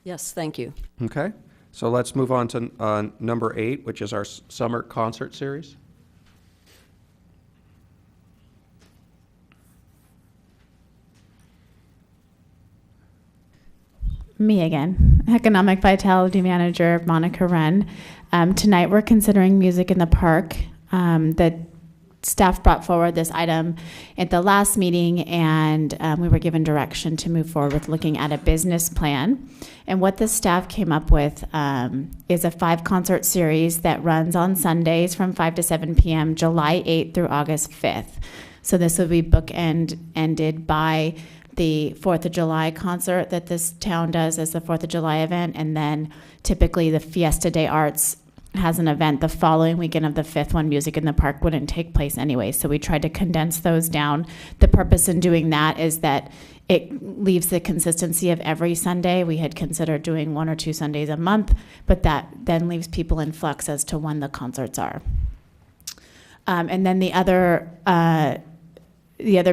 Yes, thank you. Okay, so let's move on to number 8, which is our summer concert series. Me again, Economic Vitality Manager Monica Wren. Tonight we're considering music in the park. The staff brought forward this item at the last meeting, and we were given direction to move forward with looking at a business plan. And what the staff came up with is a 5-concert series that runs on Sundays from 5 to 7 p.m., July 8th through August 5th. So this will be ended by the 4th of July concert that this town does as the 4th of July event, and then typically the Fiesta de Arts has an event the following weekend of the 5th when Music in the Park wouldn't take place anyway. So we tried to condense those down. The purpose in doing that is that it leaves the consistency of every Sunday. We had considered doing 1 or 2 Sundays a month, but that then leaves people in flux as to when the concerts are. And then the other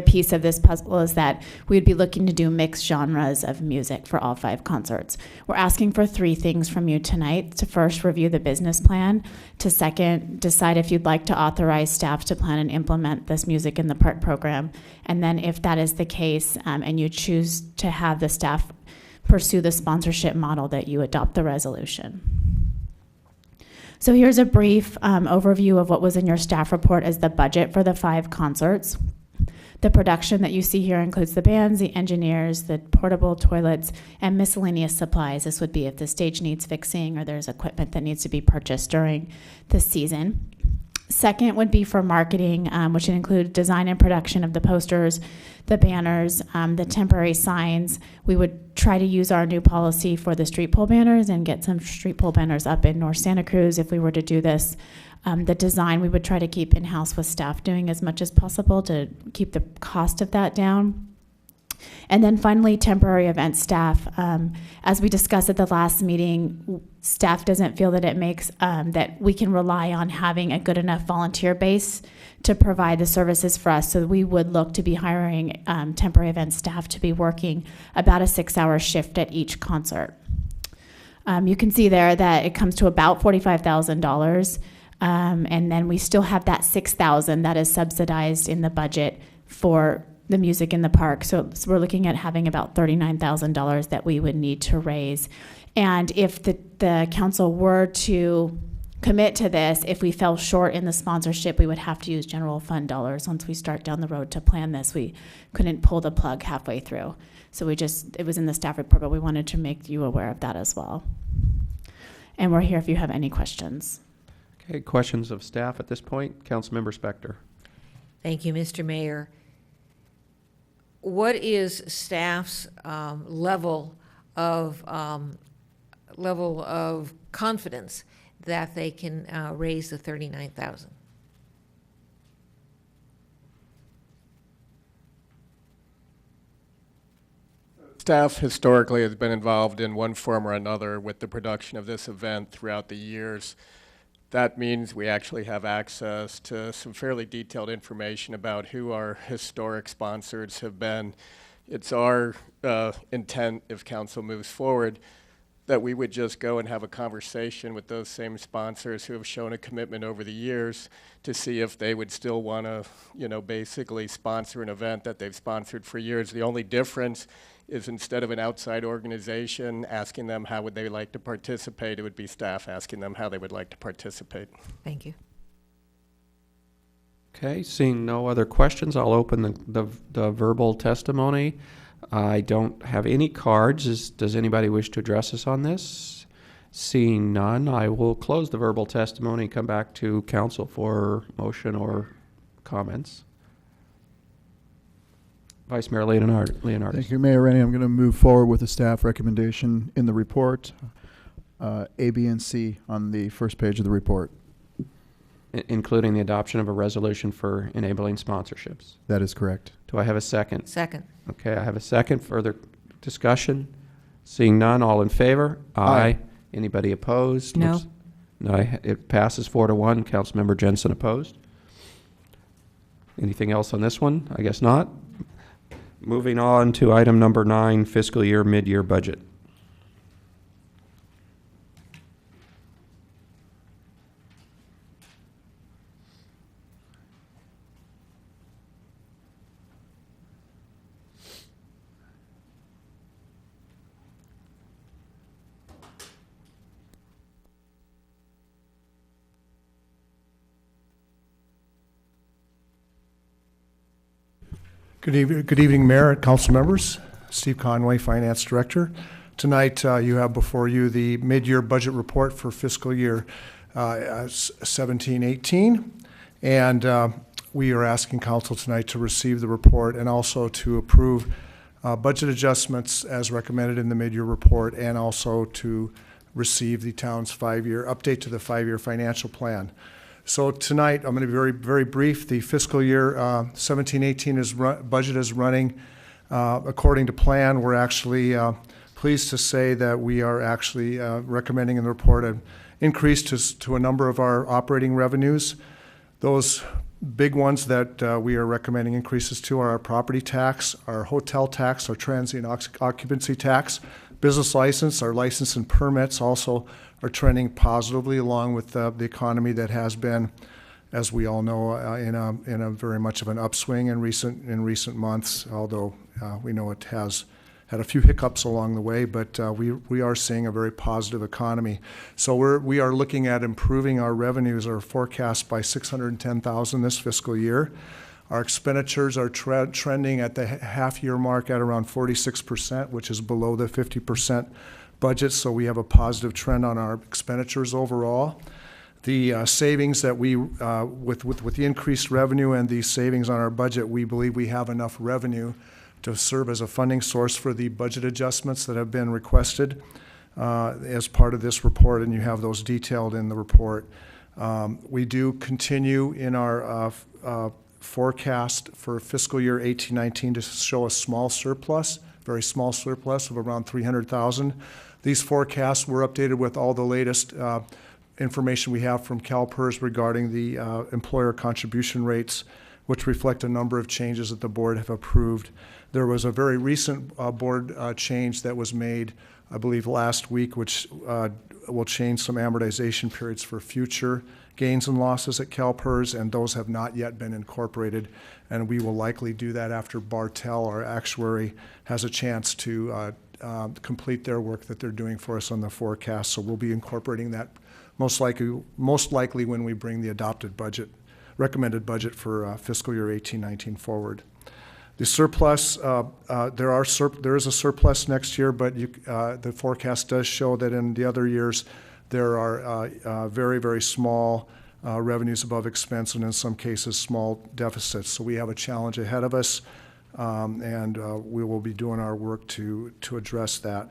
piece of this puzzle is that we would be looking to do mixed genres of music for all 5 concerts. We're asking for 3 things from you tonight. To first, review the business plan. To second, decide if you'd like to authorize staff to plan and implement this Music in the Park program. And then if that is the case, and you choose to have the staff pursue the sponsorship model, that you adopt the resolution. So here's a brief overview of what was in your staff report as the budget for the 5 concerts. The production that you see here includes the bands, the engineers, the portable toilets, and miscellaneous supplies. This would be if the stage needs fixing or there's equipment that needs to be purchased during the season. Second would be for marketing, which would include design and production of the posters, the banners, the temporary signs. We would try to use our new policy for the street pole banners and get some street pole banners up in North Santa Cruz if we were to do this. The design we would try to keep in-house with staff doing as much as possible to keep the cost of that down. And then finally, temporary event staff. As we discussed at the last meeting, staff doesn't feel that it makes, that we can rely on having a good enough volunteer base to provide the services for us. So we would look to be hiring temporary event staff to be working about a 6-hour shift at each concert. You can see there that it comes to about $45,000. And then we still have that $6,000 that is subsidized in the budget for the Music in the Park. So we're looking at having about $39,000 that we would need to raise. And if the council were to commit to this, if we fell short in the sponsorship, we would have to use general fund dollars. Once we start down the road to plan this, we couldn't pull the plug halfway through. So it was in the staff report, but we wanted to make you aware of that as well. And we're here if you have any questions. Okay, questions of staff at this point? Councilmember Spector. Thank you, Mr. Mayor. What is staff's level of confidence that they can raise the $39,000? Staff historically has been involved in one form or another with the production of this event throughout the years. That means we actually have access to some fairly detailed information about who our historic sponsors have been. It's our intent, if council moves forward, that we would just go and have a conversation with those same sponsors who have shown a commitment over the years to see if they would still want to, basically sponsor an event that they've sponsored for years. The only difference is instead of an outside organization asking them how would they like to participate, it would be staff asking them how they would like to participate. Thank you. Okay, seeing no other questions, I'll open the verbal testimony. I don't have any cards. Does anybody wish to address us on this? Seeing none, I will close the verbal testimony and come back to council for motion or comments. Vice Mayor Leonardis. Thank you, Mayor Rennie. I'm going to move forward with the staff recommendation in the report, A, B, and C on the first page of the report. Including the adoption of a resolution for enabling sponsorships. That is correct. Do I have a second? Second. Okay, I have a second. Further discussion? Seeing none, all in favor? Aye. Anybody opposed? No. No, it passes 4-1. Councilmember Jensen opposed. Anything else on this one? I guess not. Moving on to item number 9, fiscal year mid-year budget. Good evening, Mayor and council members. Steve Conway, Finance Director. Tonight, you have before you the mid-year budget report for fiscal year 17-18. And we are asking council tonight to receive the report and also to approve budget adjustments as recommended in the mid-year report, and also to receive the town's update to the 5-year financial plan. So tonight, I'm going to be very, very brief. The fiscal year 17-18 budget is running according to plan. We're actually pleased to say that we are actually recommending in the report an increase to a number of our operating revenues. Those big ones that we are recommending increases to are our property tax, our hotel tax, our transient occupancy tax, business license, our license and permits also are trending positively, along with the economy that has been, as we all know, in a very much of an upswing in recent months. Although we know it has had a few hiccups along the way, but we are seeing a very positive economy. So we are looking at improving our revenues, our forecast by $610,000 this fiscal year. Our expenditures are trending at the half-year mark at around 46%, which is below the 50% budget, so we have a positive trend on our expenditures overall. The savings that we, with the increased revenue and the savings on our budget, we believe we have enough revenue to serve as a funding source for the budget adjustments that have been requested as part of this report, and you have those detailed in the report. We do continue in our forecast for fiscal year 18-19 to show a small surplus, very small surplus of around $300,000. These forecasts were updated with all the latest information we have from CalPERS regarding the employer contribution rates, which reflect a number of changes that the board have approved. There was a very recent board change that was made, I believe, last week, which will change some amortization periods for future gains and losses at CalPERS, and those have not yet been incorporated. And we will likely do that after Bartel, our actuary, has a chance to complete their work that they're doing for us on the forecast. So we'll be incorporating that most likely when we bring the adopted budget, recommended budget for fiscal year 18-19 forward. The surplus, there is a surplus next year, but the forecast does show that in the other years there are very, very small revenues above expense, and in some cases small deficits. So we have a challenge ahead of us, and we will be doing our work to address that.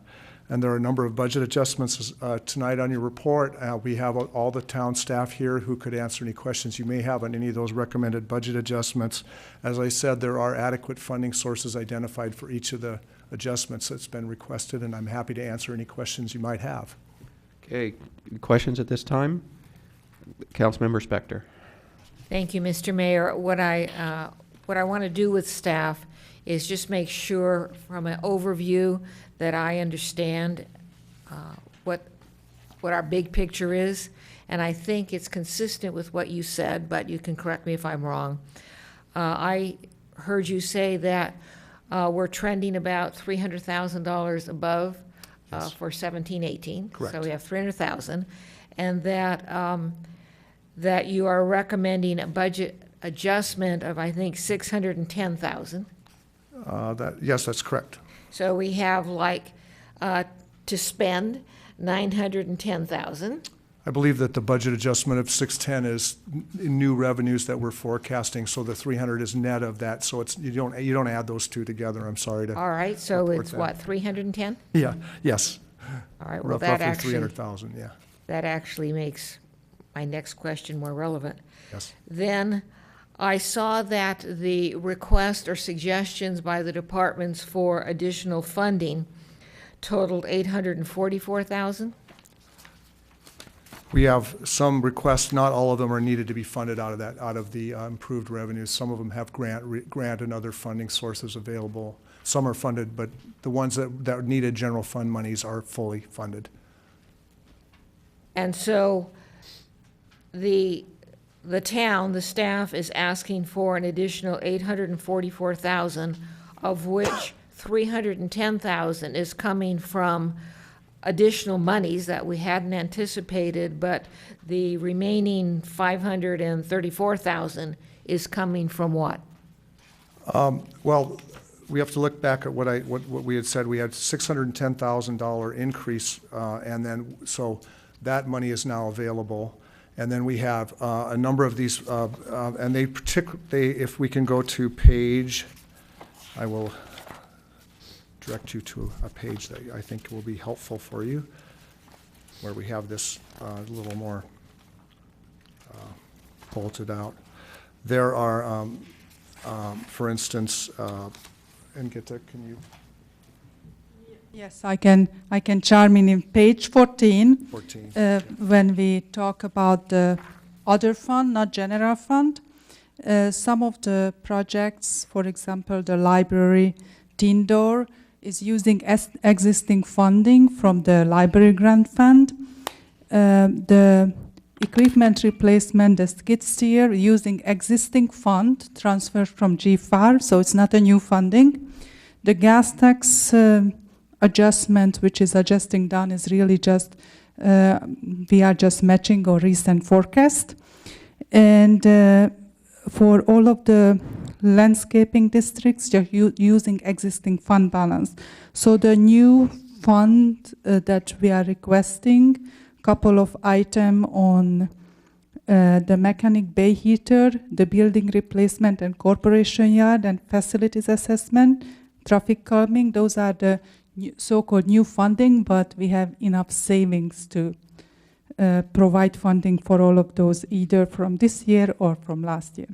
And there are a number of budget adjustments tonight on your report. We have all the town staff here who could answer any questions you may have on any of those recommended budget adjustments. As I said, there are adequate funding sources identified for each of the adjustments that's been requested, and I'm happy to answer any questions you might have. Okay, questions at this time? Councilmember Spector. Thank you, Mr. Mayor. What I want to do with staff is just make sure from an overview that I understand what our big picture is. And I think it's consistent with what you said, but you can correct me if I'm wrong. I heard you say that we're trending about $300,000 above for 17-18. Correct. So we have 300,000, and that you are recommending a budget adjustment of, I think, 610,000. Yes, that's correct. So we have to spend 910,000. I believe that the budget adjustment of 610 is new revenues that we're forecasting, so the 300 is net of that. So it's you don't add those two together. I'm sorry to. All right, so report it's that. what, 310? Yeah. Yes. All right. Well, roughly 300,000. Yeah. That actually makes my next question more relevant. Yes. Then I saw that the request or suggestions by the departments for additional funding totaled 844,000. We have some requests. Not all of them are needed to be funded out of the improved revenues. Some of them have grant and other funding sources available. Some are funded, but the ones that needed general fund monies are fully funded. And so the town, the staff is asking for an additional 844,000, of which 310,000 is coming from additional monies that we hadn't anticipated, but the remaining 534,000 is coming from what? Well, we have to look back at what we had said. We had $610,000 increase, and then, so that money is now available. And then we have a number of these, and if we can go to page, I will direct you to a page that I think will be helpful for you, where we have this a little more bolted out. There are, for instance, and Gitta, can you? Yes, I can chime in page 14. 14. When we talk about the other fund, not general fund, some of the projects, for example, the library teen door, is using existing funding from the library grant fund. The equipment replacement, the skid steer, using existing fund transferred from GFAR, so it's not a new funding. The gas tax adjustment, which is adjusting down, is really just, we are just matching our recent forecast. And for all of the landscaping districts, they're using existing fund balance. So the new fund that we are requesting, couple of items on the mechanic bay heater, the building replacement and corporation yard and facilities assessment, traffic calming, those are the so-called new funding, but we have enough savings to provide funding for all of those, either from this year or from last year.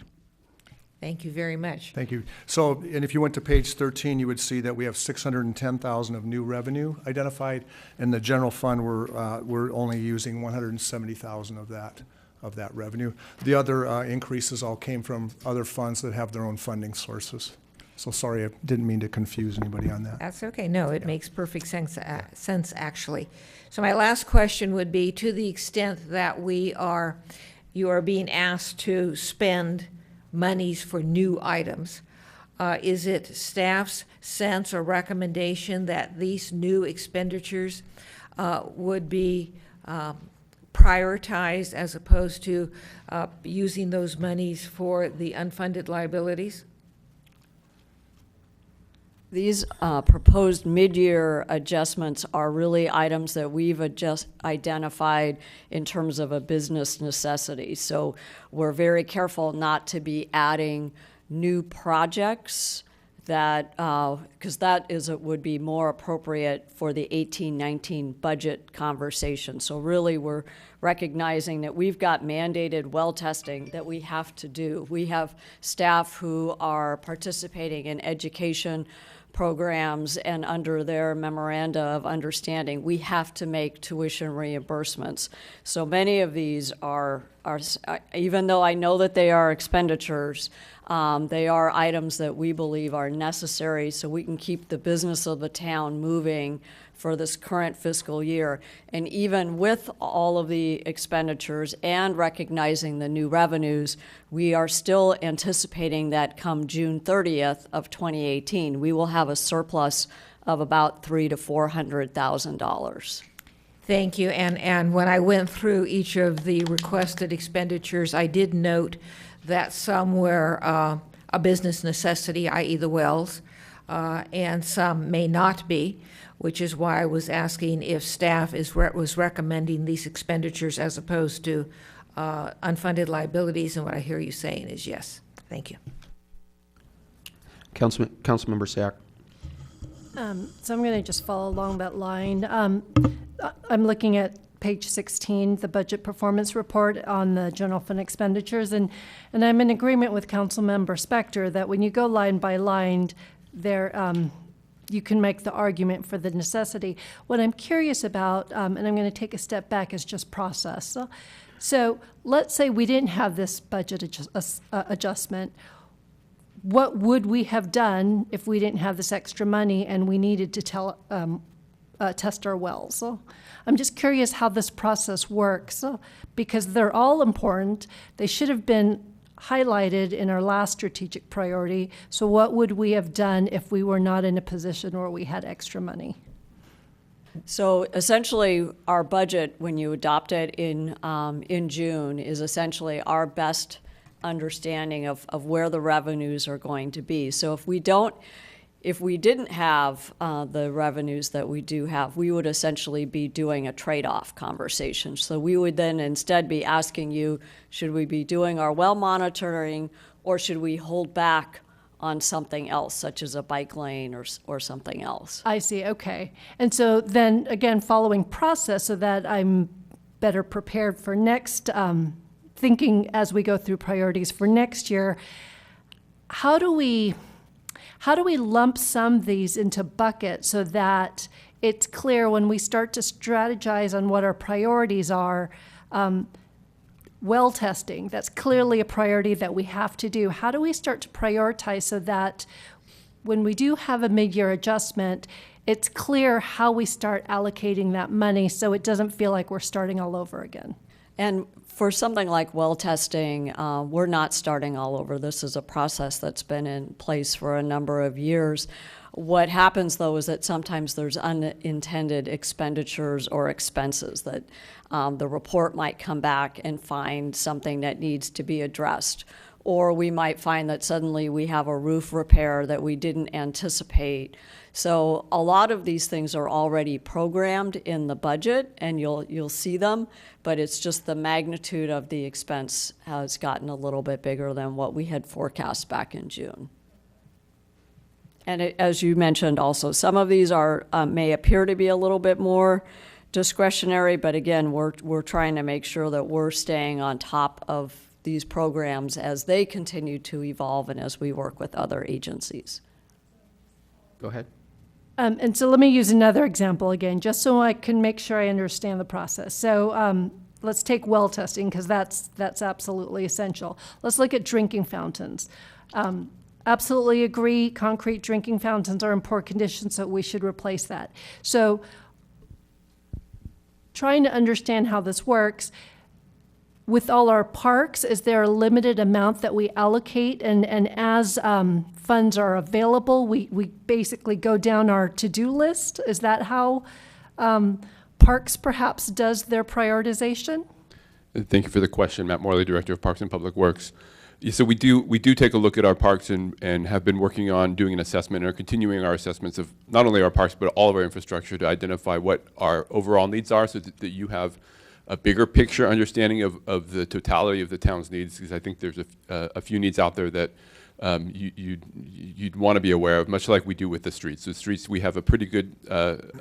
Thank you very much. Thank you. So, and if you went to page 13, you would see that we have 610,000 of new revenue identified. In the general fund, we're only using 170,000 of that revenue. The other increases all came from other funds that have their own funding sources. So sorry, I didn't mean to confuse anybody on that. That's okay. No, it makes perfect sense, actually. So my last question would be, to the extent that you are being asked to spend monies for new items, is it staff's sense or recommendation that these new expenditures would be prioritized as opposed to using those monies for the unfunded liabilities? These proposed mid-year adjustments are really items that we've identified in terms of a business necessity. So we're very careful not to be adding new projects that, because would be more appropriate for the 18-19 budget conversation. So really we're recognizing that we've got mandated well testing that we have to do. We have staff who are participating in education programs, and under their memoranda of understanding, we have to make tuition reimbursements. So many of these are even though I know that they are expenditures, they are items that we believe are necessary so we can keep the business of the town moving for this current fiscal year. And even with all of the expenditures and recognizing the new revenues, we are still anticipating that come June 30th of 2018, we will have a surplus of about $300,000 to $400,000. Thank you. And when I went through each of the requested expenditures, I did note that some were a business necessity, i.e. the wells, and some may not be, which is why I was asking if staff was recommending these expenditures as opposed to unfunded liabilities, and what I hear you saying is yes. Thank you. Councilmember Sack. So I'm going to just follow along that line. I'm looking at page 16, the budget performance report on the general fund expenditures, and I'm in agreement with Councilmember Spector that when you go line by line, you can make the argument for the necessity. What I'm curious about, and I'm going to take a step back, is just process. So let's say we didn't have this budget adjustment. What would we have done if we didn't have this extra money and we needed to test our wells? So I'm just curious how this process works, because they're all important. They should have been highlighted in our last strategic priority. So what would we have done if we were not in a position where we had extra money? So essentially, our budget, when you adopt it in June, is essentially our best understanding of where the revenues are going to be. So if we didn't have the revenues that we do have, we would essentially be doing a trade-off conversation. So we would then instead be asking you, should we be doing our well monitoring, or should we hold back on something else, such as a bike lane or something else? I see, okay. And so then, again, following process so that I'm better prepared for next, thinking as we go through priorities for next year, how do we lump some of these into buckets so that it's clear when we start to strategize on what our priorities are? Well testing, that's clearly a priority that we have to do. How do we start to prioritize so that when we do have a mid-year adjustment, it's clear how we start allocating that money so it doesn't feel like we're starting all over again? And for something like well testing, we're not starting all over. This is a process that's been in place for a number of years. What happens, though, is that sometimes there's unintended expenditures or expenses that the report might come back and find something that needs to be addressed. Or we might find that suddenly we have a roof repair that we didn't anticipate. So a lot of these things are already programmed in the budget, and you'll see them, but it's just the magnitude of the expense has gotten a little bit bigger than what we had forecast back in June. And as you mentioned also, some of these may appear to be a little bit more discretionary, but again, we're trying to make sure that we're staying on top of these programs as they continue to evolve and as we work with other agencies. Go ahead. And so let me use another example again, just so I can make sure I understand the process. So let's take well testing, because that's absolutely essential. Let's look at drinking fountains. Absolutely agree, concrete drinking fountains are in poor condition, so we should replace that. So trying to understand how this works, with all our parks, is there a limited amount that we allocate? And as funds are available, we basically go down our to-do list? Is that how Parks perhaps does their prioritization? Thank you for the question. Matt Morley, Director of Parks and Public Works. Yeah, so we do take a look at our parks and have been working on doing an assessment and are continuing our assessments of not only our parks but all of our infrastructure to identify what our overall needs are, so that you have a bigger picture understanding of the totality of the town's needs, because I think there's a few needs out there that you'd want to be aware of, much like we do with the streets. The streets, we have a pretty good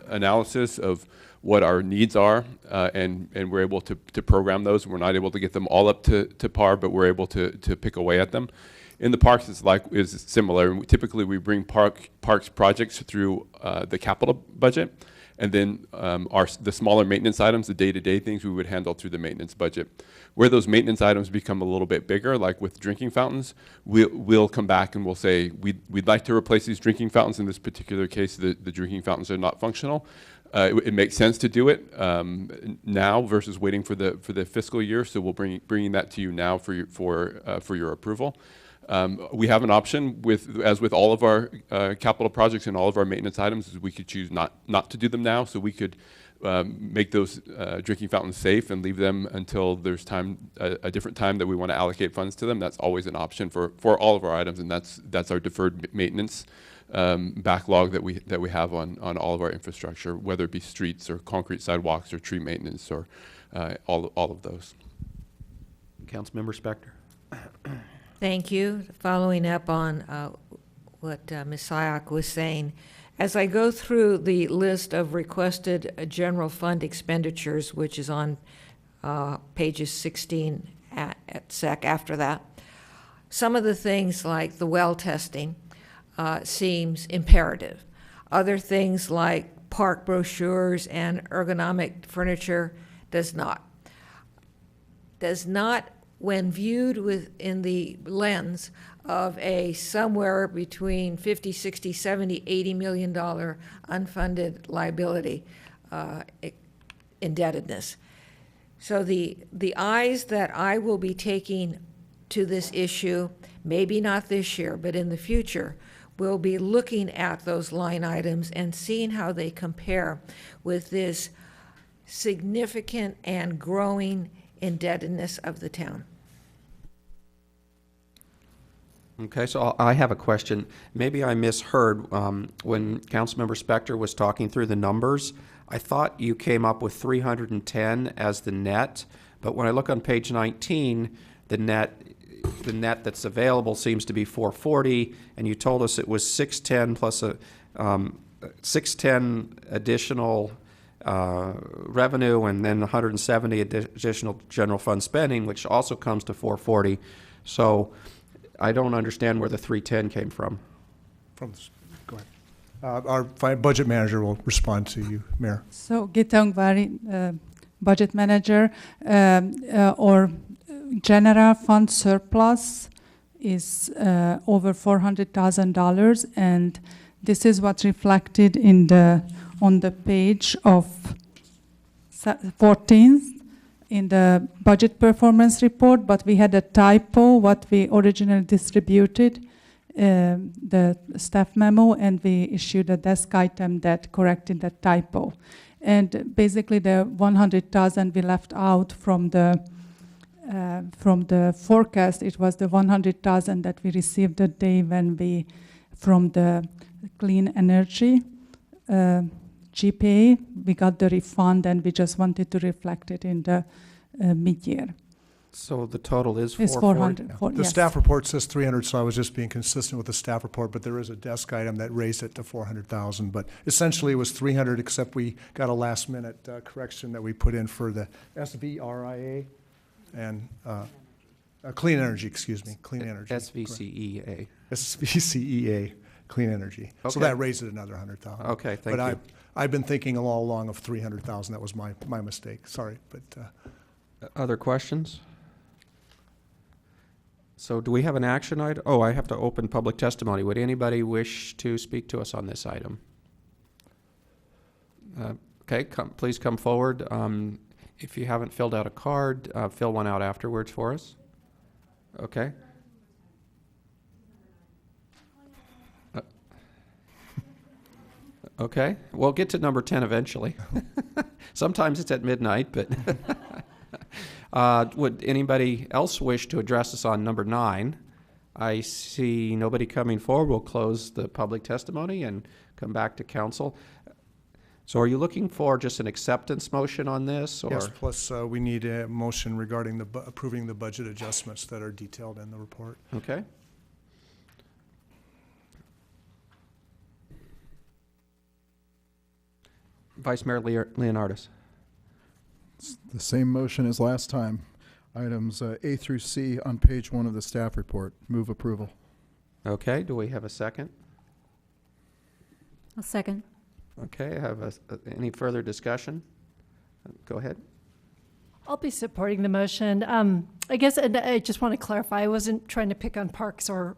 analysis of what our needs are, and we're able to program those. We're not able to get them all up to par, but we're able to pick away at them. In the parks, is similar. Typically, we bring parks projects through the capital budget, and then the smaller maintenance items, the day-to-day things, we would handle through the maintenance budget. Where those maintenance items become a little bit bigger, like with drinking fountains, we'll come back and we'll say, we'd like to replace these drinking fountains. In this particular case, the drinking fountains are not functional. It makes sense to do it now versus waiting for the fiscal year. So we'll bringing that to you now for your approval. We have an option as with all of our capital projects and all of our maintenance items, is we could choose not to do them now. So we could make those drinking fountains safe and leave them until there's a different time that we want to allocate funds to them. That's always an option for all of our items, and that's our deferred maintenance backlog that we have on all of our infrastructure, whether it be streets or concrete sidewalks or tree maintenance or all of those. Councilmember Spector. Thank you. Following up on what Ms. Syak was saying, as I go through the list of requested general fund expenditures, which is on pages 16 at SEC after that, some of the things like the well testing seems imperative. Other things like park brochures and ergonomic furniture does not. When viewed within the lens of a somewhere between 50, 60, 70, $80 million unfunded liability indebtedness. So the eyes that I will be taking to this issue, maybe not this year, but in the future, will be looking at those line items and seeing how they compare with this significant and growing indebtedness of the town. Okay, so I have a question. Maybe I misheard when Councilmember Spector was talking through the numbers. I thought you came up with 310 as the net, but when I look on page 19, the net that's available seems to be 440, and you told us it was 610 plus a 610 additional revenue, and then 170 additional general fund spending, which also comes to 440. So I don't understand where the 310 came from. Go ahead. Our budget manager will respond to you, Mayor. So Gitang Vari, budget manager, or general fund surplus is over $400,000, and this is what's reflected in on the page of 14th in the budget performance report, but we had a typo what we originally distributed, the staff memo, and we issued a desk item that corrected that typo. And basically the 100,000 we left out from the forecast. It was the 100,000 that we received the day when we, from the clean energy GPA, we got the refund, and we just wanted to reflect it in the mid-year. So the total is It's 440? 400. The Yes. staff report says 300, so I was just being consistent with the staff report, but there is a desk item that raised it to 400,000. But essentially it was 300, except we got a last-minute correction that we put in for the SVRIA and clean energy, excuse me, clean energy. SVCEA. SVCEA, clean energy. So Okay. that raised it another 100,000. Okay, thank you. But I've been thinking all along of 300,000. That was my mistake. Sorry, but. Other questions? So do we have an action item? Oh, I have to open public testimony. Would anybody wish to speak to us on this item? Okay, please come forward. If you haven't filled out a card, fill one out afterwards for us. Okay. Okay, we'll get to number 10 eventually. Sometimes it's at midnight, but would anybody else wish to address us on number 9? I see nobody coming forward. We'll close the public testimony and come back to council. So are you looking for just an acceptance motion on this? Or? Yes, plus we need a motion regarding approving the budget adjustments that are detailed in the report. Okay. Vice Mayor Leonardis. It's the same motion as last time. Items A through C on page 1 of the staff report. Move approval. Okay, do we have a second? I'll second. Okay, I have any further discussion? Go ahead. I'll be supporting the motion. I guess, and I just want to clarify, I wasn't trying to pick on parks or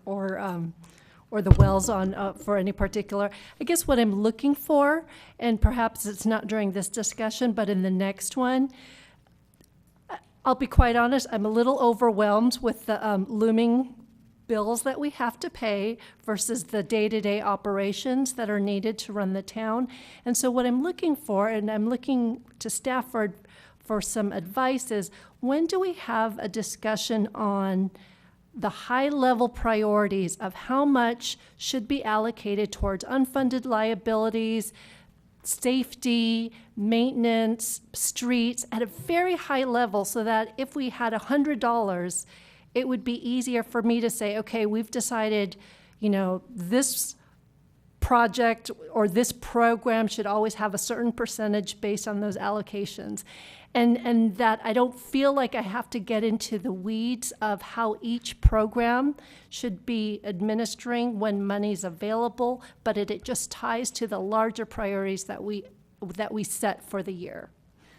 the wells on for any particular. I guess what I'm looking for, and perhaps it's not during this discussion, but in the next one, I'll be quite honest, I'm a little overwhelmed with the looming bills that we have to pay versus the day-to-day operations that are needed to run the town. And so what I'm looking for, and I'm looking to Stafford for some advice, is when do we have a discussion on the high-level priorities of how much should be allocated towards unfunded liabilities, safety, maintenance, streets, at a very high level, so that if we had $100, it would be easier for me to say, okay, we've decided, this project or this program should always have a certain percentage based on those allocations. And that I don't feel like I have to get into the weeds of how each program should be administering when money's available, but it just ties to the larger priorities that we set for the year.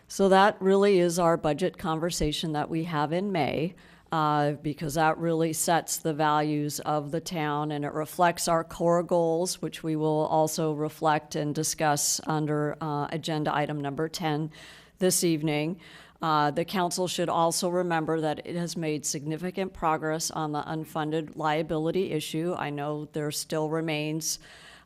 So that really is our budget conversation that we have in May, because that really sets the values of the town, and it reflects our core goals, which we will also reflect and discuss under agenda item number 10 this evening. The council should also remember that it has made significant progress on the unfunded liability issue. I know there still remains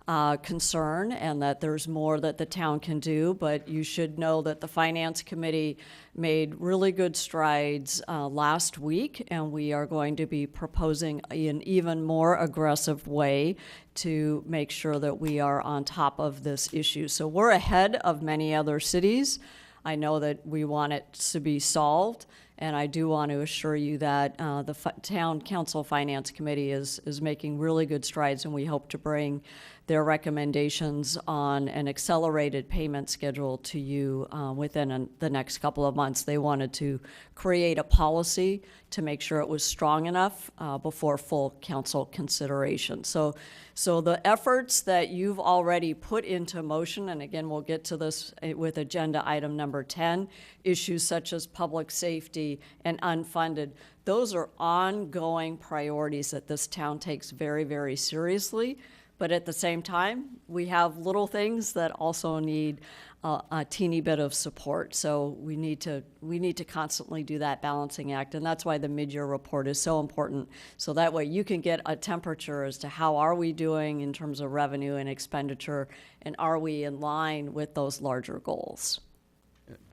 concern and that there's more that the town can do, but you should know that the Finance Committee made really good strides last week, and we are going to be proposing an even more aggressive way to make sure that we are on top of this issue. So we're ahead of many other cities. I know that we want it to be solved, and I do want to assure you that the Town Council Finance Committee is making really good strides, and we hope to bring their recommendations on an accelerated payment schedule to you within the next couple of months. They wanted to create a policy to make sure it was strong enough before full council consideration. So the efforts that you've already put into motion, and again, we'll get to this with agenda item number 10, issues such as public safety and unfunded, those are ongoing priorities that this town takes very, very seriously. But at the same time, we have little things that also need a teeny bit of support. So we need to constantly do that balancing act, and that's why the mid-year report is so important. So that way you can get a temperature as to how are we doing in terms of revenue and expenditure, and are we in line with those larger goals.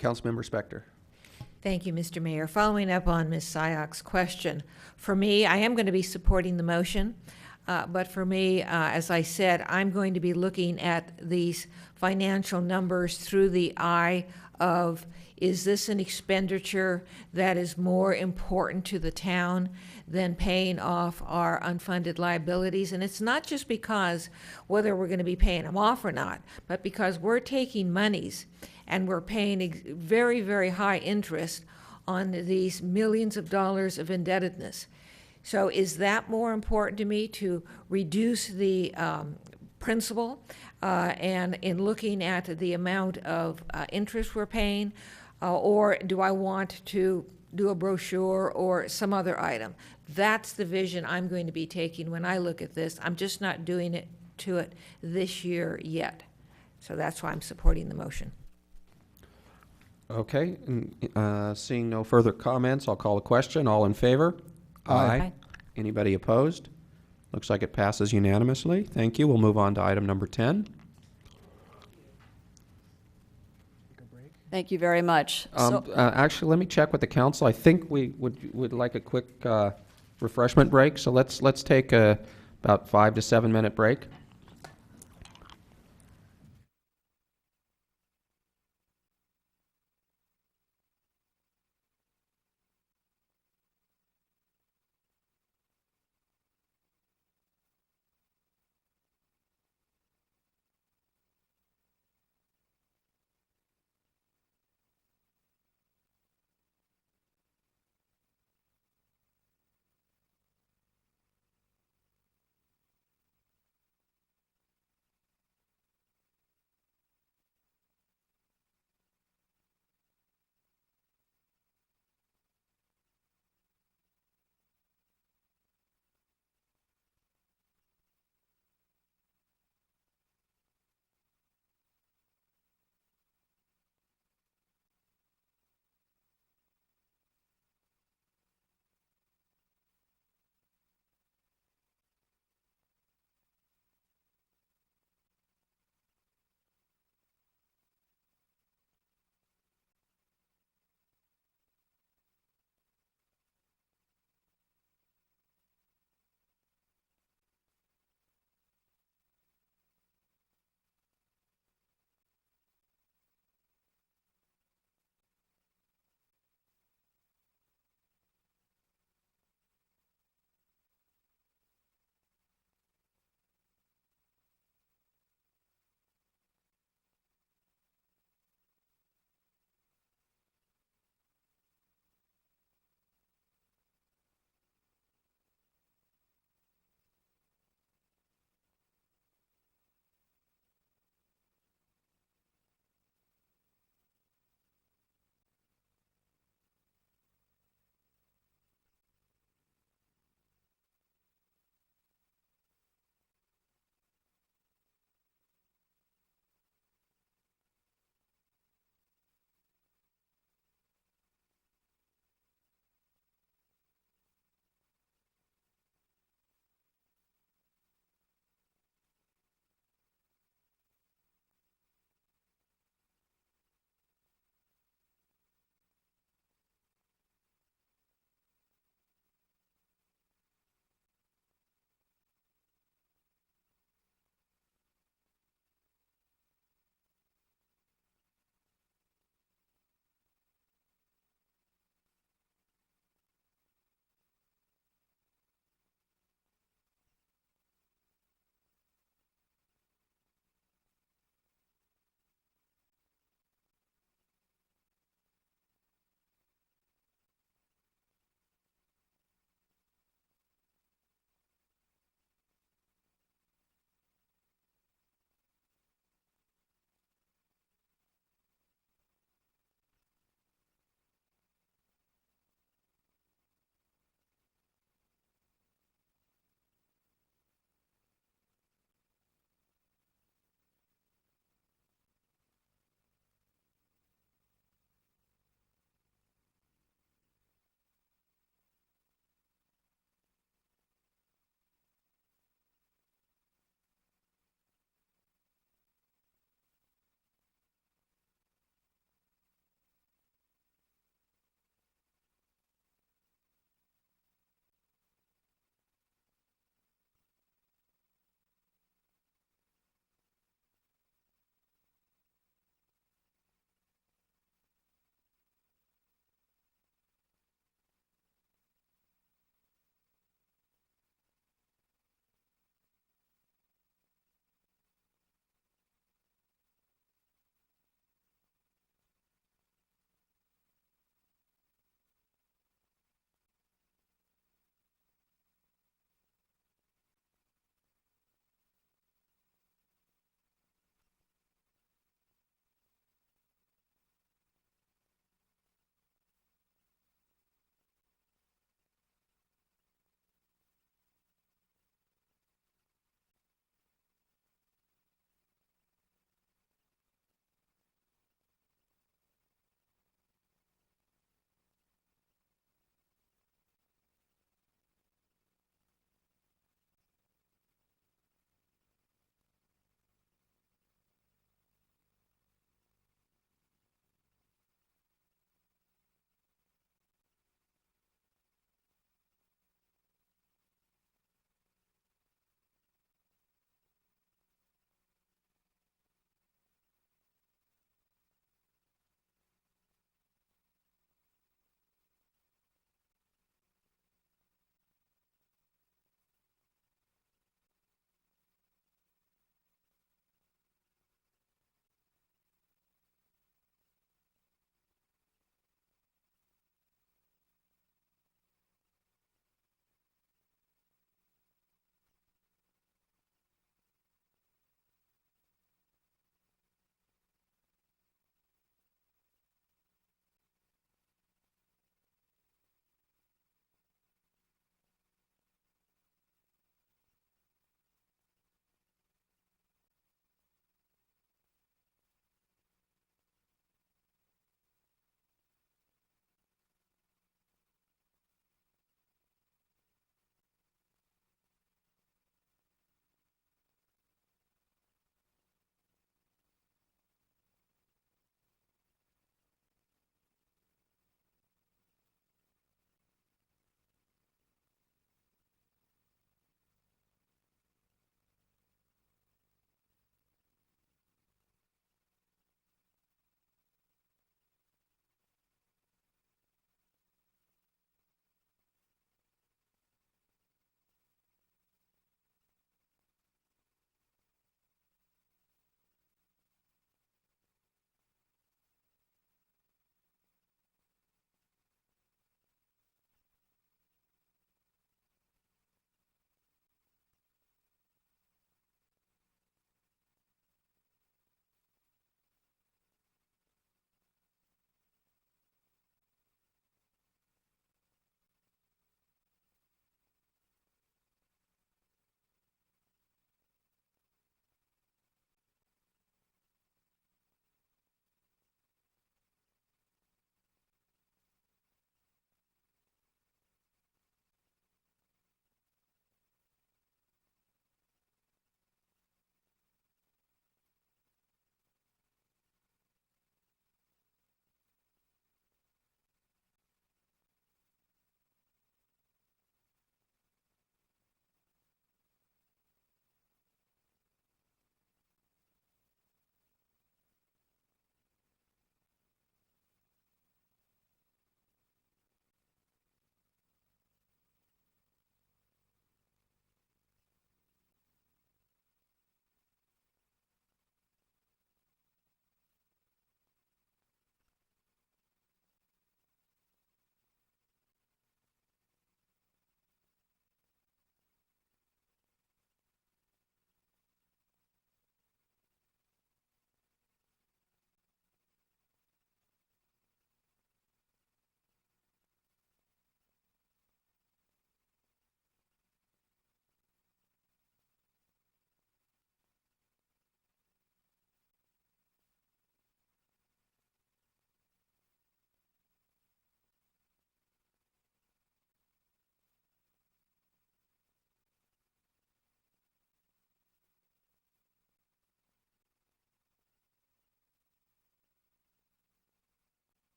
Councilmember Spector. Thank you, Mr. Mayor. Following up on Ms. Syak's question, for me, I am going to be supporting the motion. But for me, as I said, I'm going to be looking at these financial numbers through the eye of, is this an expenditure that is more important to the town than paying off our unfunded liabilities? And it's not just because whether we're going to be paying them off or not, but because we're taking monies and we're paying very, very high interest on these millions of dollars of indebtedness. So is that more important to me, to reduce the principal and in looking at the amount of interest we're paying, or do I want to do a brochure or some other item? That's the vision I'm going to be taking when I look at this. I'm just not doing it to it this year yet. So that's why I'm supporting the motion. Okay, seeing no further comments, I'll call a question. All in favor? Aye. Anybody opposed? Looks like it passes unanimously. Thank you. We'll move on to item number 10. Thank you very much. Actually, let me check with the council. I think we would like a quick refreshment break, so let's take a about 5 to 7 minute break.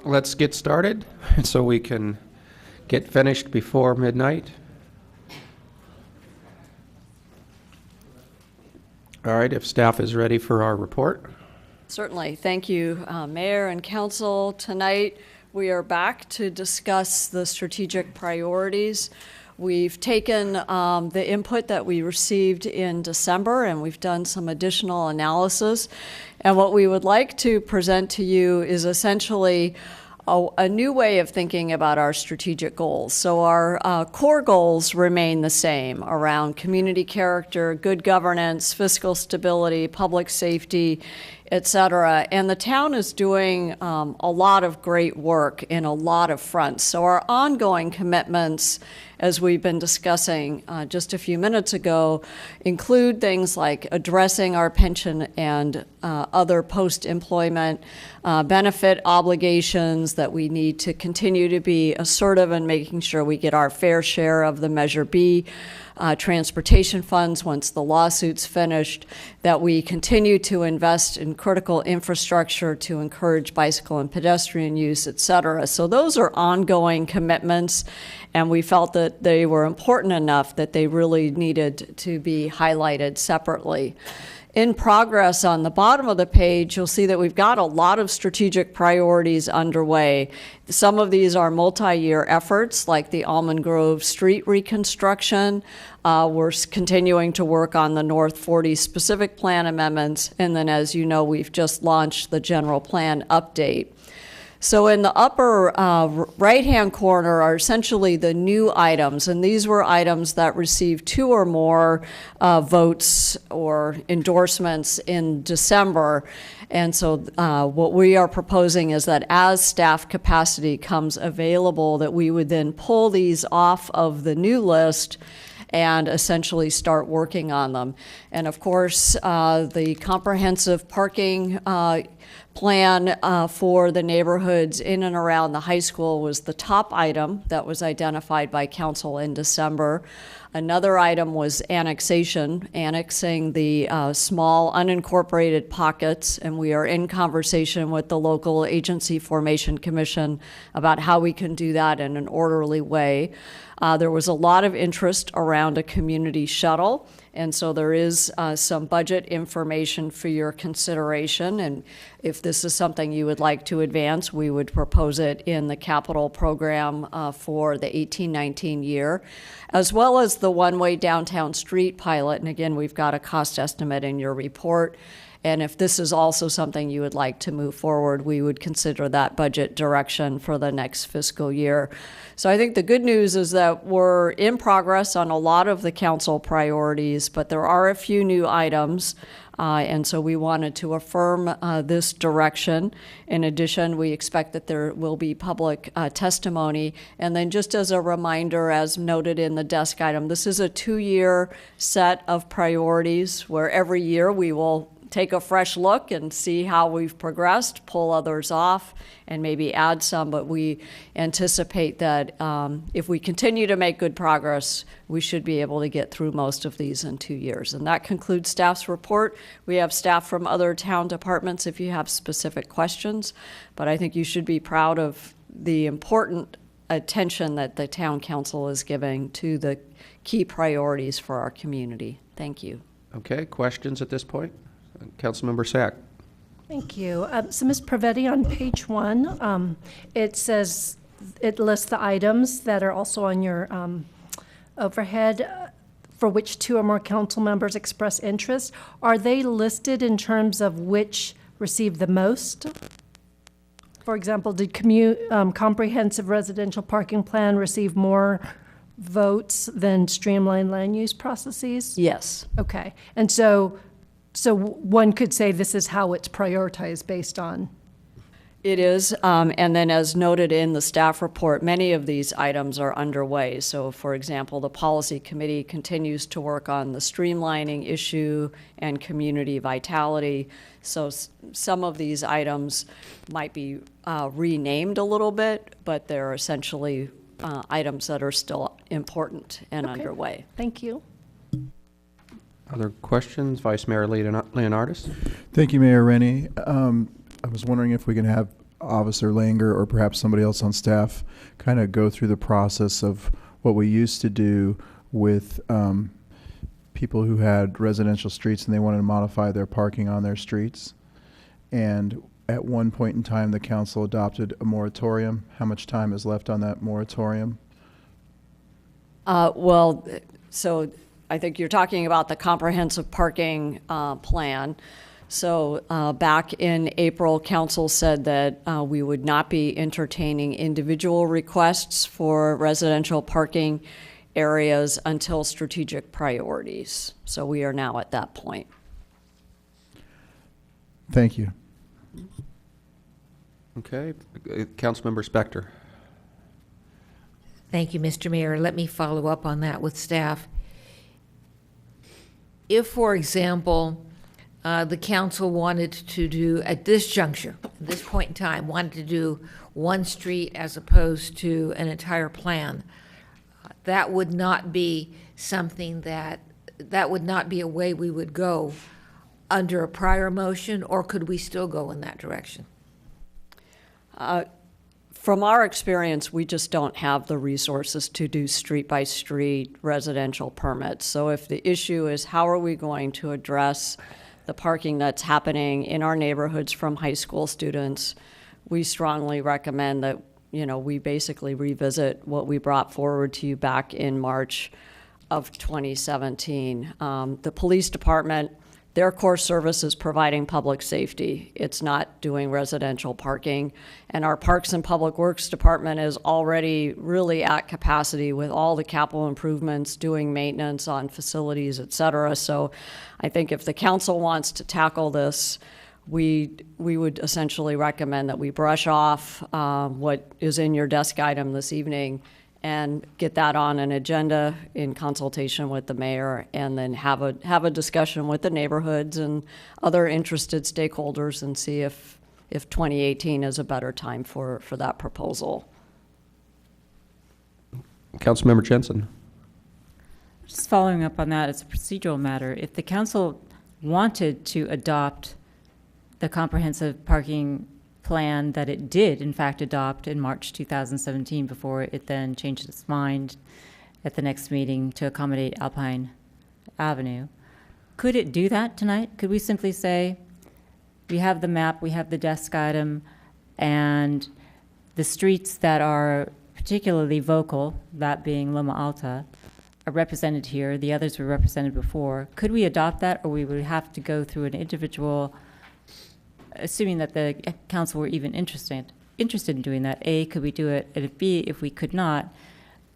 let's get started so we can get finished before midnight. All right, if staff is ready for our report. Certainly. Thank you, Mayor and Council. Tonight, we are back to discuss the strategic priorities. We've taken the input that we received in December, and we've done some additional analysis. And what we would like to present to you is essentially a new way of thinking about our strategic goals. So our core goals remain the same around community character, good governance, fiscal stability, public safety, et cetera. And the town is doing a lot of great work in a lot of fronts. So our ongoing commitments, as we've been discussing just a few minutes ago, include things like addressing our pension and other post-employment benefit obligations, that we need to continue to be assertive in making sure we get our fair share of the Measure B transportation funds once the lawsuit's finished, that we continue to invest in critical infrastructure to encourage bicycle and pedestrian use, et cetera. So those are ongoing commitments, and we felt that they were important enough that they really needed to be highlighted separately. In progress on the bottom of the page, you'll see that we've got a lot of strategic priorities underway. Some of these are multi-year efforts, like the Almond Grove Street reconstruction. We're continuing to work on the North 40 specific plan amendments. And then, as you know, we've just launched the general plan update. So in the upper right-hand corner are essentially the new items, and these were items that received 2 or more votes or endorsements in December. And so what we are proposing is that as staff capacity comes available, that we would then pull these off of the new list and essentially start working on them. And of course, the comprehensive parking plan for the neighborhoods in and around the high school was the top item that was identified by council in December. Another item was annexation, annexing the small unincorporated pockets, and we are in conversation with the local agency formation commission about how we can do that in an orderly way. There was a lot of interest around a community shuttle, and so there is some budget information for your consideration, and if this is something you would like to advance, we would propose it in the capital program for the 18-19 year, as well as the one-way downtown street pilot. And again, we've got a cost estimate in your report. And if this is also something you would like to move forward, we would consider that budget direction for the next fiscal year. So I think the good news is that we're in progress on a lot of the council priorities, but there are a few new items. And so we wanted to affirm this direction. In addition, we expect that there will be public testimony. And then just as a reminder, as noted in the desk item, this is a 2-year set of priorities where every year we will take a fresh look and see how we've progressed, pull others off, and maybe add some. But we anticipate that if we continue to make good progress, we should be able to get through most of these in 2 years. And that concludes staff's report. We have staff from other town departments if you have specific questions. But I think you should be proud of the important attention that the town council is giving to the key priorities for our community. Thank you. Okay, questions at this point? Councilmember Sack. Thank you. So Ms. Pravetti, on page 1, it says, it lists the items that are also on your overhead for which 2 or more council members express interest. Are they listed in terms of which received the most? For example, did comprehensive residential parking plan receive more votes than streamlined land use processes? Yes. Okay. And so one could say this is how it's prioritized based on? It is, and then as noted in the staff report, many of these items are underway. So for example, the policy committee continues to work on the streamlining issue and community vitality. So some of these items might be renamed a little bit, but they're essentially items that are still important and underway. Thank you. Other questions? Vice Mayor Leonardis. Thank you, Mayor Rennie. I was wondering if we can have Officer Langer or perhaps somebody else on staff kind of go through the process of what we used to do with people who had residential streets and they wanted to modify their parking on their streets. And at one point in time, the council adopted a moratorium. How much time is left on that moratorium? Well, so I think you're talking about the comprehensive parking plan. So back in April, council said that we would not be entertaining individual requests for residential parking areas until strategic priorities. So we are now at that point. Thank you. Okay. Councilmember Spector. Thank you, Mr. Mayor. Let me follow up on that with staff. If, for example, the council wanted to do, at this juncture, at this point in time, wanted to do one street as opposed to an entire plan, that would not be something that would not be a way we would go under a prior motion, or could we still go in that direction? From our experience, we just don't have the resources to do street-by-street residential permits. So if the issue is how are we going to address the parking that's happening in our neighborhoods from high school students, we strongly recommend that, you know, we basically revisit what we brought forward to you back in March of 2017. The police department, their core service is providing public safety. It's not doing residential parking. And our Parks and Public Works Department is already really at capacity with all the capital improvements, doing maintenance on facilities, et cetera. So I think if the council wants to tackle this, we would essentially recommend that we brush off what is in your desk item this evening and get that on an agenda in consultation with the mayor, and then have a discussion with the neighborhoods and other interested stakeholders and see if 2018 is a better time for that proposal. Councilmember Jensen. Just following up on that, it's a procedural matter. If the council wanted to adopt the comprehensive parking plan that it did, in fact, adopt in March 2017 before it then changed its mind at the next meeting to accommodate Alpine Avenue. Could it do that tonight? Could we simply say, we have the map, we have the desk item, and the streets that are particularly vocal, that being Loma Alta, are represented here, the others were represented before. Could we adopt that, or we would have to go through an individual, assuming that the council were even interested in doing that? A, could we do it? And B, if we could not,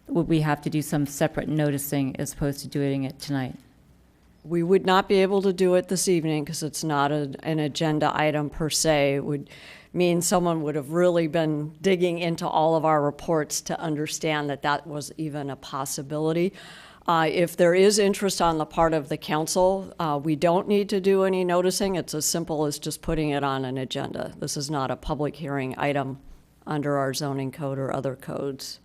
would we have to do some separate noticing as opposed to doing it tonight? We would not be able to do it this evening because it's not an agenda item per se. It would mean someone would have really been digging into all of our reports to understand that that was even a possibility. If there is interest on the part of the council, we don't need to do any noticing. It's as simple as just putting it on an agenda. This is not a public hearing item under our zoning code or other codes.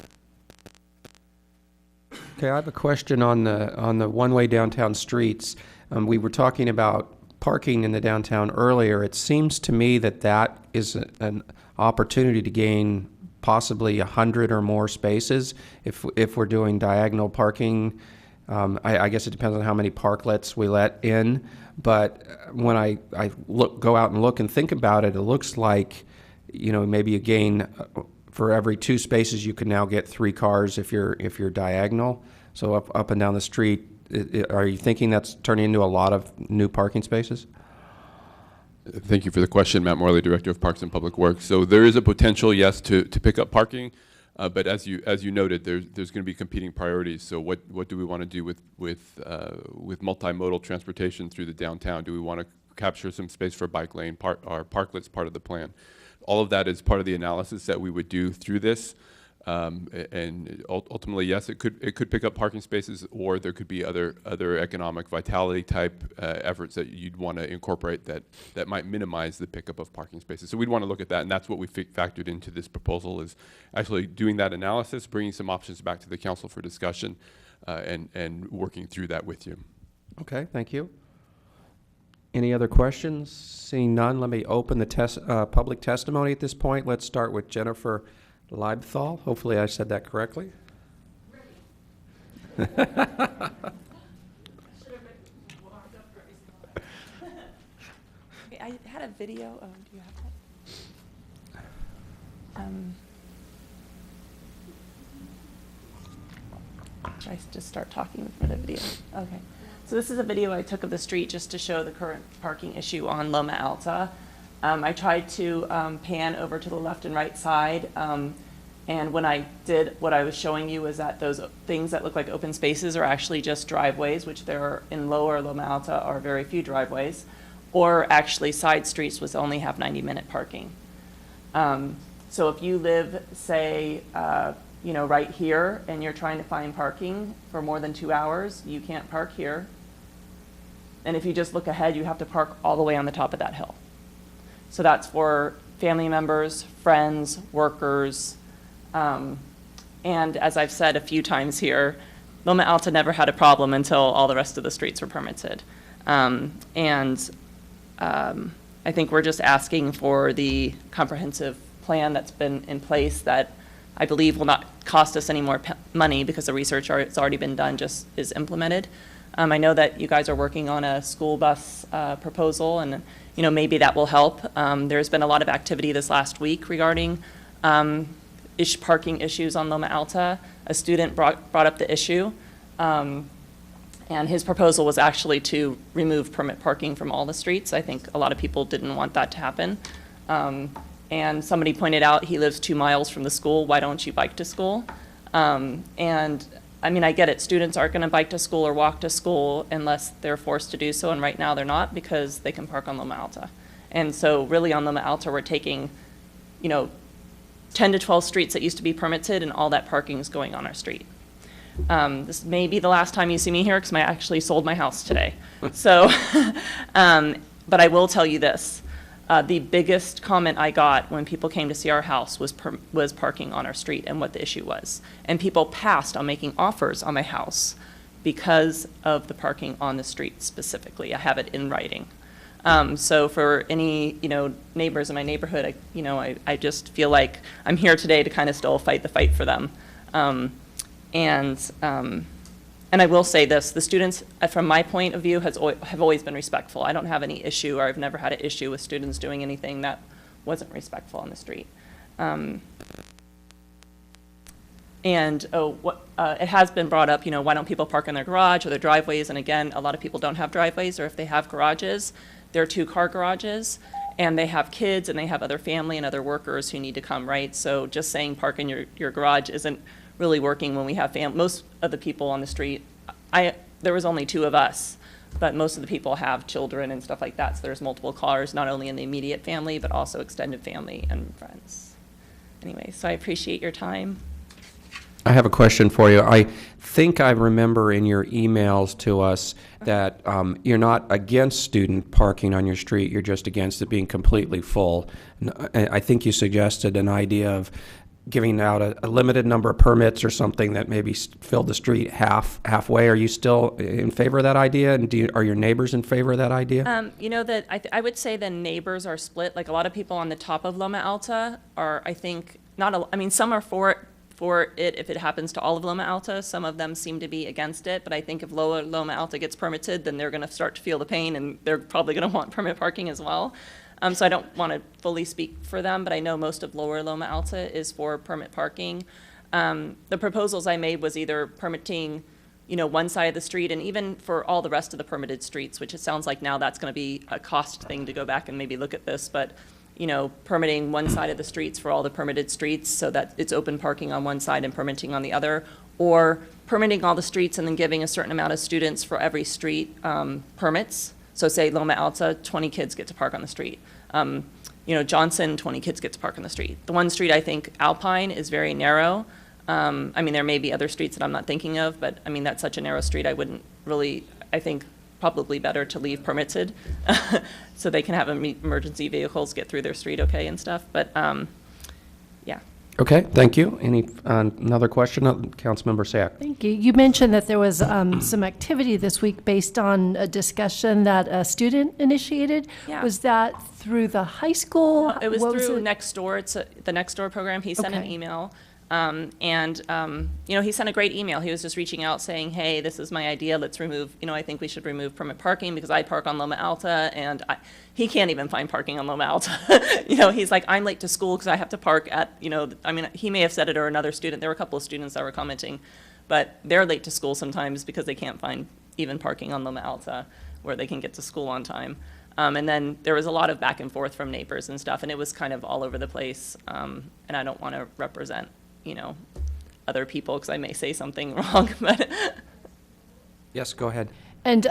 Okay, I have a question on the one-way downtown streets. We were talking about parking in the downtown earlier. It seems to me that is an opportunity to gain possibly 100 or more spaces if we're doing diagonal parking. I guess it depends on how many parklets we let in, but when I go out and look and think about it, it looks like, you know, maybe you gain for every 2 spaces you can now get 3 cars if you're diagonal. So up and down the street, are you thinking that's turning into a lot of new parking spaces? Thank you for the question, Matt Morley, Director of Parks and Public Works. So there is a potential, yes, to pick up parking, but as you noted, there's going to be competing priorities. So what do we want to do with multimodal transportation through the downtown? Do we want to capture some space for bike lane, or parklets part of the plan? All of that is part of the analysis that we would do through this. And ultimately, yes, it could pick up parking spaces, or there could be other economic vitality type efforts that you'd want to incorporate that might minimize the pickup of parking spaces. So we'd want to look at that, and that's what we factored into this proposal, is actually doing that analysis, bringing some options back to the council for discussion, and working through that with you. Okay, thank you. Any other questions? Seeing none, let me open the public testimony at this point. Let's start with Jennifer Leibthal. Hopefully I said that correctly. I had a video. Do you have that? Should I just start talking for the video? Okay. So this is a video I took of the street just to show the current parking issue on Loma Alta. I tried to pan over to the left and right side. And when I did, what I was showing you was that those things that look like open spaces are actually just driveways, which there are in lower Loma Alta are very few driveways, or actually side streets which only have 90-minute parking. So if you live, say, right here, and you're trying to find parking for more than 2 hours, you can't park here. And if you just look ahead, you have to park all the way on the top of that hill. So that's for family members, friends, workers, and as I've said a few times here, Loma Alta never had a problem until all the rest of the streets were permitted. I think we're just asking for the comprehensive plan that's been in place that I believe will not cost us any more money because the research that's already been done just is implemented. I know that you guys are working on a school bus proposal, and maybe that will help. There's been a lot of activity this last week regarding parking issues on Loma Alta. A student brought up the issue, and his proposal was actually to remove permit parking from all the streets. I think a lot of people didn't want that to happen. And somebody pointed out he lives 2 miles from the school. Why don't you bike to school? And I mean, I get it. Students aren't going to bike to school or walk to school unless they're forced to do so. And right now they're not because they can park on Loma Alta. And so really on Loma Alta, we're taking, 10 to 12 streets that used to be permitted, and all that parking is going on our street. This may be the last time you see me here because I actually sold my house today. So, but I will tell you this. The biggest comment I got when people came to see our house was parking on our street and what the issue was. And people passed on making offers on my house because of the parking on the street specifically. I have it in writing. So for any, neighbors in my neighborhood, I just feel like I'm here today to kind of still fight the fight for them. And I will say this, the students, from my point of view, have always been respectful. I don't have any issue, or I've never had an issue with students doing anything that wasn't respectful on the street. It has been brought up, why don't people park in their garage or their driveways? And again, a lot of people don't have driveways, or if they have garages, they're 2-car garages, and they have kids and they have other family and other workers who need to come, right? So just saying park in your garage isn't really working when we have most of the people on the street. There was only 2 of us, but most of the people have children and stuff like that. So there's multiple cars, not only in the immediate family, but also extended family and friends. Anyway, so I appreciate your time. I have a question for you. I think I remember in your emails to us that you're not against student parking on your street, you're just against it being completely full. I think you suggested an idea of giving out a limited number of permits or something that maybe filled the street halfway. Are you still in favor of that idea? And are your neighbors in favor of that idea? That I would say the neighbors are split. Like a lot of people on the top of Loma Alta are, I think, some are for it if it happens to all of Loma Alta. Some of them seem to be against it, but I think if lower Loma Alta gets permitted, then they're going to start to feel the pain, and they're probably going to want permit parking as well. So I don't want to fully speak for them, but I know most of lower Loma Alta is for permit parking. The proposals I made was either permitting, one side of the street, and even for all the rest of the permitted streets, which it sounds like now that's going to be a cost thing to go back and maybe look at this, but permitting one side of the streets for all the permitted streets so that it's open parking on one side and permitting on the other, or permitting all the streets and then giving a certain amount of students for every street permits. So say Loma Alta, 20 kids get to park on the street. Johnson, 20 kids get to park on the street. The one street, I think, Alpine, is very narrow. There may be other streets that I'm not thinking of, but that's such a narrow street, I wouldn't really, I think, probably better to leave permitted so they can have emergency vehicles get through their street okay and stuff. But, yeah. Okay, thank you. Any, another question? Councilmember Sack. Thank you. You mentioned that there was some activity this week based on a discussion that a student initiated. Yeah. Was that through the high school? No, it was What through it? Nextdoor. It's the Nextdoor program. He sent an Okay. email. He sent a great email. He was just reaching out saying, hey, this is my idea. Let's remove, I think we should remove permit parking because I park on Loma Alta and he can't even find parking on Loma Alta. He's like, I'm late to school because I have to park at, he may have said it or another student. There were a couple of students that were commenting, but they're late to school sometimes because they can't find even parking on Loma Alta where they can get to school on time. And then there was a lot of back and forth from neighbors and stuff, and it was kind of all over the place. And I don't want to represent other people because I may say something wrong, but. Yes, go ahead. And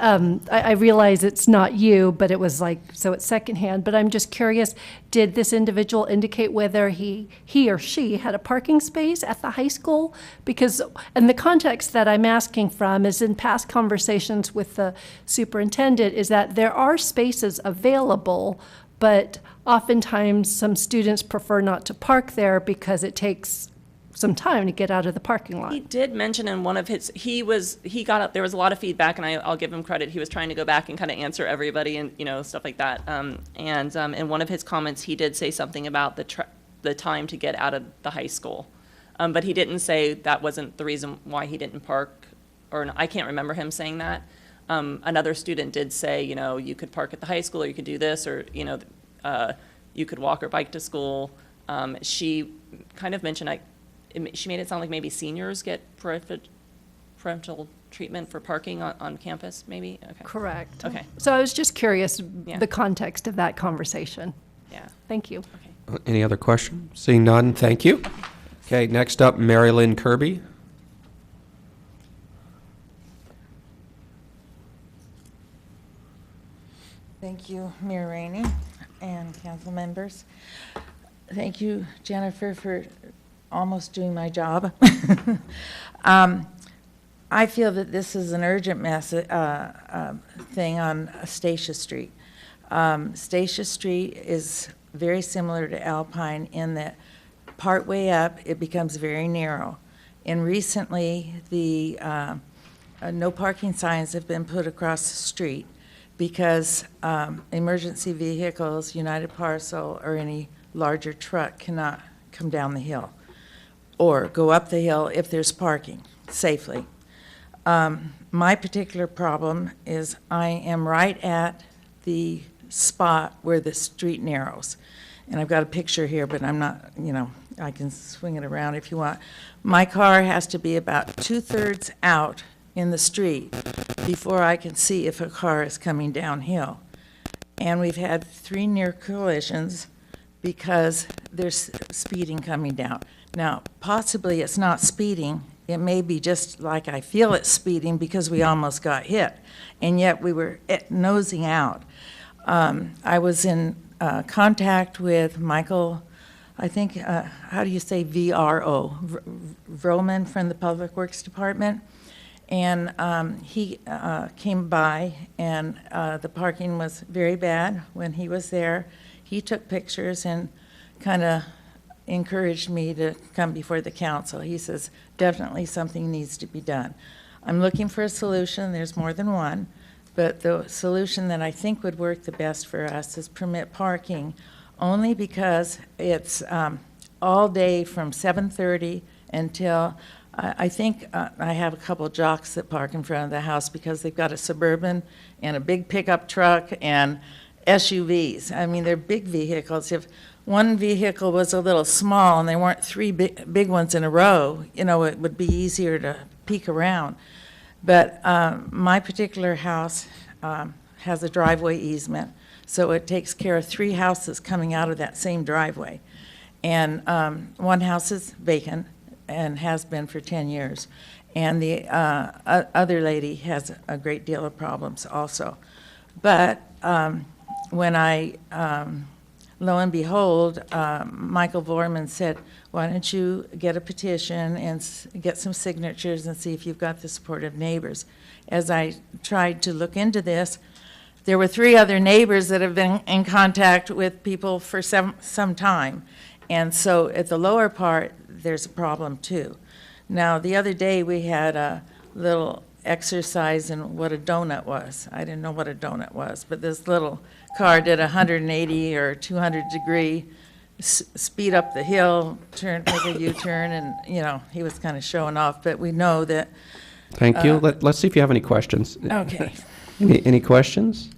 I realize it's not you, but it was so it's secondhand, but I'm just curious, did this individual indicate whether he or she had a parking space at the high school? Because, and the context that I'm asking from is in past conversations with the superintendent is that there are spaces available, but oftentimes some students prefer not to park there because it takes some time to get out of the parking lot. He did mention in one of his, he got up, there was a lot of feedback, and I'll give him credit. He was trying to go back and kind of answer everybody and, stuff like that. In one of his comments, he did say something about the time to get out of the high school. But he didn't say that wasn't the reason why he didn't park, or I can't remember him saying that. Another student did say, you could park at the high school, or you could do this, or, you could walk or bike to school. She kind of mentioned, she made it sound like maybe seniors get preferential treatment for parking on campus, maybe? Okay. Correct. Okay. So I was just curious, Yeah. the context of that conversation. Yeah. Thank you. Okay. Any other questions? Seeing none, thank you. Okay, next up, Mary Lynn Kirby. Thank you, Mayor Rainey and council members. Thank you, Jennifer, for almost doing my job. I feel that this is an urgent thing on Stacia Street. Stacia Street is very similar to Alpine in that partway up, it becomes very narrow. And recently, the no parking signs have been put across the street because emergency vehicles, United Parcel, or any larger truck cannot come down the hill or go up the hill if there's parking safely. My particular problem is I am right at the spot where the street narrows. And I've got a picture here, but I'm not, I can swing it around if you want. My car has to be about 2/3 out in the street before I can see if a car is coming downhill. And we've had 3 near collisions because there's speeding coming down. Now, possibly it's not speeding. It may be just like I feel it's speeding because we almost got hit, and yet we were nosing out. I was in contact with Michael, I think, how do you say VRO, Vroman from the Public Works Department. And he came by, and the parking was very bad when he was there. He took pictures and kind of encouraged me to come before the council. He says, definitely something needs to be done. I'm looking for a solution. There's more than one. But the solution that I think would work the best for us is permit parking, only because it's all day from 7:30 until, I think I have a couple jocks that park in front of the house because they've got a Suburban and a big pickup truck and SUVs. I mean, they're big vehicles. If one vehicle was a little small and there weren't 3 big ones in a row, it would be easier to peek around. But my particular house has a driveway easement, so it takes care of 3 houses coming out of that same driveway. And one house is vacant and has been for 10 years. And the other lady has a great deal of problems also. But when lo and behold, Michael Vorman said, why don't you get a petition and get some signatures and see if you've got the support of neighbors. As I tried to look into this, there were 3 other neighbors that have been in contact with people for some time. And so at the lower part, there's a problem too. Now, the other day, we had a little exercise in what a donut was. I didn't know what a donut was, but this little car did 180 or 200 degree speed up the hill, make a U-turn, and, you know, he was kind of showing off, but we know that. Thank you. Let's see if you have any questions. Okay. Any questions?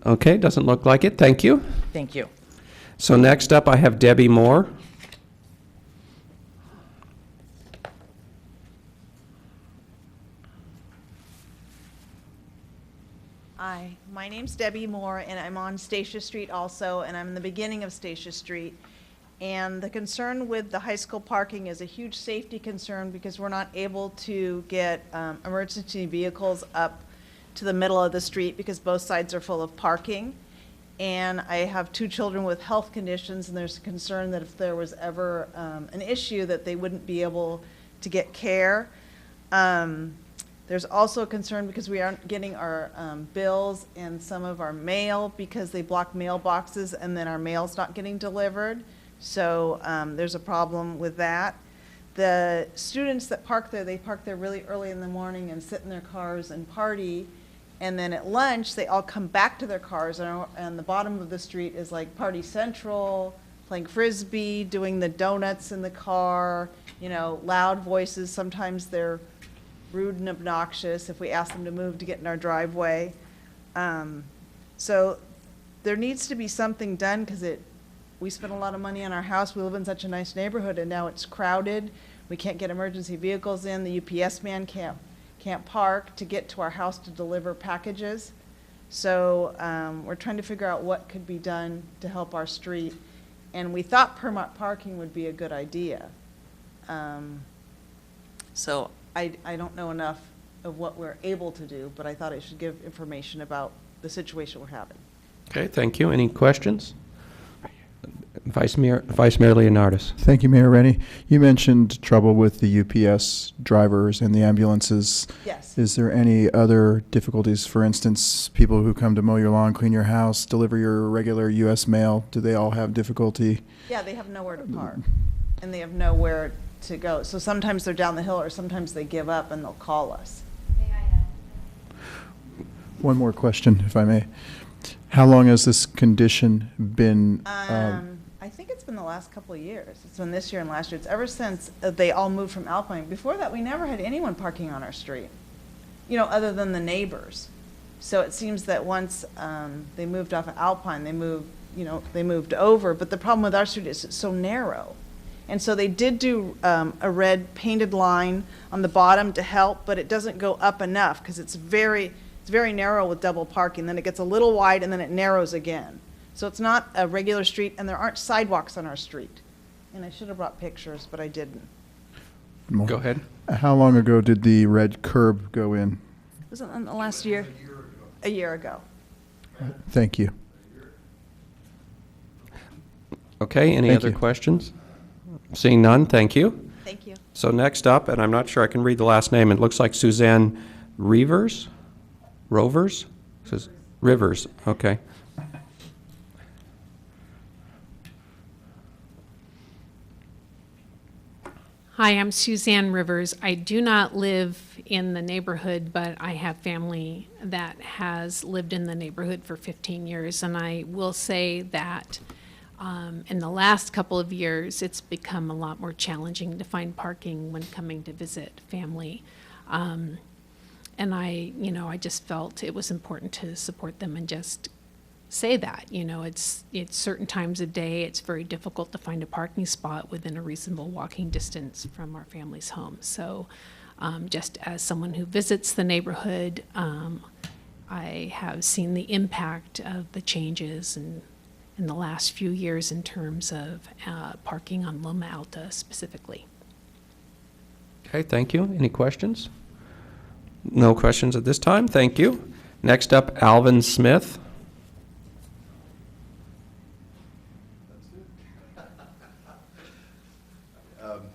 Okay, doesn't look like it. Thank you. Thank you. So next up, I have Debbie Moore. Hi, my name's Debbie Moore, and I'm on Stacia Street also, and I'm in the beginning of Stacia Street. And the concern with the high school parking is a huge safety concern because we're not able to get emergency vehicles up to the middle of the street because both sides are full of parking. And I have 2 children with health conditions, and there's a concern that if there was ever an issue that they wouldn't be able to get care. There's also a concern because we aren't getting our bills and some of our mail because they block mailboxes and then our mail's not getting delivered. So there's a problem with that. The students that park there, they park there really early in the morning and sit in their cars and party. And then at lunch, they all come back to their cars, and the bottom of the street is like Party Central, playing Frisbee, doing the donuts in the car, you know, loud voices. Sometimes they're rude and obnoxious if we ask them to move to get in our driveway. So there needs to be something done because we spend a lot of money on our house. We live in such a nice neighborhood, and now it's crowded. We can't get emergency vehicles in. The UPS man can't park to get to our house to deliver packages. So we're trying to figure out what could be done to help our street. And we thought permit parking would be a good idea. So I don't know enough of what we're able to do, but I thought I should give information about the situation we're having. Okay, thank you. Any questions? Vice Mayor Leonardis. Thank you, Mayor Rennie. You mentioned trouble with the UPS drivers and the ambulances. Yes. Is there any other difficulties? For instance, people who come to mow your lawn, clean your house, deliver your regular U.S. mail, do they all have difficulty? Yeah, they have nowhere to park, and they have nowhere to go. So sometimes they're down the hill, or sometimes they give up and they'll call us. One more question, if I may. How long has this condition been? I think it's been the last couple of years. It's been this year and last year. It's ever since they all moved from Alpine. Before that, we never had anyone parking on our street, you know, other than the neighbors. So it seems that once they moved off of Alpine, they moved over. But the problem with our street is it's so narrow. And so they did do a red painted line on the bottom to help, but it doesn't go up enough because it's very narrow with double parking. Then it gets a little wide and then it narrows again. So it's not a regular street, and there aren't sidewalks on our street. And I should have brought pictures, but I didn't. Go ahead. How long ago did the red curb go in? Was it in the last year? A year ago. Thank you. Okay, any other questions? Seeing none, thank you. Thank you. So next up, and I'm not sure I can read the last name, it looks like Suzanne Rivers? Rivers, okay. Hi, I'm Suzanne Rivers. I do not live in the neighborhood, but I have family that has lived in the neighborhood for 15 years. And I will say that in the last couple of years, it's become a lot more challenging to find parking when coming to visit family. And I just felt it was important to support them and just say that, it's certain times of day, it's very difficult to find a parking spot within a reasonable walking distance from our family's home. So just as someone who visits the neighborhood, I have seen the impact of the changes in the last few years in terms of parking on Loma Alta specifically. Okay, thank you. Any questions? No questions at this time. Thank you. Next up, Alvin Smith.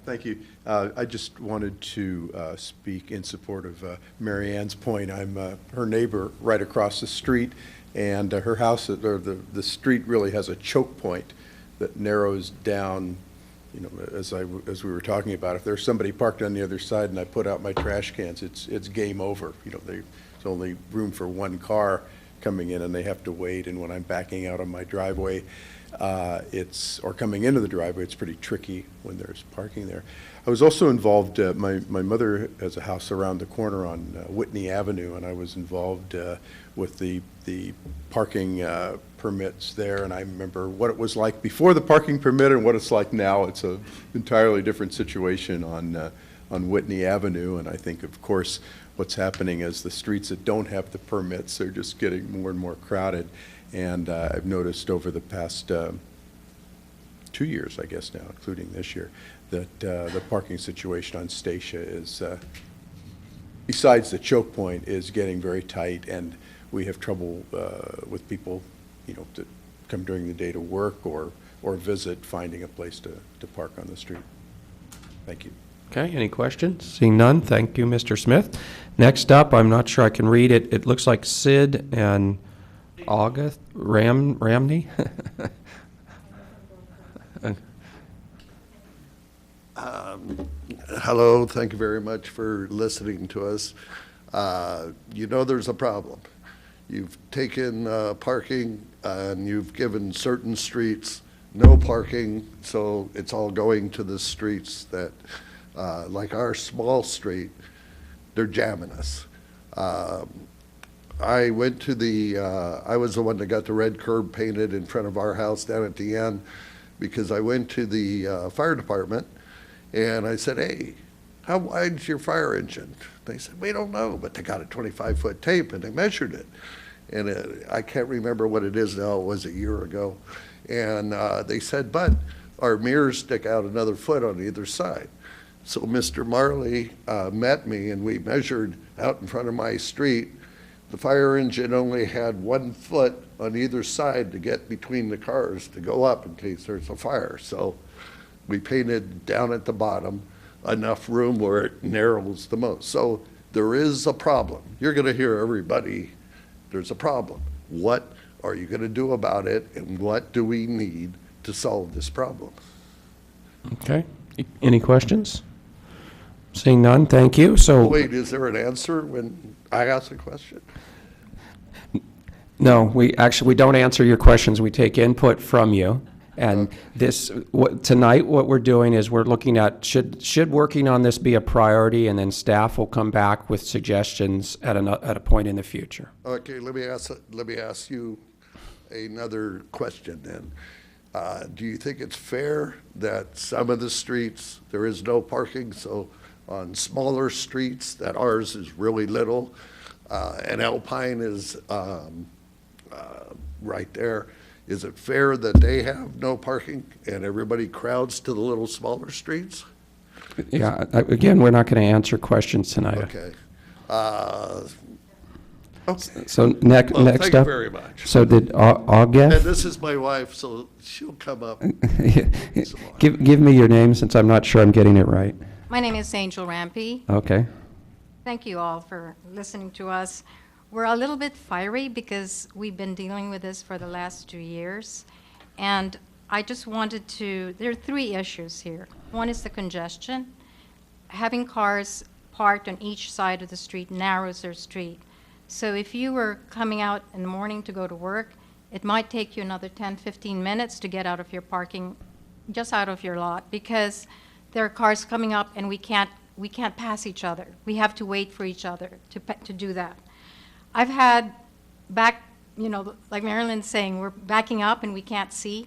Thank you. I just wanted to speak in support of Mary Ann's point. I'm her neighbor right across the street, and her house, or the street really has a choke point that narrows down you know, as we were talking about, if there's somebody parked on the other side and I put out my trash cans, it's game over. You know, there's only room for one car coming in and they have to wait. And when I'm backing out on my driveway, or coming into the driveway, it's pretty tricky when there's parking there. I was also involved, my mother has a house around the corner on Whitney Avenue, and I was involved with the parking permits there, and I remember what it was like before the parking permit and what it's like now. It's an entirely different situation on Whitney Avenue, and I think, of course, what's happening is the streets that don't have the permits are just getting more and more crowded, and I've noticed over the past 2 years, I guess now, including this year, that the parking situation on Statia is, besides the choke point, is getting very tight, and we have trouble with people, you know, to come during the day to work or visit, finding a place to park on the street. Thank you. Okay, any questions? Seeing none, thank you, Mr. Smith. Next up, I'm not sure I can read it. It looks like Sid and August Ramney. Hello, thank you very much for listening to us. You know there's a problem. You've taken parking and you've given certain streets no parking, so it's all going to the streets that, like our small street, they're jamming us. I went to I was the one that got the red curb painted in front of our house down at the end, because I went to the fire department and I said, hey, how wide's your fire engine? They said, we don't know, but they got a 25-foot tape and they measured it. And I can't remember what it is now, it was a year ago. And they said, but our mirrors stick out another foot on either side. So Mr. Marley met me and we measured out in front of my street. The fire engine only had 1 foot on either side to get between the cars to go up in case there's a fire. So we painted down at the bottom enough room where it narrows the most. So there is a problem. You're going to hear everybody, there's a problem. What are you going to do about it, and what do we need to solve this problem? Okay, any questions? Seeing none, thank you. So wait, is there an answer when I ask a question? No, we don't answer your questions. We take input from you. And tonight, what we're doing is we're looking at, should working on this be a priority, and then staff will come back with suggestions at a point in the future. Okay, let me ask you another question then. Do you think it's fair that some of the streets, there is no parking, so on smaller streets that ours is really little, and Alpine is right there, is it fair that they have no parking and everybody crowds to the little smaller streets? Yeah, again, we're not going to answer questions tonight. Okay. Okay. So next thank up. Thank you very much. So did August? And this is my wife, so she'll come up. Give me your name, since I'm not sure I'm getting it right. My name is Angel Rampy. Okay. Thank you all for listening to us. We're a little bit fiery because we've been dealing with this for the last 2 years. And I just wanted to, there are 3 issues here. One is the congestion. Having cars parked on each side of the street narrows their street. So if you were coming out in the morning to go to work, it might take you another 10, 15 minutes to get out of your parking, just out of your lot, because there are cars coming up and we can't pass each other. We have to wait for each other to do that. I've had like Marilyn's saying, we're backing up and we can't see.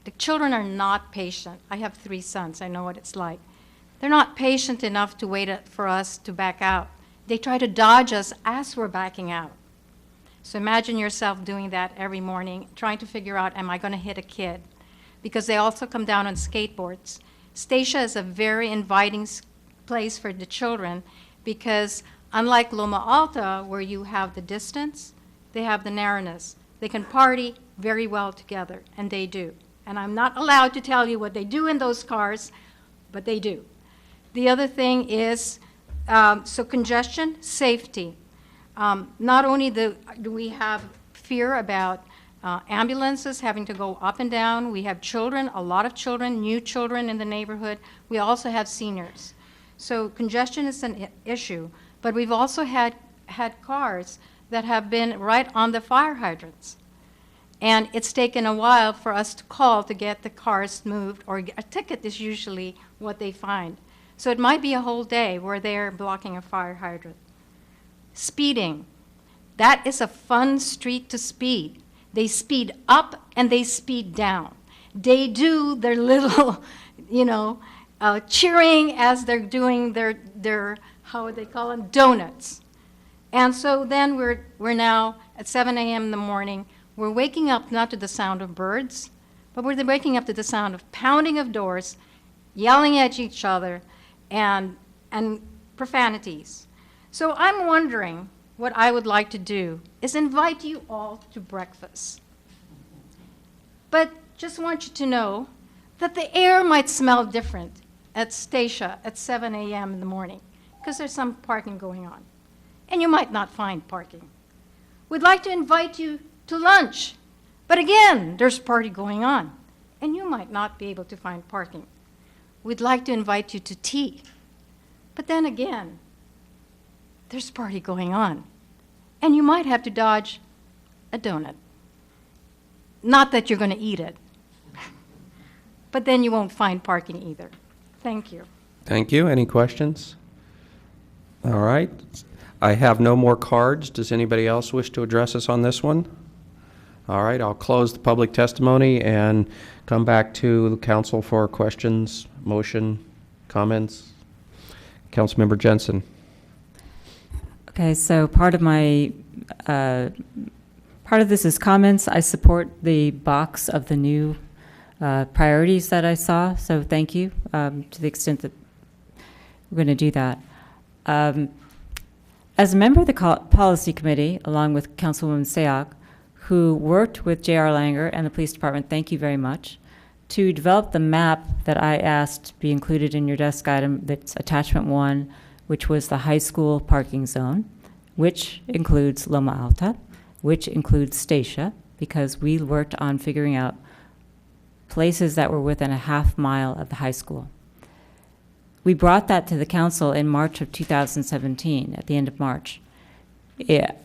The children are not patient. I have 3 sons. I know what it's like. They're not patient enough to wait for us to back out. They try to dodge us as we're backing out. So imagine yourself doing that every morning, trying to figure out, am I going to hit a kid? Because they also come down on skateboards. Statia is a very inviting place for the children because unlike Loma Alta, where you have the distance, they have the narrowness. They can party very well together, and they do. And I'm not allowed to tell you what they do in those cars, but they do. The other thing is, so congestion, safety. Not only do we have fear about ambulances having to go up and down. We have children, a lot of children, new children in the neighborhood. We also have seniors. So congestion is an issue, but we've also had cars that have been right on the fire hydrants. And it's taken a while for us to call to get the cars moved, or a ticket is usually what they find. So it might be a whole day where they're blocking a fire hydrant. Speeding. That is a fun street to speed. They speed up and they speed down. They do their little, cheering as they're doing their how would they call them, donuts. And so then we're now at 7 a.m. in the morning. We're waking up not to the sound of birds, but we're waking up to the sound of pounding of doors, yelling at each other, and profanities. So I'm wondering, what I would like to do is invite you all to breakfast. But just want you to know that the air might smell different at Statia at 7 a.m. in the morning, because there's some parking going on. And you might not find parking. We'd like to invite you to lunch, but again, there's a party going on, and you might not be able to find parking. We'd like to invite you to tea, but then again, there's a party going on, and you might have to dodge a donut. Not that you're going to eat it, but then you won't find parking either. Thank you. Thank you. Any questions? All right. I have no more cards. Does anybody else wish to address us on this one? All right, I'll close the public testimony and come back to the council for questions, motion, comments. Councilmember Jensen. Okay, so part of this is comments. I support the box of the new priorities that I saw, so thank you to the extent that we're going to do that. As a member of the policy committee, along with Councilwoman Sayoc, who worked with J.R. Langer and the police department, thank you very much, to develop the map that I asked be included in your desk item, that's attachment 1, which was the high school parking zone, which includes Loma Alta, which includes Statia, because we worked on figuring out places that were within a half mile of the high school. We brought that to the council in March of 2017, at the end of March.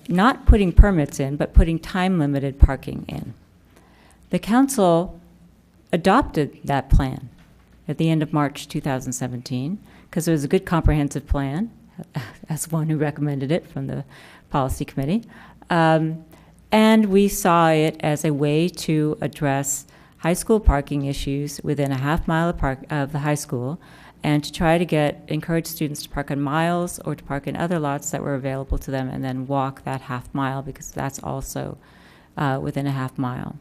Not putting permits in, but putting time-limited parking in. The council adopted that plan at the end of March 2017, because it was a good comprehensive plan, as one who recommended it from the policy committee. And we saw it as a way to address high school parking issues within a half mile of the high school, and to try to encourage students to park on miles or to park in other lots that were available to them, and then walk that half mile, because that's also within a half mile.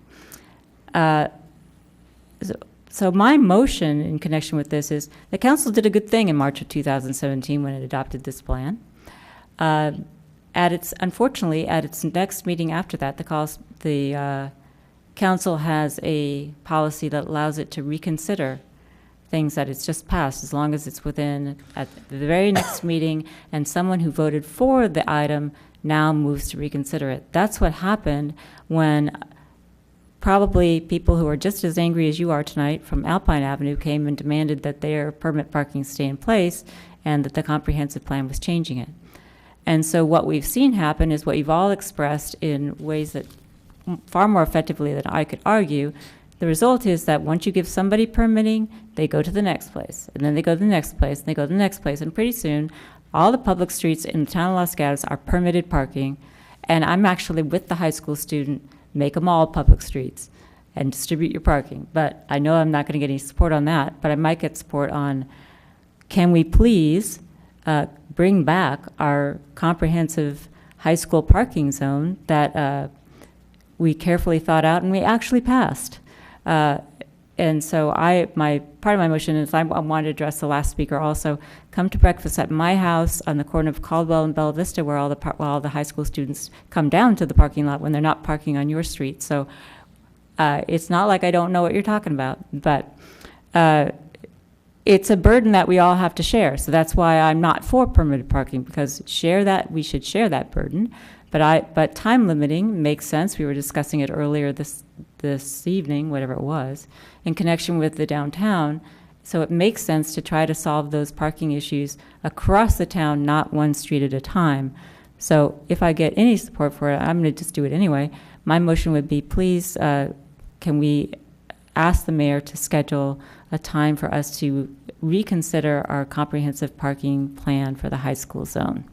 So my motion in connection with this is the council did a good thing in March of 2017 when it adopted this plan. Unfortunately, at its next meeting after that, the council has a policy that allows it to reconsider things that it's just passed, as long as it's within at the very next meeting and someone who voted for the item now moves to reconsider it. That's what happened when probably people who are just as angry as you are tonight from Alpine Avenue came and demanded that their permit parking stay in place and that the comprehensive plan was changing it. And so what we've seen happen is what you've all expressed in ways that far more effectively than I could argue. The result is that once you give somebody permitting, they go to the next place, and then they go to the next place, and they go to the next place, and pretty soon, all the public streets in the town of Los Gatos are permitted parking, and I'm actually with the high school student, make them all public streets and distribute your parking. But I know I'm not going to get any support on that, but I might get support on, can we please bring back our comprehensive high school parking zone that we carefully thought out and we actually passed. And so part of my motion is I want to address the last speaker also. Come to breakfast at my house on the corner of Caldwell and Bella Vista, where all the high school students come down to the parking lot when they're not parking on your street. So it's not like I don't know what you're talking about, but it's a burden that we all have to share. So that's why I'm not for permitted parking, because we should share that burden. But time limiting makes sense. We were discussing it earlier this evening, whatever it was, in connection with the downtown. So it makes sense to try to solve those parking issues across the town, not one street at a time. So if I get any support for it, I'm going to just do it anyway. My motion would be, please, can we ask the mayor to schedule a time for us to reconsider our comprehensive parking plan for the high school zone?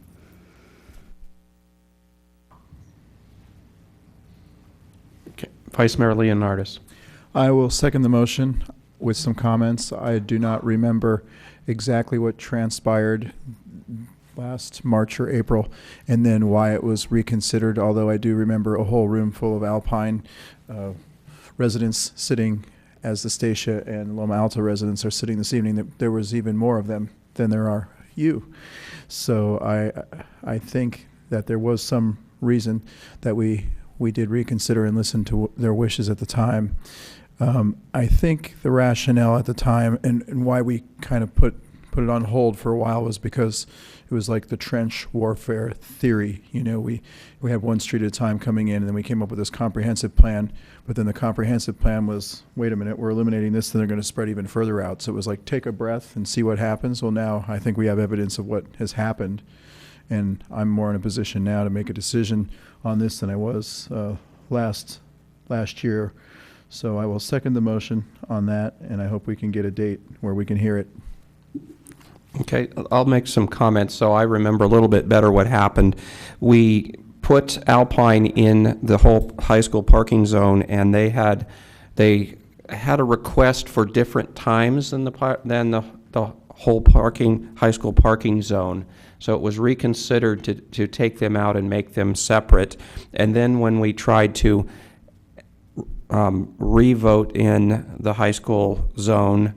Okay. Vice Mayor Leonardis. I will second the motion with some comments. I do not remember exactly what transpired last March or April, and then why it was reconsidered, although I do remember a whole room full of Alpine residents sitting as the Statia and Loma Alta residents are sitting this evening. There was even more of them than there are you. So I think that there was some reason that we did reconsider and listen to their wishes at the time. I think the rationale at the time and why we kind of put it on hold for a while was because it was like the trench warfare theory. You know, we had one street at a time coming in, and then we came up with this comprehensive plan. But then the comprehensive plan was, wait a minute, we're eliminating this, then they're going to spread even further out. So it was like, take a breath and see what happens. Well, now I think we have evidence of what has happened, and I'm more in a position now to make a decision on this than I was last year. So I will second the motion on that, and I hope we can get a date where we can hear it. Okay, I'll make some comments so I remember a little bit better what happened. We put Alpine in the whole high school parking zone, and they had a request for different times than the whole high school parking zone. So it was reconsidered to take them out and make them separate. And then when we tried to revote in the high school zone,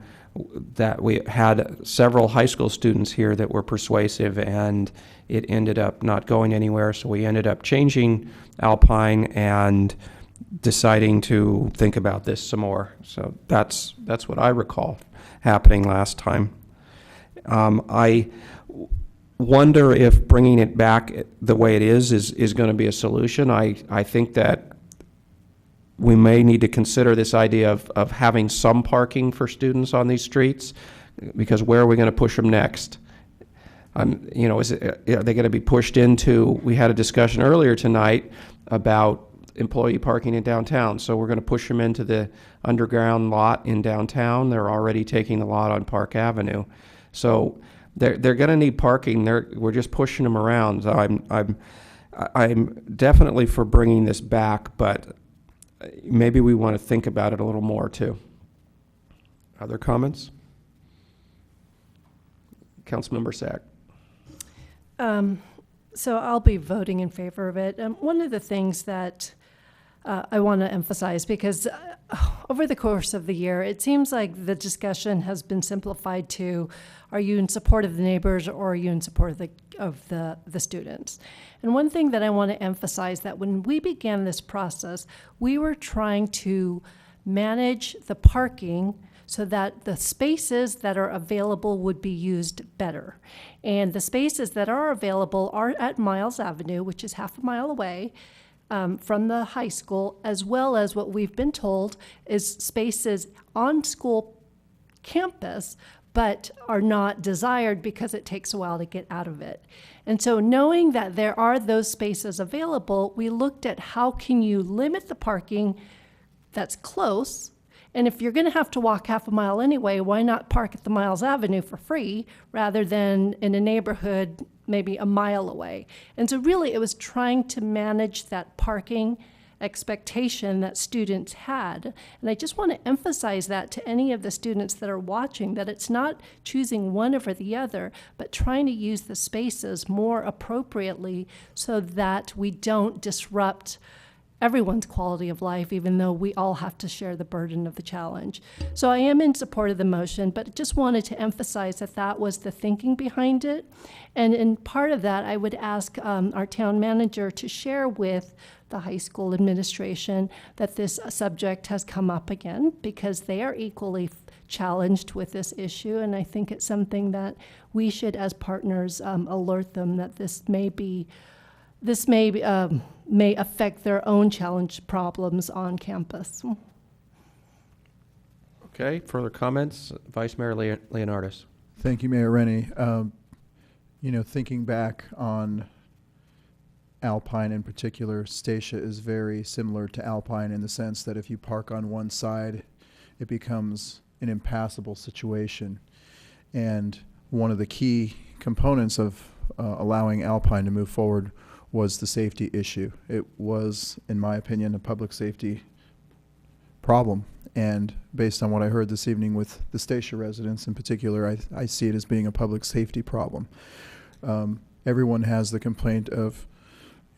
that we had several high school students here that were persuasive, and it ended up not going anywhere. So we ended up changing Alpine and deciding to think about this some more. So that's what I recall happening last time. I wonder if bringing it back the way it is going to be a solution. I think that we may need to consider this idea of having some parking for students on these streets, because where are we going to push them next? Are they going to be pushed into, we had a discussion earlier tonight about employee parking in downtown, so we're going to push them into the underground lot in downtown. They're already taking the lot on Park Avenue. So they're going to need parking. We're just pushing them around. So I'm definitely for bringing this back, but maybe we want to think about it a little more too. Other comments? Councilmember Sack. So I'll be voting in favor of it. One of the things that I want to emphasize, because over the course of the year, it seems like the discussion has been simplified to, are you in support of the neighbors or are you in support of the students? And one thing that I want to emphasize, that when we began this process, we were trying to manage the parking so that the spaces that are available would be used better. And the spaces that are available are at Miles Avenue, which is half a mile away from the high school, as well as what we've been told is spaces on school campus, but are not desired because it takes a while to get out of it. And so knowing that there are those spaces available, we looked at how can you limit the parking that's close. And if you're going to have to walk half a mile anyway, why not park at the Miles Avenue for free rather than in a neighborhood maybe a mile away? And so really it was trying to manage that parking expectation that students had. And I just want to emphasize that to any of the students that are watching, that it's not choosing one over the other, but trying to use the spaces more appropriately so that we don't disrupt everyone's quality of life, even though we all have to share the burden of the challenge. So I am in support of the motion, but just wanted to emphasize that that was the thinking behind it. And in part of that, I would ask our town manager to share with the high school administration that this subject has come up again, because they are equally challenged with this issue. And I think it's something that we should, as partners, alert them that this may be this may affect their own challenge problems on campus. Okay, further comments? Vice Mayor Leonardis. Thank you, Mayor Rennie. Thinking back on Alpine in particular, Statia is very similar to Alpine in the sense that if you park on one side, it becomes an impassable situation. And one of the key components of allowing Alpine to move forward was the safety issue. It was, in my opinion, a public safety problem. And based on what I heard this evening with the Statia residents in particular, I see it as being a public safety problem. Everyone has the complaint of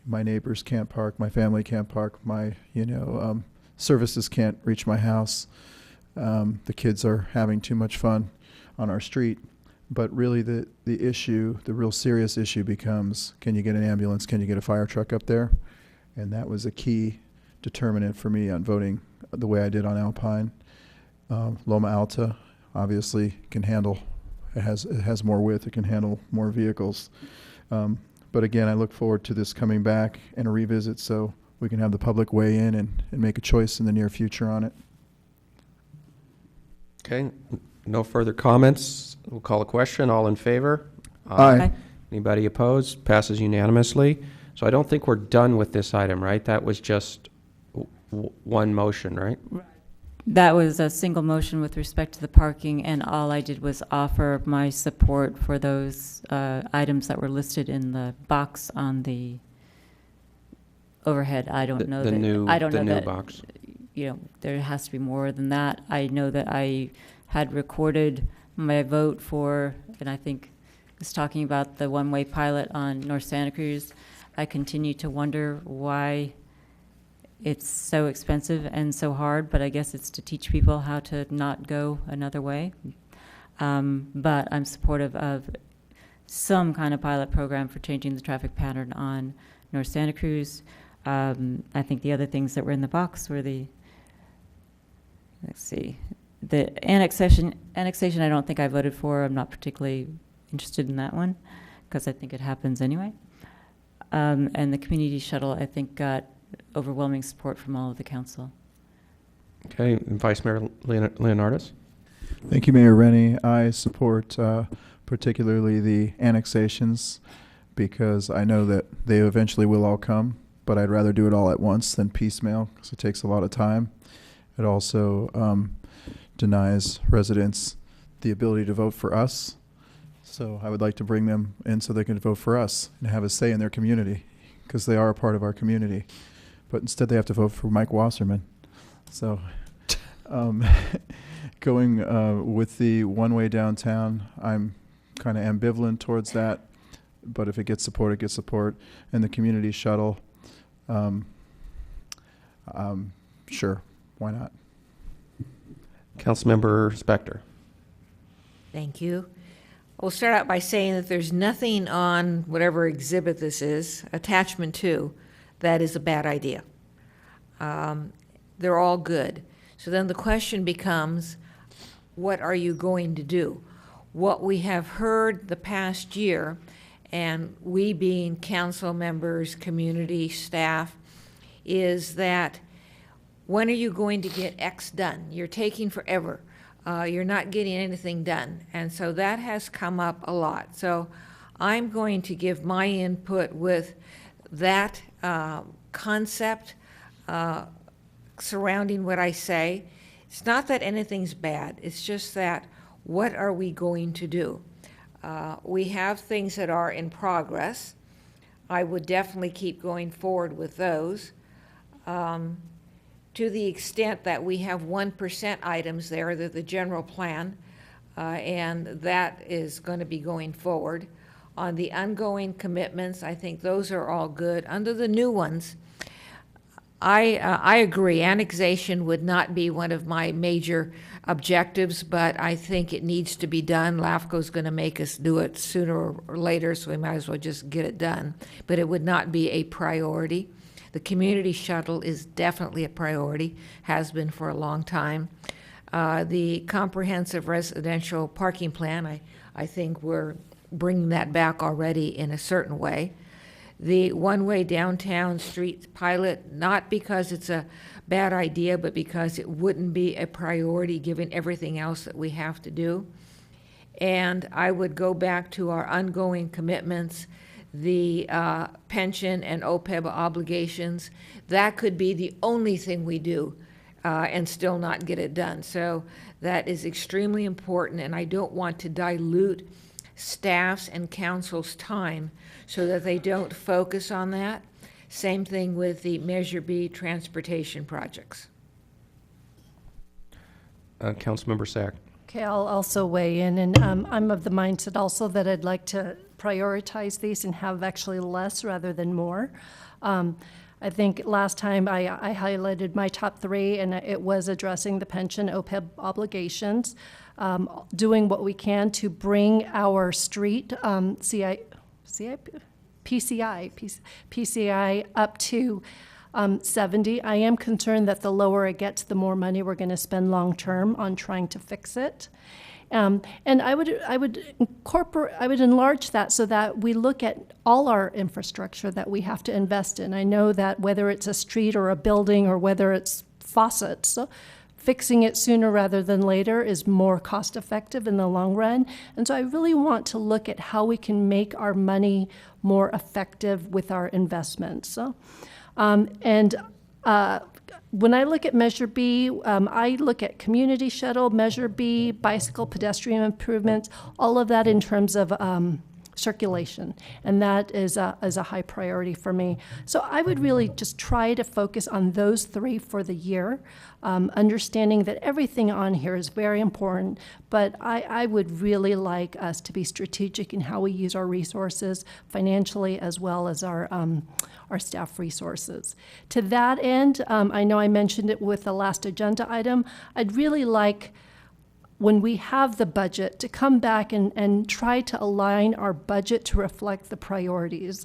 my neighbors can't park, my family can't park, my services can't reach my house. The kids are having too much fun on our street. But really the issue, the real serious issue becomes, can you get an ambulance, can you get a fire truck up there? And that was a key determinant for me on voting the way I did on Alpine. Loma Alta obviously can handle, it has more width, it can handle more vehicles. But again, I look forward to this coming back and a revisit so we can have the public weigh in and make a choice in the near future on it. Okay, no further comments. We'll call a question. All in favor? Aye. Anybody opposed? Passes unanimously. So I don't think we're done with this item, right? That was just one motion, right? That was a single motion with respect to the parking, and all I did was offer my support for those items that were listed in the box on the overhead. I don't know the that. new, I don't the know new that. box. There has to be more than that. I know that I had recorded my vote for, and I think was talking about the one-way pilot on North Santa Cruz. I continue to wonder why it's so expensive and so hard, but I guess it's to teach people how to not go another way. But I'm supportive of some kind of pilot program for changing the traffic pattern on North Santa Cruz. I think the other things that were in the box were the annexation I don't think I voted for. I'm not particularly interested in that one because I think it happens anyway. And the community shuttle, I think, got overwhelming support from all of the council. Okay, and Vice Mayor Leonardis. Thank you, Mayor Rennie. I support particularly the annexations because I know that they eventually will all come, but I'd rather do it all at once than piecemeal because it takes a lot of time. It also denies residents the ability to vote for us. So I would like to bring them in so they can vote for us and have a say in their community because they are a part of our community. But instead they have to vote for Mike Wasserman. So going with the one-way downtown, I'm kind of ambivalent towards that. But if it gets support, it gets support. And the community shuttle, sure, why not? Councilmember Spector. Thank you. We'll start out by saying that there's nothing on whatever exhibit this is, attachment 2, that is a bad idea. They're all good. So then the question becomes, what are you going to do? What we have heard the past year, and we being council members, community, staff, is that when are you going to get X done? You're taking forever. You're not getting anything done. And so that has come up a lot. So I'm going to give my input with that concept surrounding what I say. It's not that anything's bad. It's just that what are we going to do? We have things that are in progress. I would definitely keep going forward with those. To the extent that we have 1% items there, the general plan, and that is going to be going forward. On the ongoing commitments, I think those are all good. Under the new ones, I agree. Annexation would not be one of my major objectives, but I think it needs to be done. LAFCO's going to make us do it sooner or later, so we might as well just get it done. But it would not be a priority. The community shuttle is definitely a priority, has been for a long time. The comprehensive residential parking plan, I think we're bringing that back already in a certain way. the one-way downtown street pilot, not because it's a bad idea, but because it wouldn't be a priority given everything else that we have to do. And I would go back to our ongoing commitments, the pension and OPEB obligations. That could be the only thing we do and still not get it done. So that is extremely important, and I don't want to dilute staff's and council's time so that they don't focus on that. Same thing with the Measure B transportation projects. Councilmember Sack. Okay, I'll also weigh in, and I'm of the mindset also that I'd like to prioritize these and have actually less rather than more. I think last time I highlighted my top three, and it was addressing the pension OPEB obligations, doing what we can to bring our street PCI up to 70. I am concerned that the lower it gets, the more money we're going to spend long-term on trying to fix it. And I would enlarge that so that we look at all our infrastructure that we have to invest in. I know that whether it's a street or a building or whether it's faucets, fixing it sooner rather than later is more cost effective in the long run. And so I really want to look at how we can make our money more effective with our investments. When I look at Measure B, I look at community shuttle, Measure B, bicycle pedestrian improvements, all of that in terms of circulation, and that is a high priority for me. So I would really just try to focus on those three for the year, understanding that everything on here is very important, but I would really like us to be strategic in how we use our resources financially as well as our staff resources. To that end, I know I mentioned it with the last agenda item, I'd really like when we have the budget to come back and try to align our budget to reflect the priorities,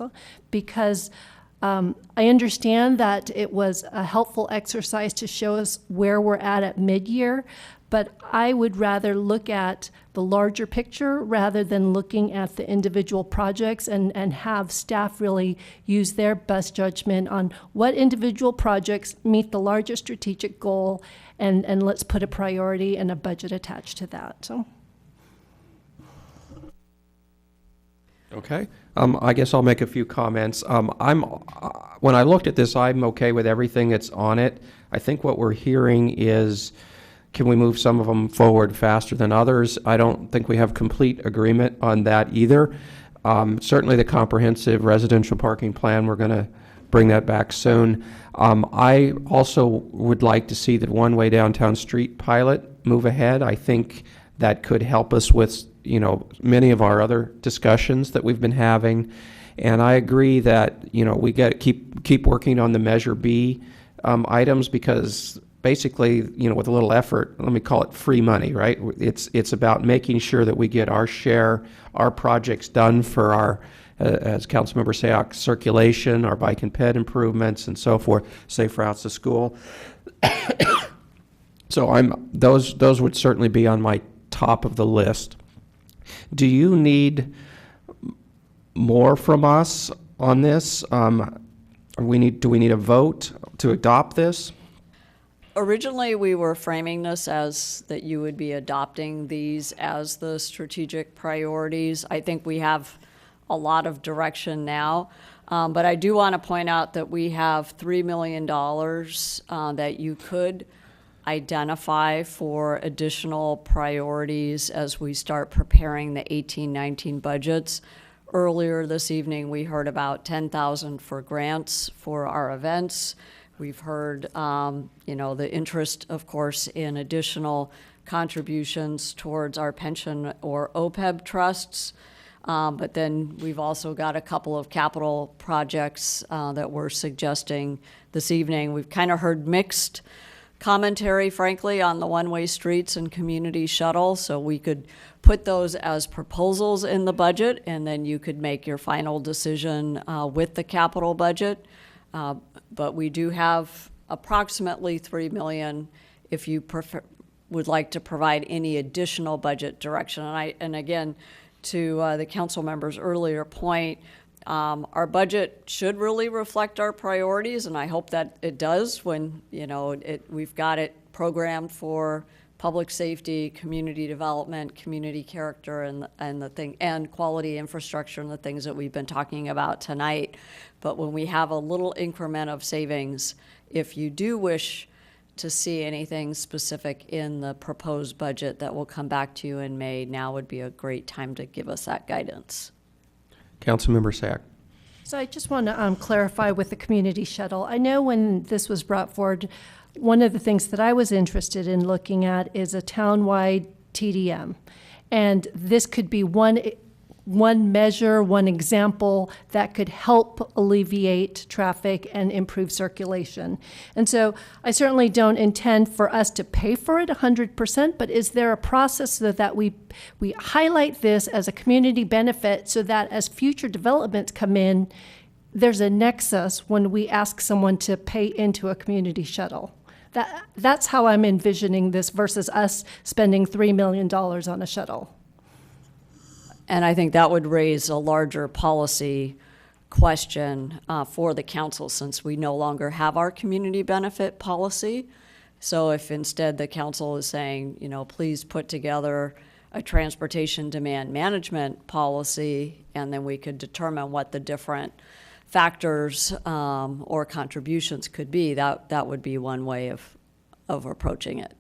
because I understand that it was a helpful exercise to show us where we're at mid-year, but I would rather look at the larger picture rather than looking at the individual projects and have staff really use their best judgment on what individual projects meet the larger strategic goal, and let's put a priority and a budget attached to that. So. Okay. I guess I'll make a few comments. When I looked at this, I'm okay with everything that's on it. I think what we're hearing is, can we move some of them forward faster than others? I don't think we have complete agreement on that either. Certainly the comprehensive residential parking plan, we're going to bring that back soon. I also would like to see the one-way downtown street pilot move ahead. I think that could help us with, many of our other discussions that we've been having. And I agree that, we got to keep working on the Measure B items, because basically, with a little effort, let me call it free money, right? It's about making sure that we get our share, our projects done for our, as Councilmember Sayoc, circulation, our bike and ped improvements, and so forth, safe routes to school. So those would certainly be on my top of the list. Do you need more from us on this? Do we need a vote to adopt this? Originally, we were framing this as that you would be adopting these as the strategic priorities. I think we have a lot of direction now, but I do want to point out that we have $3 million that you could identify for additional priorities as we start preparing the 18-19 budgets. Earlier this evening, we heard about $10,000 for grants for our events. We've heard, the interest, of course, in additional contributions towards our pension or OPEB trusts. But then we've also got a couple of capital projects that we're suggesting this evening. We've kind of heard mixed commentary, frankly, on the one-way streets and community shuttle. So we could put those as proposals in the budget, and then you could make your final decision with the capital budget. But we do have approximately $3 million if you would like to provide any additional budget direction. And again, to the council member's earlier point, Our budget should really reflect our priorities, and I hope that it does when, we've got it programmed for public safety, community development, community character, and quality infrastructure, and the things that we've been talking about tonight. But when we have a little increment of savings, if you do wish to see anything specific in the proposed budget that will come back to you in May, now would be a great time to give us that guidance. Councilmember Sack. So I just want to clarify with the community shuttle. I know when this was brought forward, one of the things that I was interested in looking at is a townwide TDM. And this could be one measure, one example that could help alleviate traffic and improve circulation. And so I certainly don't intend for us to pay for it 100%, but is there a process so that we highlight this as a community benefit so that as future developments come in, there's a nexus when we ask someone to pay into a community shuttle? That's how I'm envisioning this versus us spending $3 million on a shuttle. And I think that would raise a larger policy question for the council, since we no longer have our community benefit policy. So if instead the council is saying, please put together a transportation demand management policy, and then we could determine what the different factors or contributions could be, that would be one way of approaching it.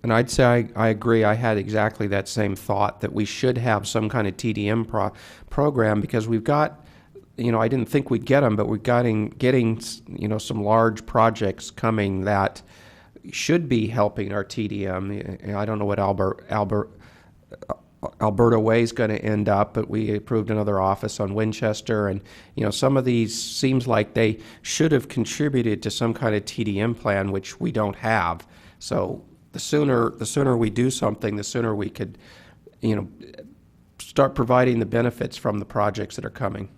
And I'd say I agree. I had exactly that same thought, that we should have some kind of TDM program, because we've got, I didn't think we'd get them, but we're getting some large projects coming that should be helping our TDM. I don't know what Alberta Way is going to end up, but we approved another office on Winchester, and some of these seems like they should have contributed to some kind of TDM plan, which we don't have. So the sooner we do something, the sooner we could, start providing the benefits from the projects that are coming.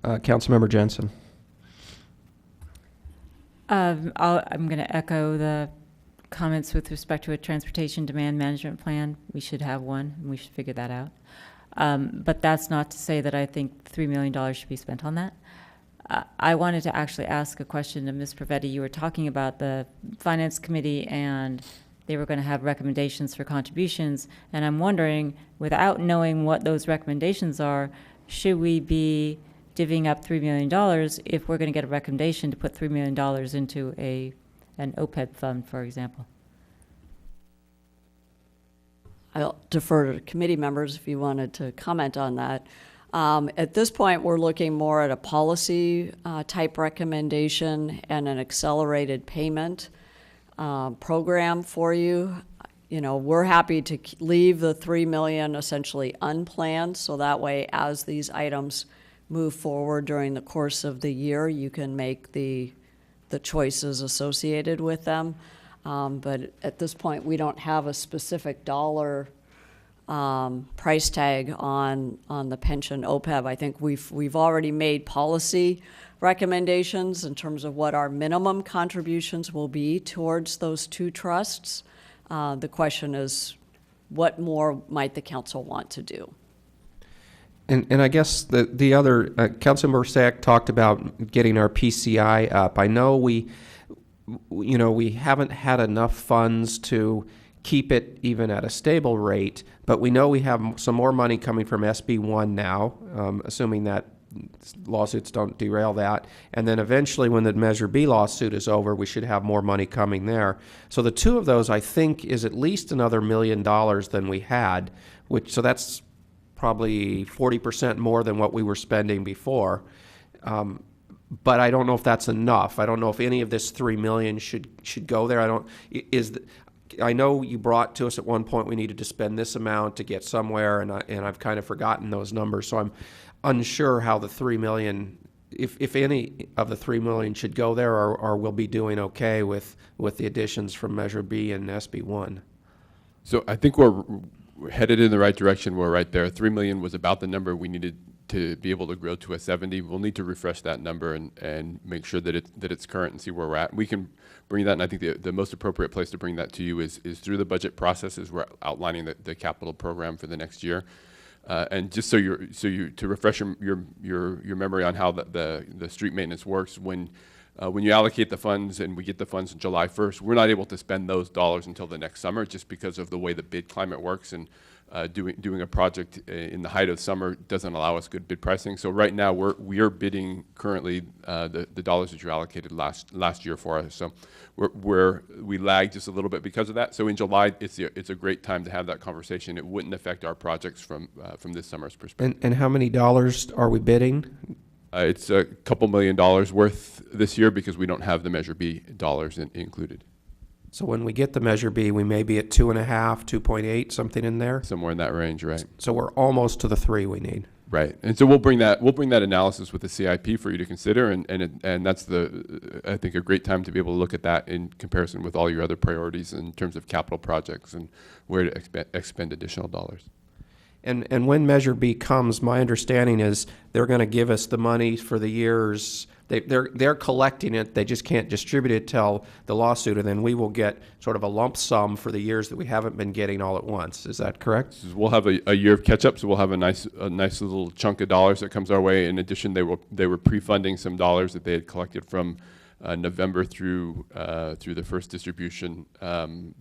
Councilmember Jensen. I'm going to echo the comments with respect to a transportation demand management plan. We should have one, and we should figure that out. But that's not to say that I think $3 million should be spent on that. I wanted to actually ask a question to Ms. Pravetti. You were talking about the Finance Committee, and they were going to have recommendations for contributions. And I'm wondering, without knowing what those recommendations are, should we be divvying up $3 million if we're going to get a recommendation to put $3 million into an OPEB fund, for example? I'll defer to committee members if you wanted to comment on that. At this point, we're looking more at a policy type recommendation and an accelerated payment program for you. We're happy to leave the $3 million essentially unplanned, so that way as these items move forward during the course of the year, you can make the choices associated with them. But at this point, we don't have a specific dollar price tag on the pension OPEB. I think we've already made policy recommendations in terms of what our minimum contributions will be towards those two trusts. The question is, what more might the council want to do? And I guess the other, Councilmember Sack talked about getting our PCI up. I know we haven't had enough funds to keep it even at a stable rate, but we know we have some more money coming from SB1 now, assuming that lawsuits don't derail that. And then eventually when the Measure B lawsuit is over, we should have more money coming there. So the two of those, I think, is at least another $1 million than we had, so that's probably 40% more than what we were spending before. But I don't know if that's enough. I don't know if any of this $3 million should go there. I know you brought to us at one point we needed to spend this amount to get somewhere, and I've kind of forgotten those numbers. So I'm unsure how the $3 million, if any of the $3 million should go there, or we'll be doing okay with the additions from Measure B and SB1. So I think we're headed in the right direction. We're right there. $3 million was about the number we needed to be able to grow to a 70. We'll need to refresh that number and make sure that it's current and see where we're at. We can bring that, and I think the most appropriate place to bring that to you is through the budget process, as we're outlining the capital program for the next year. And just to refresh your memory on how the street maintenance works, when you allocate the funds and we get the funds on July 1st, we're not able to spend those dollars until the next summer, just because of the way the bid climate works, and doing a project in the height of summer doesn't allow us good bid pricing. So right now we are bidding currently the dollars that you allocated last year for us. So we lag just a little bit because of that. So in July, it's a great time to have that conversation. It wouldn't affect our projects from this summer's perspective. And how many dollars are we bidding? It's a couple $1 million worth this year because we don't have the Measure B dollars included. So when we get the Measure B, we may be at 2.5, 2.8, something in there? Somewhere in that range, right. So we're almost to the 3 we need. Right, and so we'll bring that analysis with the CIP for you to consider, and that's I think a great time to be able to look at that in comparison with all your other priorities in terms of capital projects and where to expend additional dollars. And when Measure B comes, my understanding is they're going to give us the money for the years. They're collecting it. They just can't distribute it till the lawsuit, and then we will get sort of a lump sum for the years that we haven't been getting all at once. Is that correct? We'll have a year of catch-up, so we'll have a nice little chunk of dollars that comes our way. In addition, they were pre-funding some dollars that they had collected from November through the first distribution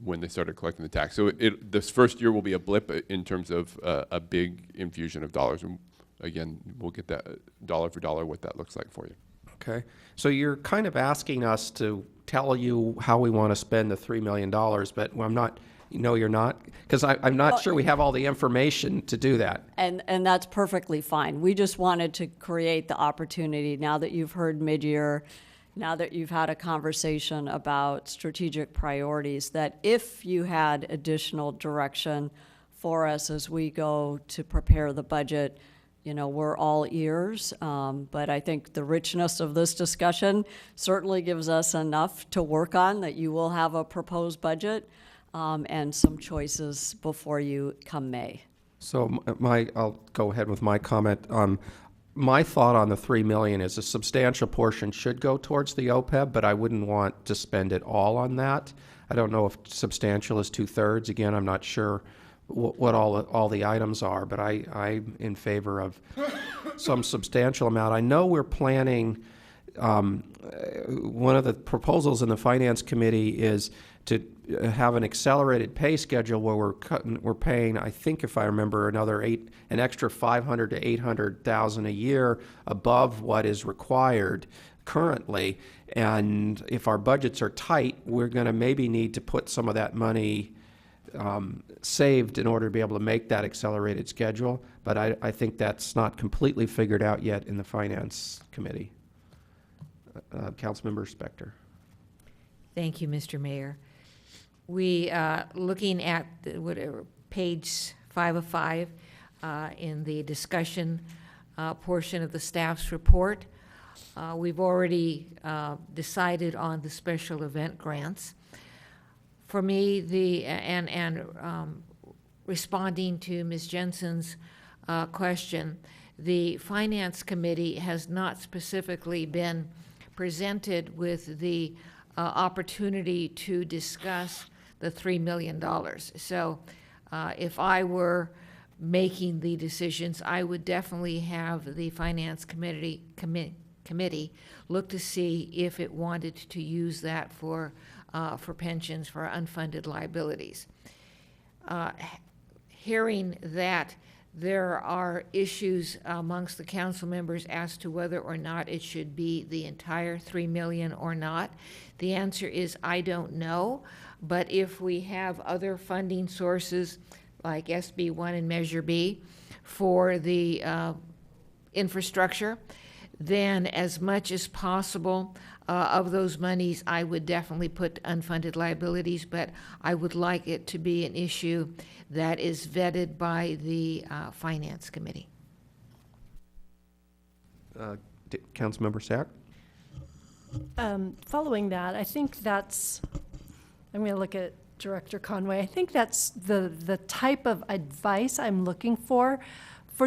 when they started collecting the tax. So this first year will be a blip in terms of a big infusion of dollars. And again, we'll get that dollar for dollar what that looks like for you. Okay. So you're kind of asking us to tell you how we want to spend the $3 million, but I'm not. No, you're not? Because I'm not sure we have all the information to do that. And that's perfectly fine. We just wanted to create the opportunity, now that you've heard mid-year, now that you've had a conversation about strategic priorities, that if you had additional direction for us as we go to prepare the budget, we're all ears. But I think the richness of this discussion certainly gives us enough to work on, that you will have a proposed budget and some choices before you come May. So I'll go ahead with my comment. My thought on the $3 million is a substantial portion should go towards the OPEB, but I wouldn't want to spend it all on that. I don't know if substantial is 2/3. Again, I'm not sure what all the items are, but I'm in favor of some substantial amount. I know we're planning, one of the proposals in the Finance Committee is to have an accelerated pay schedule where we're paying, I think if I remember, an extra $500,000 to $800,000 a year above what is required currently. And if our budgets are tight, we're going to maybe need to put some of that money saved in order to be able to make that accelerated schedule. But I think that's not completely figured out yet in the Finance Committee. Councilmember Spector. Thank you, Mr. Mayor. We, looking at page 5 of 5 in the discussion portion of the staff's report, we've already decided on the special event grants. For me, responding to Ms. Jensen's question, the Finance Committee has not specifically been presented with the opportunity to discuss the $3 million. So if I were making the decisions, I would definitely have the Finance Committee look to see if it wanted to use that for pensions, for unfunded liabilities. Hearing that there are issues amongst the council members as to whether or not it should be the entire $3 million or not, the answer is I don't know. But if we have other funding sources like SB1 and Measure B for the infrastructure, then as much as possible of those monies, I would definitely put unfunded liabilities, but I would like it to be an issue that is vetted by the Finance Committee. Councilmember Sack? Following that, I think that's, I'm going to look at Director Conway. I think that's the type of advice I'm looking for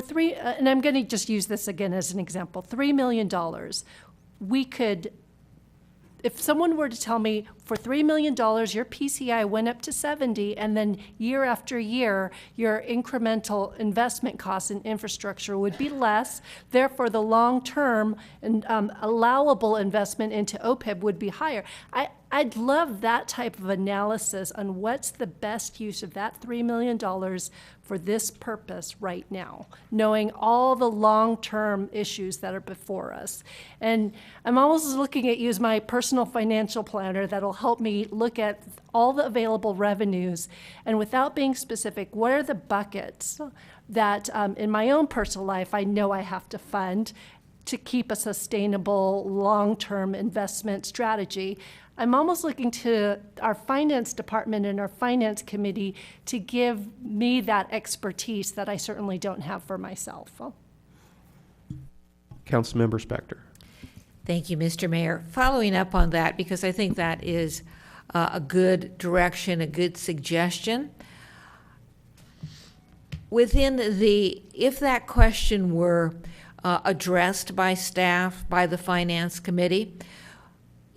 three, and I'm going to just use this again as an example, $3 million. We could, if someone were to tell me for $3 million, your PCI went up to 70, and then year after year, your incremental investment costs in infrastructure would be less, therefore the long-term and allowable investment into OPEB would be higher. I'd love that type of analysis on what's the best use of that $3 million for this purpose right now, knowing all the long-term issues that are before us. And I'm always looking at you as my personal financial planner that'll help me look at all the available revenues, and without being specific, what are the buckets that in my own personal life I know I have to fund to keep a sustainable long-term investment strategy. I'm almost looking to our finance department and our finance committee to give me that expertise that I certainly don't have for myself. Councilmember Spector. Thank you, Mr. Mayor. Following up on that, because I think that is a good direction, a good suggestion. If that question were addressed by staff, by the Finance Committee,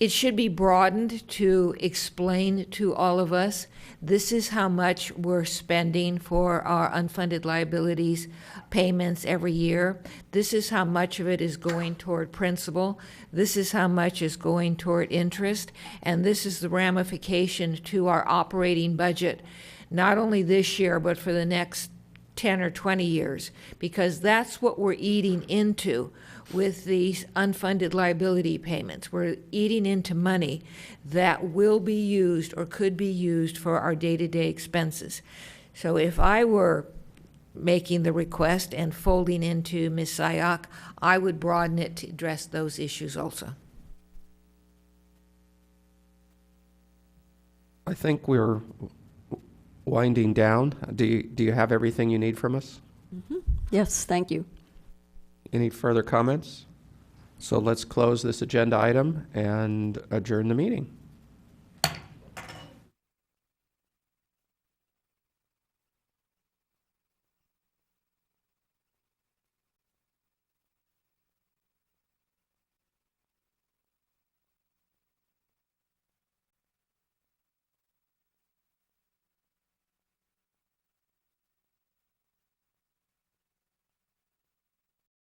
it should be broadened to explain to all of us, this is how much we're spending for our unfunded liabilities payments every year. This is how much of it is going toward principal. This is how much is going toward interest. And this is the ramification to our operating budget, not only this year, but for the next 10 or 20 years, because that's what we're eating into with these unfunded liability payments. We're eating into money that will be used or could be used for our day-to-day expenses. So if I were making the request and folding into Ms. Sayoc, I would broaden it to address those issues also. I think we're winding down. Do you have everything you need from us? Mm-hmm. Yes, thank you. Any further comments? So let's close this agenda item and adjourn the meeting.